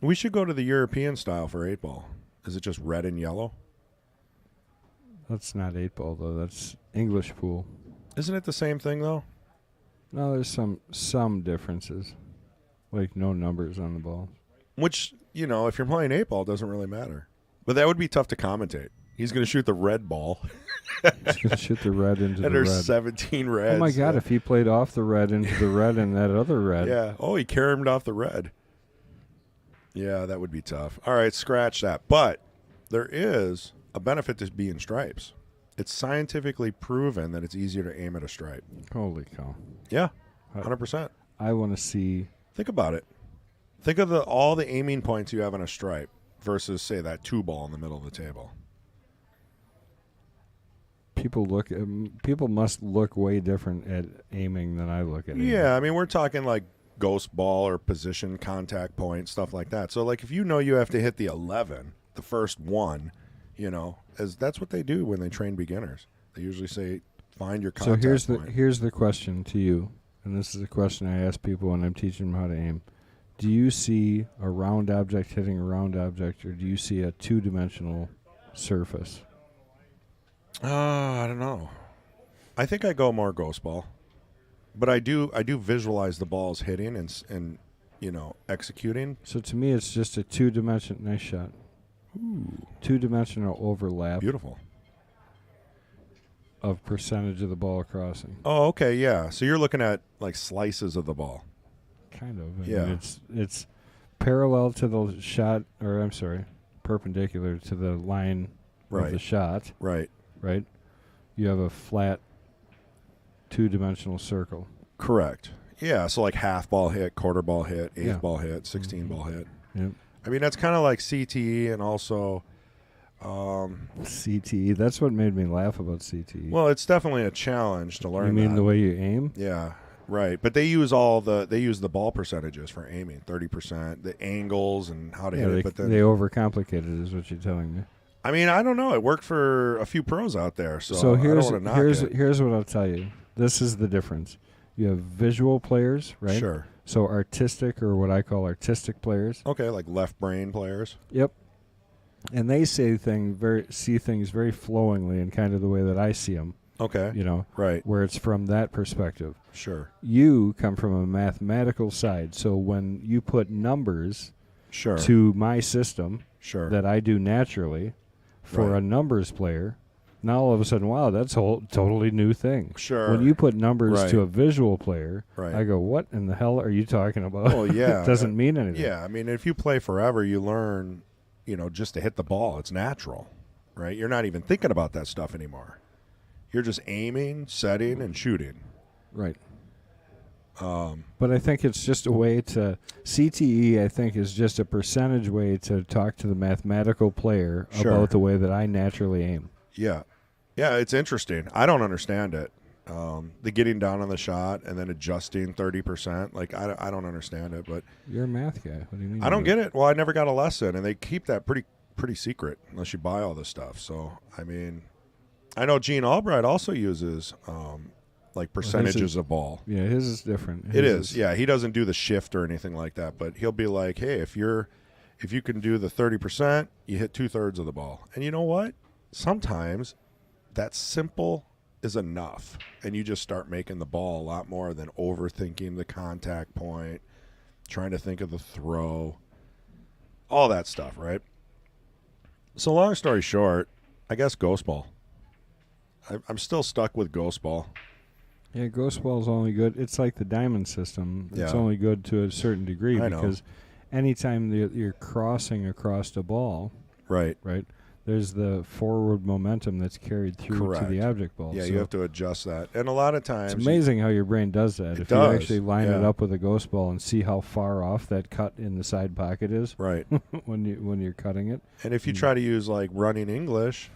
We should go to the European style for 8-ball. Is it just red and yellow? That's not 8-ball, though. That's English pool. Isn't it the same thing, though? No, there's some differences. Like no numbers on the ball. Which, you know, if you're playing 8-ball, it doesn't really matter. But that would be tough to commentate. He's going to shoot the red ball. He's going to shoot the red into And the red. there's 17 reds. Oh, my God, if he played off the red into the red and that other red. Yeah. Oh, he caromed off the red. Yeah, that would be tough. All right, scratch that. But there is a benefit to being stripes. It's scientifically proven that it's easier to aim at a stripe. Holy cow. Yeah, 100%. I want to see. Think about it. Think of all the aiming points you have on a stripe versus, say, that 2-ball in the middle of the table. People must look way different at aiming than I look at aiming. Yeah, I mean, we're talking like ghost ball or position contact point, stuff like that. So, like, if you know you have to hit the 11, the first one, you know, as that's what they do when they train beginners. They usually say, find your contact point. Here's the question to you, and this is a question I ask people when I'm teaching them how to aim. Do you see a round object hitting a round object, or do you see a two-dimensional surface? I don't know. I think I go more ghost ball, but I do visualize the balls hitting and you know, executing. So to me, it's just a two-dimensional. Nice shot. Ooh, Two-dimensional overlap beautiful. of percentage of the ball crossing. Oh, okay, yeah. So you're looking at like slices of the ball. Kind of. I Yeah. mean, it's parallel to the shot, or I'm sorry, perpendicular to the line Right. of the shot. Right. Right. You have a flat two-dimensional circle. Correct. Yeah, so like half ball hit, quarter ball hit, eighth Yeah. ball hit, 16 ball hit. Yep. I mean, that's kind of like CTE and also, CTE. That's what made me laugh about CTE. well, it's definitely a challenge to learn. you mean that. the way you aim? Yeah, right. But they use the ball percentages for aiming, 30%, the angles and how to hit it. But then they overcomplicate it, is what you're telling me. I mean, I don't know. It worked for a few pros out there, so I here's don't want to knock it. here's what I'll tell you. This is the difference. You have visual players, right? Sure. So artistic, or what I call artistic players. Okay, like left brain players. Yep. And they see things very flowingly and kind of the way that I see them. Okay. You know, Right. where it's from that perspective. Sure. You come from a mathematical side, so when you put numbers Sure. to my system Sure. that I do naturally for Right. a numbers player, now all of a sudden, wow, that's a whole totally new thing. Sure. When you put numbers Right. to a visual player, Right. I go, what in the hell are you talking about? Oh, yeah. It doesn't mean anything. Yeah, I mean, if you play forever, you learn, you know, just to hit the ball. It's natural, right? You're not even thinking about that stuff anymore. You're just aiming, setting, and shooting. Right. But I think it's just a way to CTE. I think is just a percentage way to talk to the mathematical player Sure. about the way that I naturally aim. Yeah. Yeah, it's interesting. I don't understand it. The getting down on the shot and then adjusting 30%. Like, I don't understand it, but You're a math guy. What do you mean? I don't get it. Well, I never got a lesson, and they keep that pretty secret unless you buy all this stuff. So, I mean, I know Gene Albright also uses like percentages of ball. Yeah, his is different. It is. Yeah, he doesn't do the shift or anything like that, but he'll be like, hey, if you can do the 30%, you hit 2/3 of the ball. And you know what? Sometimes that simple is enough, and you just start making the ball a lot more than overthinking the contact point, trying to think of the throw, all that stuff, right? So long story short, I guess ghost ball. I'm still stuck with ghost ball. Yeah, ghost ball is only good. It's like the diamond system. It's Yeah. only good to a certain degree I know. because anytime you're crossing across a ball, Right. right, there's the forward momentum that's carried through Correct. to the object ball. Yeah, So you have to adjust that. And a lot of times... it's amazing how your brain does that. If does, you actually line it yeah. up with a ghost ball and see how far off that cut in the side pocket is Right. when you're cutting it. And if you try to use like running English,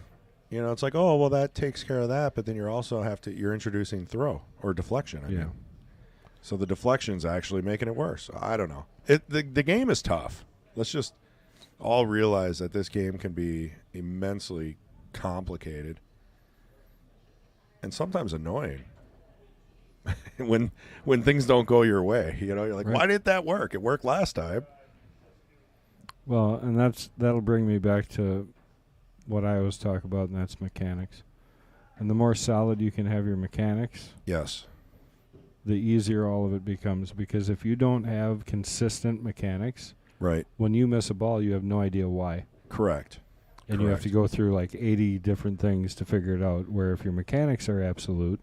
you know, it's like, oh, well, that takes care of that, but then you're also you're introducing throw or deflection. I mean. So the deflection's actually making it worse. I don't know. The game is tough. Let's just all realize that this game can be immensely complicated and sometimes annoying. when things don't go your way, you know, you're like, why didn't that work? It worked last time. Well, and that'll bring me back to what I always talk about, and that's mechanics. And the more solid you can have your mechanics, yes, the easier all of it becomes. Because if you don't have consistent mechanics, right, when you miss a ball, you have no idea why. Correct. And you have to go through like 80 different things to figure it out. Where if your mechanics are absolute,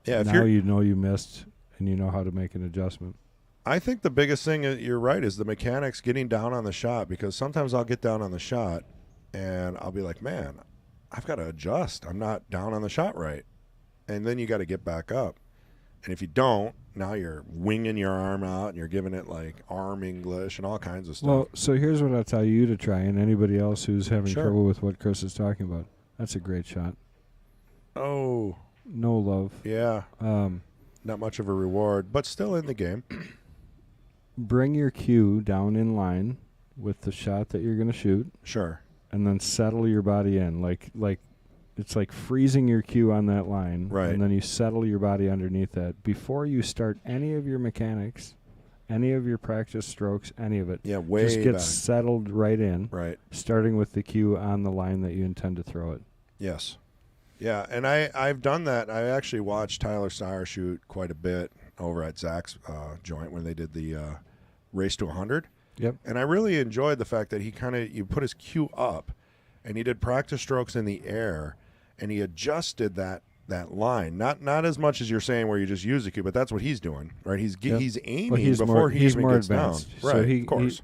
now you know you missed and you know how to make an adjustment. I think the biggest thing, you're right, is the mechanics getting down on the shot. Because sometimes I'll get down on the shot and I'll be like, man, I've got to adjust. I'm not down on the shot right. And then you got to get back up. And if you don't, now you're winging your arm out and you're giving it like arm English and all kinds of stuff. Well, so here's what I'll tell you to try, and anybody else who's having trouble with what Chris is talking about. That's a great shot. Oh. No love. Yeah. Not much of a reward, but still in the game. Bring your cue down in line with the shot that you're going to shoot. Sure. And then settle your body in. Like it's like freezing your cue on that line. Right. And then you settle your body underneath that. Before you start any of your mechanics, any of your practice strokes, any of it. Yeah, way just get back. settled right in. Right. Starting with the cue on the line that you intend to throw it. Yes. Yeah, and I've done that. I actually watched Tyler Sire shoot quite a bit over at Zach's joint when they did the Race to 100. Yep. And I really enjoyed the fact that you put his cue up, and he did practice strokes in the air, and he adjusted that line. Not as much as you're saying where you just use the cue, but that's what he's doing, right? He's aiming before he even gets advanced. down. So Right, of course.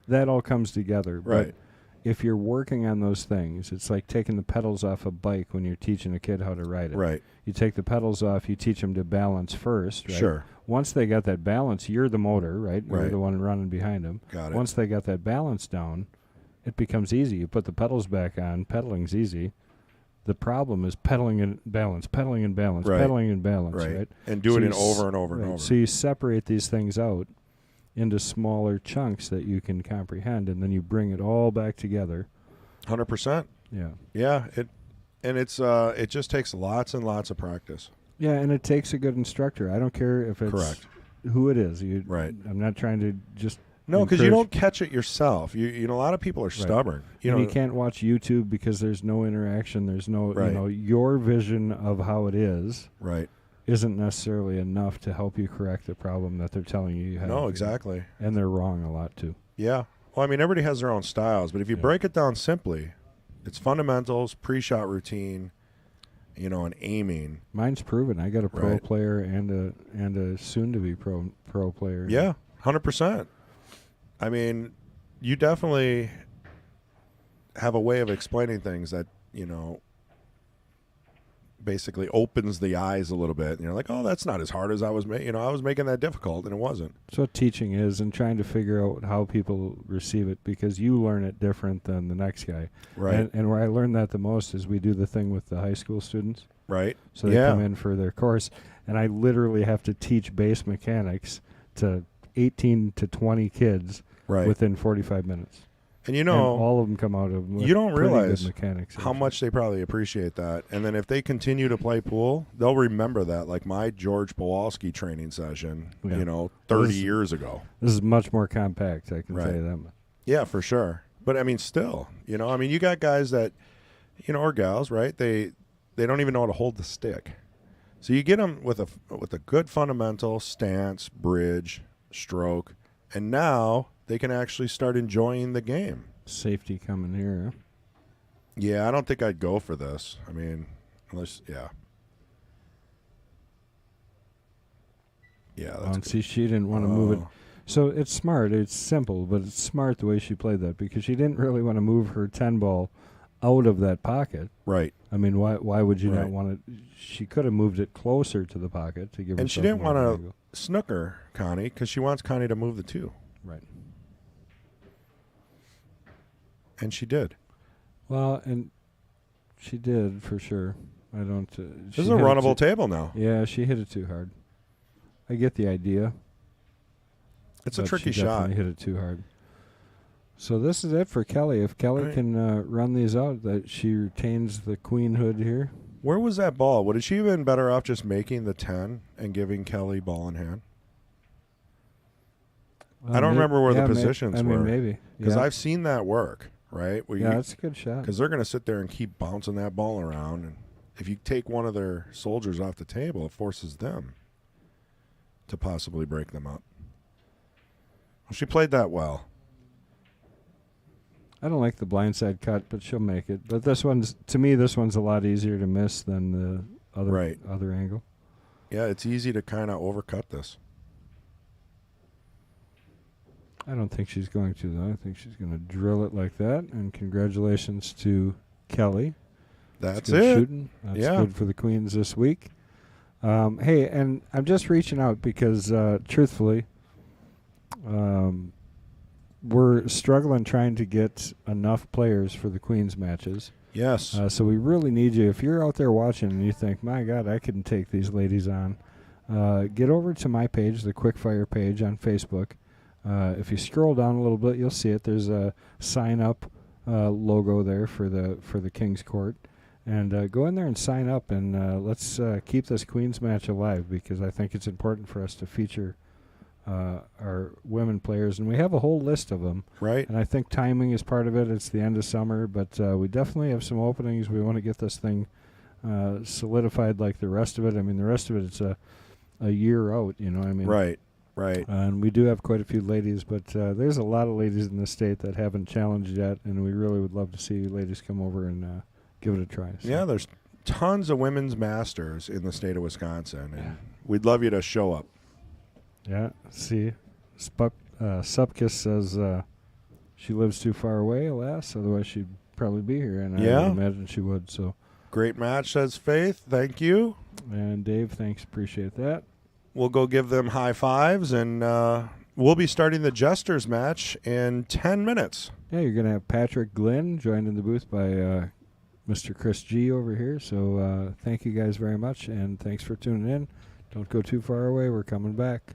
That all comes together. Right. But if you're working on those things, it's like taking the pedals off a bike when you're teaching a kid how to ride it. Right. You take the pedals off, you teach them to balance first, right? Sure. Once they got that balance, you're the motor, right? You're Right. the one running behind them. Got it. Once they got that balance down, it becomes easy. You put the pedals back on, pedaling's easy. The problem is pedaling and balance, pedaling and balance, Right. pedaling and balance, right? And doing So it over and over and over. So you separate these things out into smaller chunks that you can comprehend, and then you bring it all back together. 100%. Yeah. Yeah, it just takes lots and lots of practice. Yeah, and it takes a good instructor. I don't care if it's Correct. who it is. Right. I'm not trying to just No, because you don't catch it yourself. You know, a lot of people are stubborn. You can't watch YouTube because there's no interaction. There's no, your vision of how it is. Right. Isn't necessarily enough to help you correct the problem that they're telling you have. No, exactly. And they're wrong a lot too. Yeah. Well, I mean, everybody has their own styles, but if you break it down simply, it's fundamentals, pre-shot routine, and aiming. Mine's proven. I got a pro player and a soon-to-be pro player. Yeah, 100%. I mean, you definitely have a way of explaining things that, basically opens the eyes a little bit. And you're like, oh, that's not as hard as I was making. I was making that difficult, and it wasn't. That's what teaching is, and trying to figure out how people receive it, because you learn it different than the next guy. Right. And where I learned that the most is we do the thing with the high school students. Right. So they come in for their course, and I literally have to teach base mechanics to 18 to 20 kids within 45 minutes. And all of them come out of you don't realize mechanics how much they probably appreciate that. And then if they continue to play pool, they'll remember that. Like my George Pawlowski training session, 30 years ago. This is much more compact, I can tell you that. Yeah, for sure. But I mean, still, you got guys that, or gals, right? They don't even know how to hold the stick. So you get them with a good fundamental stance, bridge, stroke, and now they can actually start enjoying the game. Safety coming here. Huh? Yeah, I don't think I'd go for this. I mean, unless, yeah. Yeah, that's see, she didn't want to move it. So it's smart. It's simple, but it's smart the way she played that, because she didn't really want to move her 10 ball out of that pocket. Right. I mean, why would you Right. not want to? She could have moved it closer to the pocket to give. And she herself didn't more want angle. to snooker Connie because she wants Connie to move the 2. Right. And she did. Well, and she did for sure. I don't. This is a runnable table now. Yeah, she hit it too hard. I get the idea. It's a but tricky she shot. definitely hit it too hard. So this is it for Kelly. If Kelly Right. can run these out, that she retains the queenhood here. Where was that ball? Would she have been better off just making the 10 and giving Kelly ball in hand? I don't remember where the positions I were. mean, maybe. Because Yeah, I've seen that work, right? Where that's a good shot. Because they're going to sit there and keep bouncing that ball around. And if you take one of their soldiers off the table, it forces them to possibly break them up. Well, she played that well. I don't like the blindside cut, but she'll make it. But this one's, to me, this one's a lot easier to miss than the other angle. Yeah, it's easy to kind of overcut this. I don't think she's going to, though. I think she's going to drill it like that. And congratulations to Kelly. That's good it. Shooting. That's good for the Queens this week. Hey, and I'm just reaching out because, truthfully, we're struggling trying to get enough players for the Queens matches. Yes. So we really need you. If you're out there watching and you think, my God, I couldn't take these ladies on, get over to my page, the Quickfire page on Facebook. If you scroll down a little bit, you'll see it. There's a sign-up logo there for the King's Court. And go in there and sign up, and let's keep this Queens match alive, because I think it's important for us to feature our women players. And we have a whole list of them. Right. And I think timing is part of it. It's the end of summer, but we definitely have some openings. We want to get this thing solidified like the rest of it. I mean, the rest of it, it's a year out, you know what I mean? Right. Right. And we do have quite a few ladies, but there's a lot of ladies in the state that haven't challenged yet, and we really would love to see you ladies come over and give it a try. So. Yeah, there's tons of women's masters in the state of Wisconsin, and we'd love you to show up. Yeah, see, Supkis says she lives too far away, alas, otherwise she'd probably be here, and I would imagine she would. So, great match, says Faith. Thank you. And Dave, thanks, appreciate that. We'll go give them high fives, and we'll be starting the Jesters match in 10 minutes. Yeah, you're going to have Patrick Glenn joined in the booth by Mr. Chris G over here. So thank you guys very much, and thanks for tuning in. Don't go too far away. We're coming back.